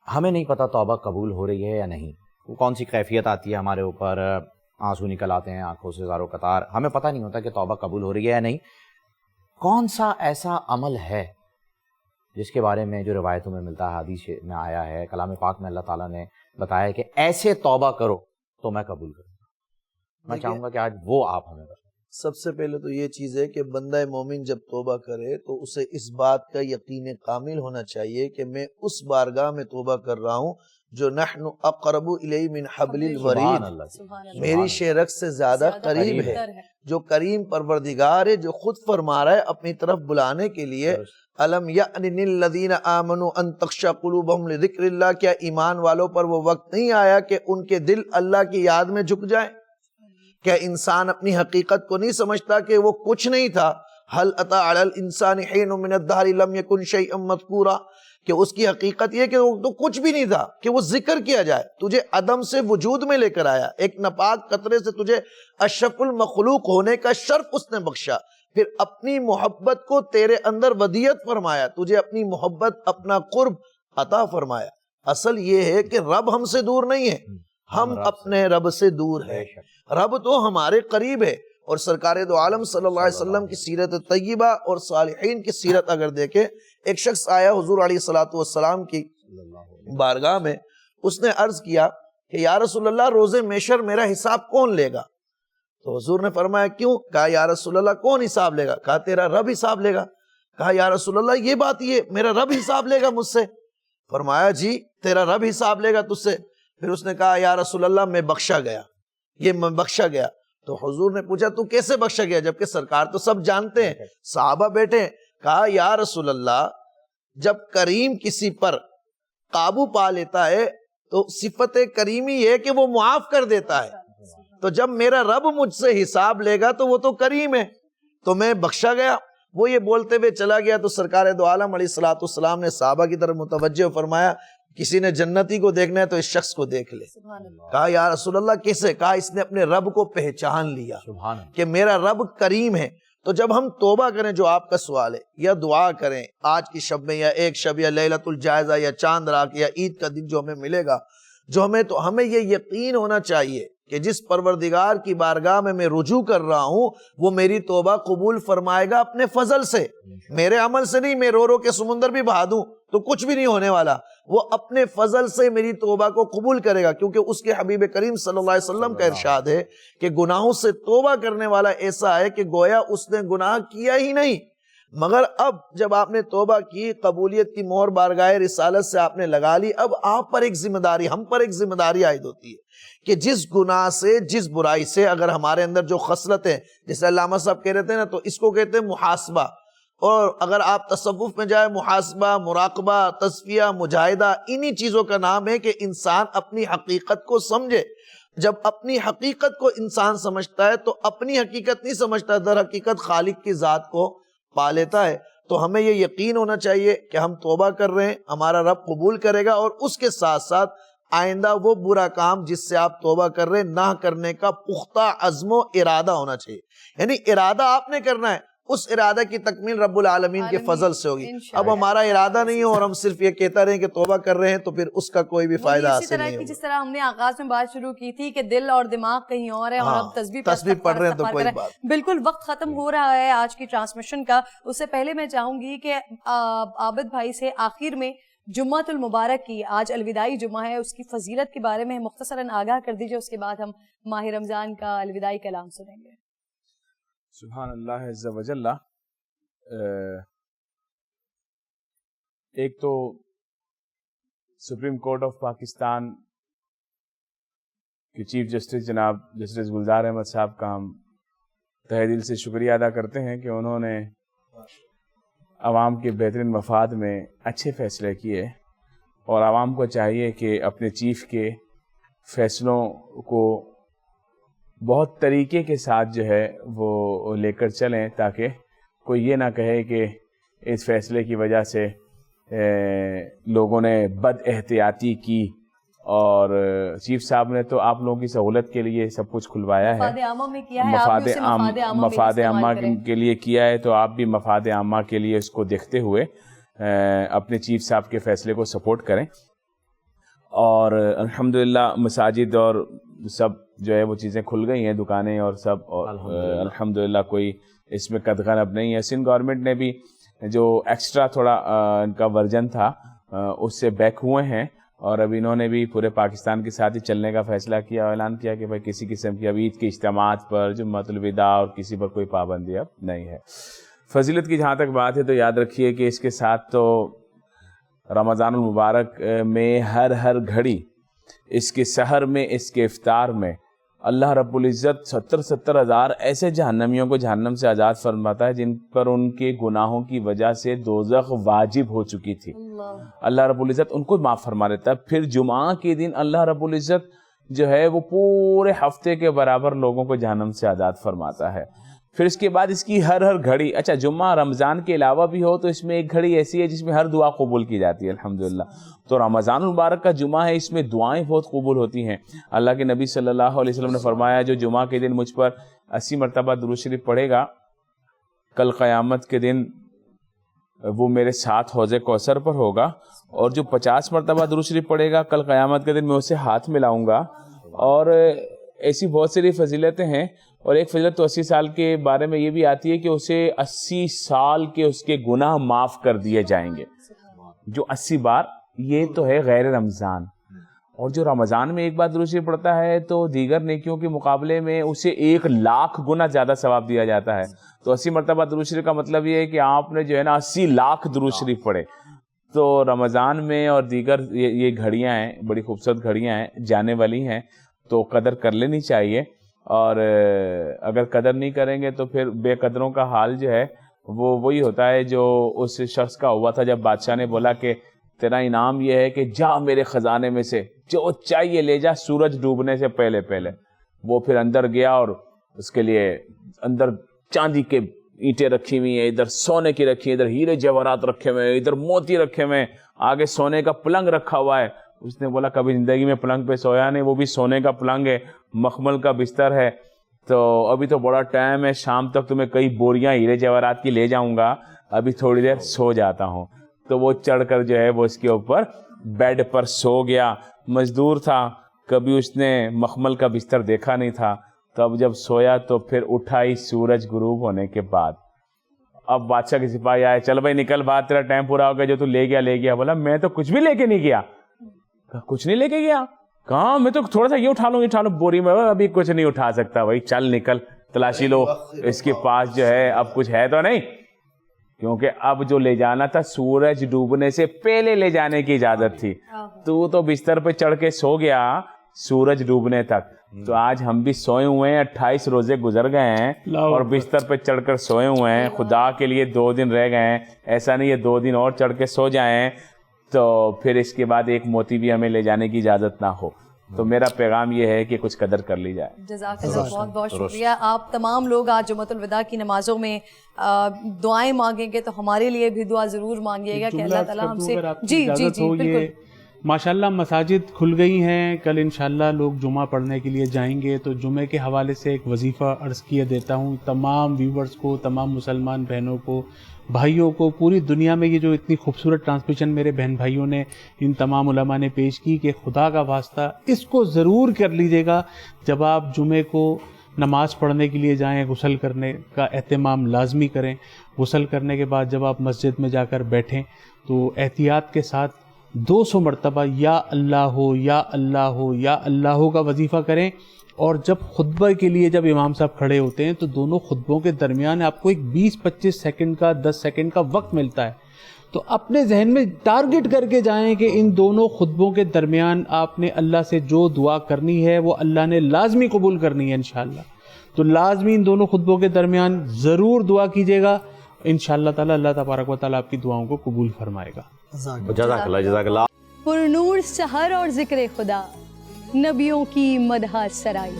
ہمیں نہیں پتہ توبہ قبول ہو رہی ہے یا نہیں. وہ کون سی کیفیت آتی ہے ہمارے اوپر، آنسو نکل آتے ہیں آنکھوں سے زاروں قطار، ہمیں پتہ نہیں ہوتا کہ توبہ قبول ہو رہی ہے یا نہیں. کون سا ایسا عمل ہے جس کے بارے میں جو روایتوں میں ملتا ہے، حدیث میں آیا ہے، کلام پاک میں اللہ تعالیٰ نے بتایا ہے کہ ایسے توبہ کرو تو میں قبول کروں؟ میں چاہوں گا کہ آج وہ آپ ہمیں بتائیں.
سب سے پہلے تو یہ چیز ہے کہ بندہ مومن جب توبہ کرے تو اسے اس بات کا یقین کامل ہونا چاہیے کہ میں اس بارگاہ میں توبہ کر رہا ہوں جو نحن اقرب الیہ من حبل الورید، میری شہرک سے زیادہ قریب ہے، جو کریم پروردگار ہے، جو خود فرما رہا ہے اپنی طرف بلانے کے لیے. الم یأن للذین آمنوا ان تخشع قلوبہم لذکر اللہ، کیا ایمان والوں پر وہ وقت نہیں آیا کہ ان کے دل اللہ کی یاد میں جھک جائیں؟ کیا انسان اپنی حقیقت کو نہیں سمجھتا کہ وہ کچھ نہیں تھا؟ هل اتى على الانسان حين من الدهر لم يكن شيئا مذكورا، کہ اس کی حقیقت یہ کہ وہ تو کچھ بھی نہیں تھا کہ وہ ذکر کیا جائے. تجھے عدم سے وجود میں لے کر آیا، ایک ناپاک قطرے سے تجھے اشرف المخلوق ہونے کا شرف اس نے بخشا، پھر اپنی محبت کو تیرے اندر ودیت فرمایا، تجھے اپنی محبت اپنا قرب عطا فرمایا. اصل یہ ہے کہ رب ہم سے دور نہیں ہے، ہم اپنے رب سے دور ہیں. رب تو ہمارے قریب ہے. اور سرکار دو عالم صلی اللہ علیہ وسلم کی سیرت طیبہ اور صالحین کی سیرت اگر دیکھیں، ایک شخص آیا حضور علیہ الصلوۃ والسلام کی بارگاہ میں, اس نے عرض کیا کہ یا رسول اللہ روزے محشر میرا حساب کون لے گا؟ تو حضور نے فرمایا کیوں؟ کہا یا رسول اللہ کون حساب لے گا؟ کہا تیرا رب حساب لے گا. کہا یا رسول اللہ یہ بات یہ میرا رب حساب لے گا مجھ سے؟ فرمایا جی تیرا رب حساب لے گا تجھ سے. پھر اس نے کہا یا رسول اللہ میں بخشا گیا, یہ میں بخشا گیا. تو حضور نے پوچھا تو کیسے بخشا گیا جبکہ سرکار تو سب جانتے ہیں, صحابہ بیٹھے. کہا یا رسول اللہ جب کریم کسی پر قابو پا لیتا ہے تو صفت کریمی ہے کہ وہ معاف کر دیتا ہے, تو جب میرا رب مجھ سے حساب لے گا تو وہ تو کریم ہے, تو میں بخشا گیا. وہ یہ بولتے ہوئے چلا گیا تو سرکار دو عالم علیہ الصلوۃ والسلام نے صحابہ کی طرف متوجہ فرمایا کسی نے جنتی کو دیکھنا ہے تو اس شخص کو دیکھ لے. کہا یا رسول اللہ کیسے؟ کہا اس نے اپنے رب کو پہچان لیا کہ میرا رب کریم ہے. تو جب ہم توبہ کریں, جو آپ کا سوال ہے, یا دعا کریں آج کی شب میں یا ایک شب یا لیلۃ الجائزہ یا چاند رات یا عید کا دن جو ہمیں ملے گا, جو ہمیں یہ یقین ہونا چاہیے کہ جس پروردگار کی بارگاہ میں رجوع کر رہا ہوں وہ میری توبہ قبول فرمائے گا اپنے فضل سے, میرے عمل سے نہیں. میں رو رو کے سمندر بھی بہا دوں تو کچھ بھی نہیں ہونے والا, وہ اپنے فضل سے میری توبہ کو قبول کرے گا, کیونکہ اس کے حبیب کریم صلی اللہ علیہ وسلم کا ارشاد ہے کہ گناہوں سے توبہ کرنے والا ایسا ہے کہ گویا اس نے گناہ کیا ہی نہیں. مگر اب جب آپ نے توبہ کی, قبولیت کی مہر بارگاہ رسالت سے آپ نے لگا لی, اب آپ پر ایک ذمہ داری, ہم پر ایک ذمہ داری عائد ہوتی ہے کہ جس گناہ سے, جس برائی سے اگر ہمارے اندر جو خصلت ہے, جیسے علامہ صاحب کہہ رہے ہیں نا, تو اس کو کہتے ہیں محاسبہ. اور اگر آپ تصوف میں جائے, محاسبہ, مراقبہ, تصفیہ, مجاہدہ, انہی چیزوں کا نام ہے کہ انسان اپنی حقیقت کو سمجھے. جب اپنی حقیقت کو انسان سمجھتا ہے تو اپنی حقیقت نہیں سمجھتا, در حقیقت خالق کی ذات کو پا لیتا ہے. تو ہمیں یہ یقین ہونا چاہیے کہ ہم توبہ کر رہے ہیں, ہمارا رب قبول کرے گا, اور اس کے ساتھ ساتھ آئندہ وہ برا کام جس سے آپ توبہ کر رہے ہیں نہ کرنے کا پختہ عزم و ارادہ ہونا چاہیے. یعنی ارادہ آپ نے کرنا ہے, اس ارادہ کی تکمیل رب العالمین کے فضل سے ہوگی. اب ہمارا ارادہ نہیں ہو اور ہم صرف یہ کہتا رہے کہ توبہ کر رہے ہیں تو پھر اس کا کوئی بھی فائدہ حاصل نہیں ہوگا.
جس طرح ہم نے آغاز میں بات شروع کی تھی کہ دل اور دماغ کہیں اور ہے, اور اب تسبیح
پڑھ رہے ہیں تو کوئی بات.
بالکل وقت ختم ہو رہا ہے آج کی ٹرانسمیشن کا. اس سے پہلے میں چاہوں گی کہ عابد بھائی سے آخر میں جمعۃ المبارک کی, آج الوداعی جمعہ ہے, اس کی فضیلت کے بارے میں مختصراً آگاہ کر دیجئے, اس کے بعد ہم ماہ رمضان کا الوداعی کلام سنیں گے.
سبحان اللہ عز و جل. ایک تو سپریم کورٹ آف پاکستان کے چیف جسٹس جناب جسٹس گلزار احمد صاحب کا ہم تہہ دل سے شکریہ ادا کرتے ہیں کہ انہوں نے عوام کے بہترین مفاد میں اچھے فیصلے کیے, اور عوام کو چاہیے کہ اپنے چیف کے فیصلوں کو بہت طریقے کے ساتھ جو ہے وہ لے کر چلیں, تاکہ کوئی یہ نہ کہے کہ اس فیصلے کی وجہ سے لوگوں نے بد احتیاطی کی, اور چیف صاحب نے تو آپ لوگوں کی سہولت کے لیے سب کچھ کھلوایا ہے, مفاد عامہ کے لیے کیا ہے, تو آپ بھی مفاد عامہ کے لیے اس کو دیکھتے ہوئے اپنے چیف صاحب کے فیصلے کو سپورٹ کریں. اور الحمدللہ مساجد اور سب جو ہے وہ چیزیں کھل گئی ہیں, دکانیں اور سب, اور الحمدللہ کوئی اس میں قدغن اب نہیں ہے. سندھ گورنمنٹ نے بھی جو ایکسٹرا تھوڑا ان کا ورژن تھا اس سے بیک ہوئے ہیں, اور اب انہوں نے بھی پورے پاکستان کے ساتھ ہی چلنے کا فیصلہ کیا, اور اعلان کیا کہ بھائی کسی قسم کی اب عید کے اجتماعات پر, جمعۃ الوداع اور کسی پر کوئی پابندی اب نہیں ہے. فضیلت کی جہاں تک بات ہے تو یاد رکھیے کہ اس کے ساتھ تو رمضان المبارک میں ہر گھڑی, اس کے سحر میں, اس کے افطار میں اللہ رب العزت 70 ہزار ایسے جہنمیوں کو جہنم سے آزاد فرماتا ہے جن پر ان کے گناہوں کی وجہ سے دوزخ واجب ہو چکی تھی. اللہ رب العزت ان کو معاف فرما دیتا ہے. پھر جمعہ کے دن اللہ رب العزت جو ہے وہ پورے ہفتے کے برابر لوگوں کو جہنم سے آزاد فرماتا ہے. پھر اس کے بعد اس کی ہر گھڑی, اچھا جمعہ رمضان کے علاوہ بھی ہو تو اس میں ایک گھڑی ایسی ہے جس میں ہر دعا قبول کی جاتی ہے الحمدللہ. تو رمضان المبارک کا جمعہ ہے, اس میں دعائیں بہت قبول ہوتی ہیں. اللہ کے نبی صلی اللہ علیہ وسلم نے فرمایا جو جمعہ کے دن مجھ پر 80 مرتبہ درود شریف پڑھے گا, کل قیامت کے دن وہ میرے ساتھ حوض کوثر پر ہوگا, اور جو 50 مرتبہ درود شریف پڑھے گا کل قیامت کے دن میں اسے ہاتھ ملاؤں گا. اور ایسی بہت ساری فضیلتیں ہیں. اور ایک فضیلت تو 80 سال کے بارے میں یہ بھی آتی ہے کہ اسے 80 سال کے اس کے گناہ معاف کر دیے جائیں گے. جو 80 بار، یہ تو ہے غیر رمضان. اور جو رمضان میں ایک بار درود شریف پڑھتا ہے تو دیگر نیکیوں کے مقابلے میں اسے 1,00,000 گنا زیادہ ثواب دیا جاتا ہے. تو 80 مرتبہ درود شریف کا مطلب یہ ہے کہ آپ نے جو ہے نا 80 لاکھ درود شریف پڑھے. تو رمضان میں اور دیگر یہ گھڑیاں ہیں، بڑی خوبصورت گھڑیاں ہیں، جانے والی ہیں، تو قدر کر لینی چاہیے. اور اگر قدر نہیں کریں گے تو پھر بے قدروں کا حال جو ہے وہ وہی ہوتا ہے جو اس شخص کا ہوا تھا جب بادشاہ نے بولا کہ تیرا انعام یہ ہے کہ جا میرے خزانے میں سے جو چاہیے لے جا سورج ڈوبنے سے پہلے پہلے. وہ پھر اندر گیا اور اس کے لیے اندر چاندی کے اینٹیں رکھی ہوئی ہیں، ادھر سونے کی رکھی ہیں، ادھر ہیرے جواہرات رکھے ہوئے ہیں، ادھر موتی رکھے ہوئے ہیں، آگے سونے کا پلنگ رکھا ہوا ہے. اس نے بولا کبھی زندگی میں پلنگ پہ سویا نہیں، وہ بھی سونے کا پلنگ ہے، مخمل کا بستر ہے. تو ابھی تو بڑا ٹائم ہے، شام تک تمہیں کئی بوریاں ہیرے جواہرات کی لے جاؤں گا، ابھی تھوڑی دیر سو جاتا ہوں. تو وہ چڑھ کر جو ہے وہ اس کے اوپر بیڈ پر سو گیا. مزدور تھا، کبھی اس نے مخمل کا بستر دیکھا نہیں تھا. تو اب جب سویا تو پھر اٹھا ہی سورج غروب ہونے کے بعد. اب بادشاہ کے سپاہی آئے، چل بھائی نکل بات، تیرا ٹائم پورا ہو گیا، جو تو لے گیا. بولا میں تو کچھ بھی لے کے نہیں گیا. کچھ نہیں لے کے گیا؟ کہاں میں تو تھوڑا سا یہ اٹھا لوں بوری میں. ابھی کچھ نہیں اٹھا سکتا بھائی، چل نکل تلاشی لو اس کے پاس جو ہے اب کچھ ہے تو نہیں، کیونکہ اب جو لے جانا تھا سورج ڈوبنے سے پہلے لے جانے کی اجازت تھی. تو بستر پہ چڑھ کے سو گیا سورج ڈوبنے تک. تو آج ہم بھی سوئے ہوئے ہیں، 28 روزے گزر گئے ہیں اور بستر پہ چڑھ کر سوئے ہوئے ہیں. خدا کے لیے 2 دن رہ گئے ہیں، ایسا نہیں ہے 2 دن اور چڑھ کے سو جائیں تو پھر اس کے بعد ایک موتی بھی ہمیں لے جانے کی اجازت نہ ہو. تو میرا پیغام یہ ہے کہ کچھ قدر کر لی جائے.
جزاک اللہ، بہت بہت شکریہ. آپ تمام لوگ آج جمعۃ الوداع کی نمازوں میں دعائیں مانگیں گے تو ہمارے لیے بھی دعا ضرور مانگیے گا کہ اللہ تعالیٰ ہم سے جی بالکل.
ماشاءاللہ مساجد کھل گئی ہیں، کل انشاءاللہ لوگ جمعہ پڑھنے کے لیے جائیں گے. تو جمعے کے حوالے سے ایک وظیفہ عرض کیے دیتا ہوں تمام ویورز کو، تمام مسلمان بہنوں کو، بھائیوں کو. پوری دنیا میں یہ جو اتنی خوبصورت ٹرانسمیشن میرے بہن بھائیوں نے، ان تمام علماء نے پیش کی کہ خدا کا واسطہ اس کو ضرور کر لیجیے گا جب آپ جمعے کو نماز پڑھنے کے لیے جائیں، غسل کرنے کا اہتمام لازمی کریں. غسل کرنے کے بعد جب آپ مسجد میں جا کر بیٹھیں تو احتیاط کے ساتھ 200 مرتبہ یا اللہ ہو یا اللہ ہو یا اللہ ہو کا وظیفہ کریں. اور جب خطبہ کے لیے جب امام صاحب کھڑے ہوتے ہیں تو دونوں خطبوں کے درمیان آپ کو ایک 20-25 سیکنڈ کا 10 سیکنڈ کا وقت ملتا ہے. تو اپنے ذہن میں ٹارگٹ کر کے جائیں کہ ان دونوں خطبوں کے درمیان آپ نے اللہ سے جو دعا کرنی ہے وہ اللہ نے لازمی قبول کرنی ہے انشاءاللہ. تو لازمی ان دونوں خطبوں کے درمیان ضرور دعا کیجیے گا، انشاءاللہ تعالی اللہ تبارک و تعالی آپ کی دعاؤں کو قبول فرمائے گا.
جزاک اللہ.
پرنور سحر اور ذکر خدا، نبیوں کی مدح سرائی.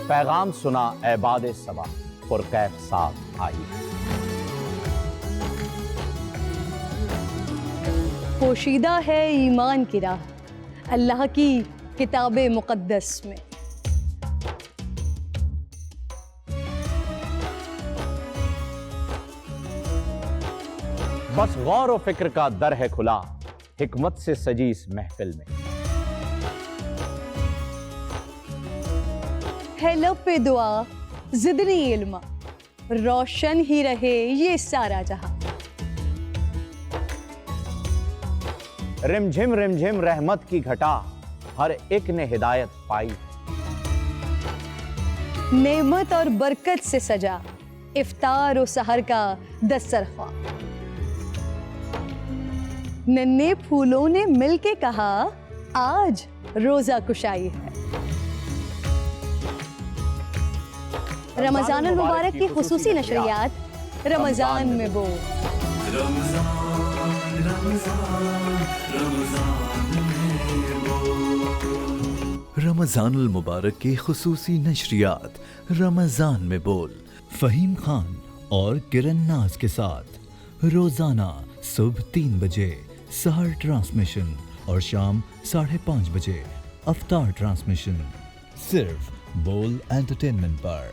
پیغام سنا اے باد صبا، پرکیف صاحب آئی.
پوشیدہ ہے ایمان کی راہ اللہ کی کتاب مقدس میں.
بس غور و فکر کا در ہے کھلا، حکمت سے سجی اس محفل میں.
ہے لب پہ دعا زدنی علما، روشن ہی رہے یہ سارا جہاں.
رم جھم رحمت کی گھٹا، ہر ایک نے ہدایت پائی.
نعمت اور برکت سے سجا افطار و سحر کا دسترخوان. ننھے پھولوں نے مل کے کہا آج روزہ کشائی ہے. رمضان المبارک کی خصوصی نشریات رمضان میں بول.
رمضان المبارک کی خصوصی نشریات رمضان میں بول، فہیم خان اور کرن ناز کے ساتھ روزانہ صبح 3 بجے سحر ٹرانسمیشن اور شام 5:30 بجے افطار ٹرانسمیشن، صرف بول انٹرٹینمنٹ پر.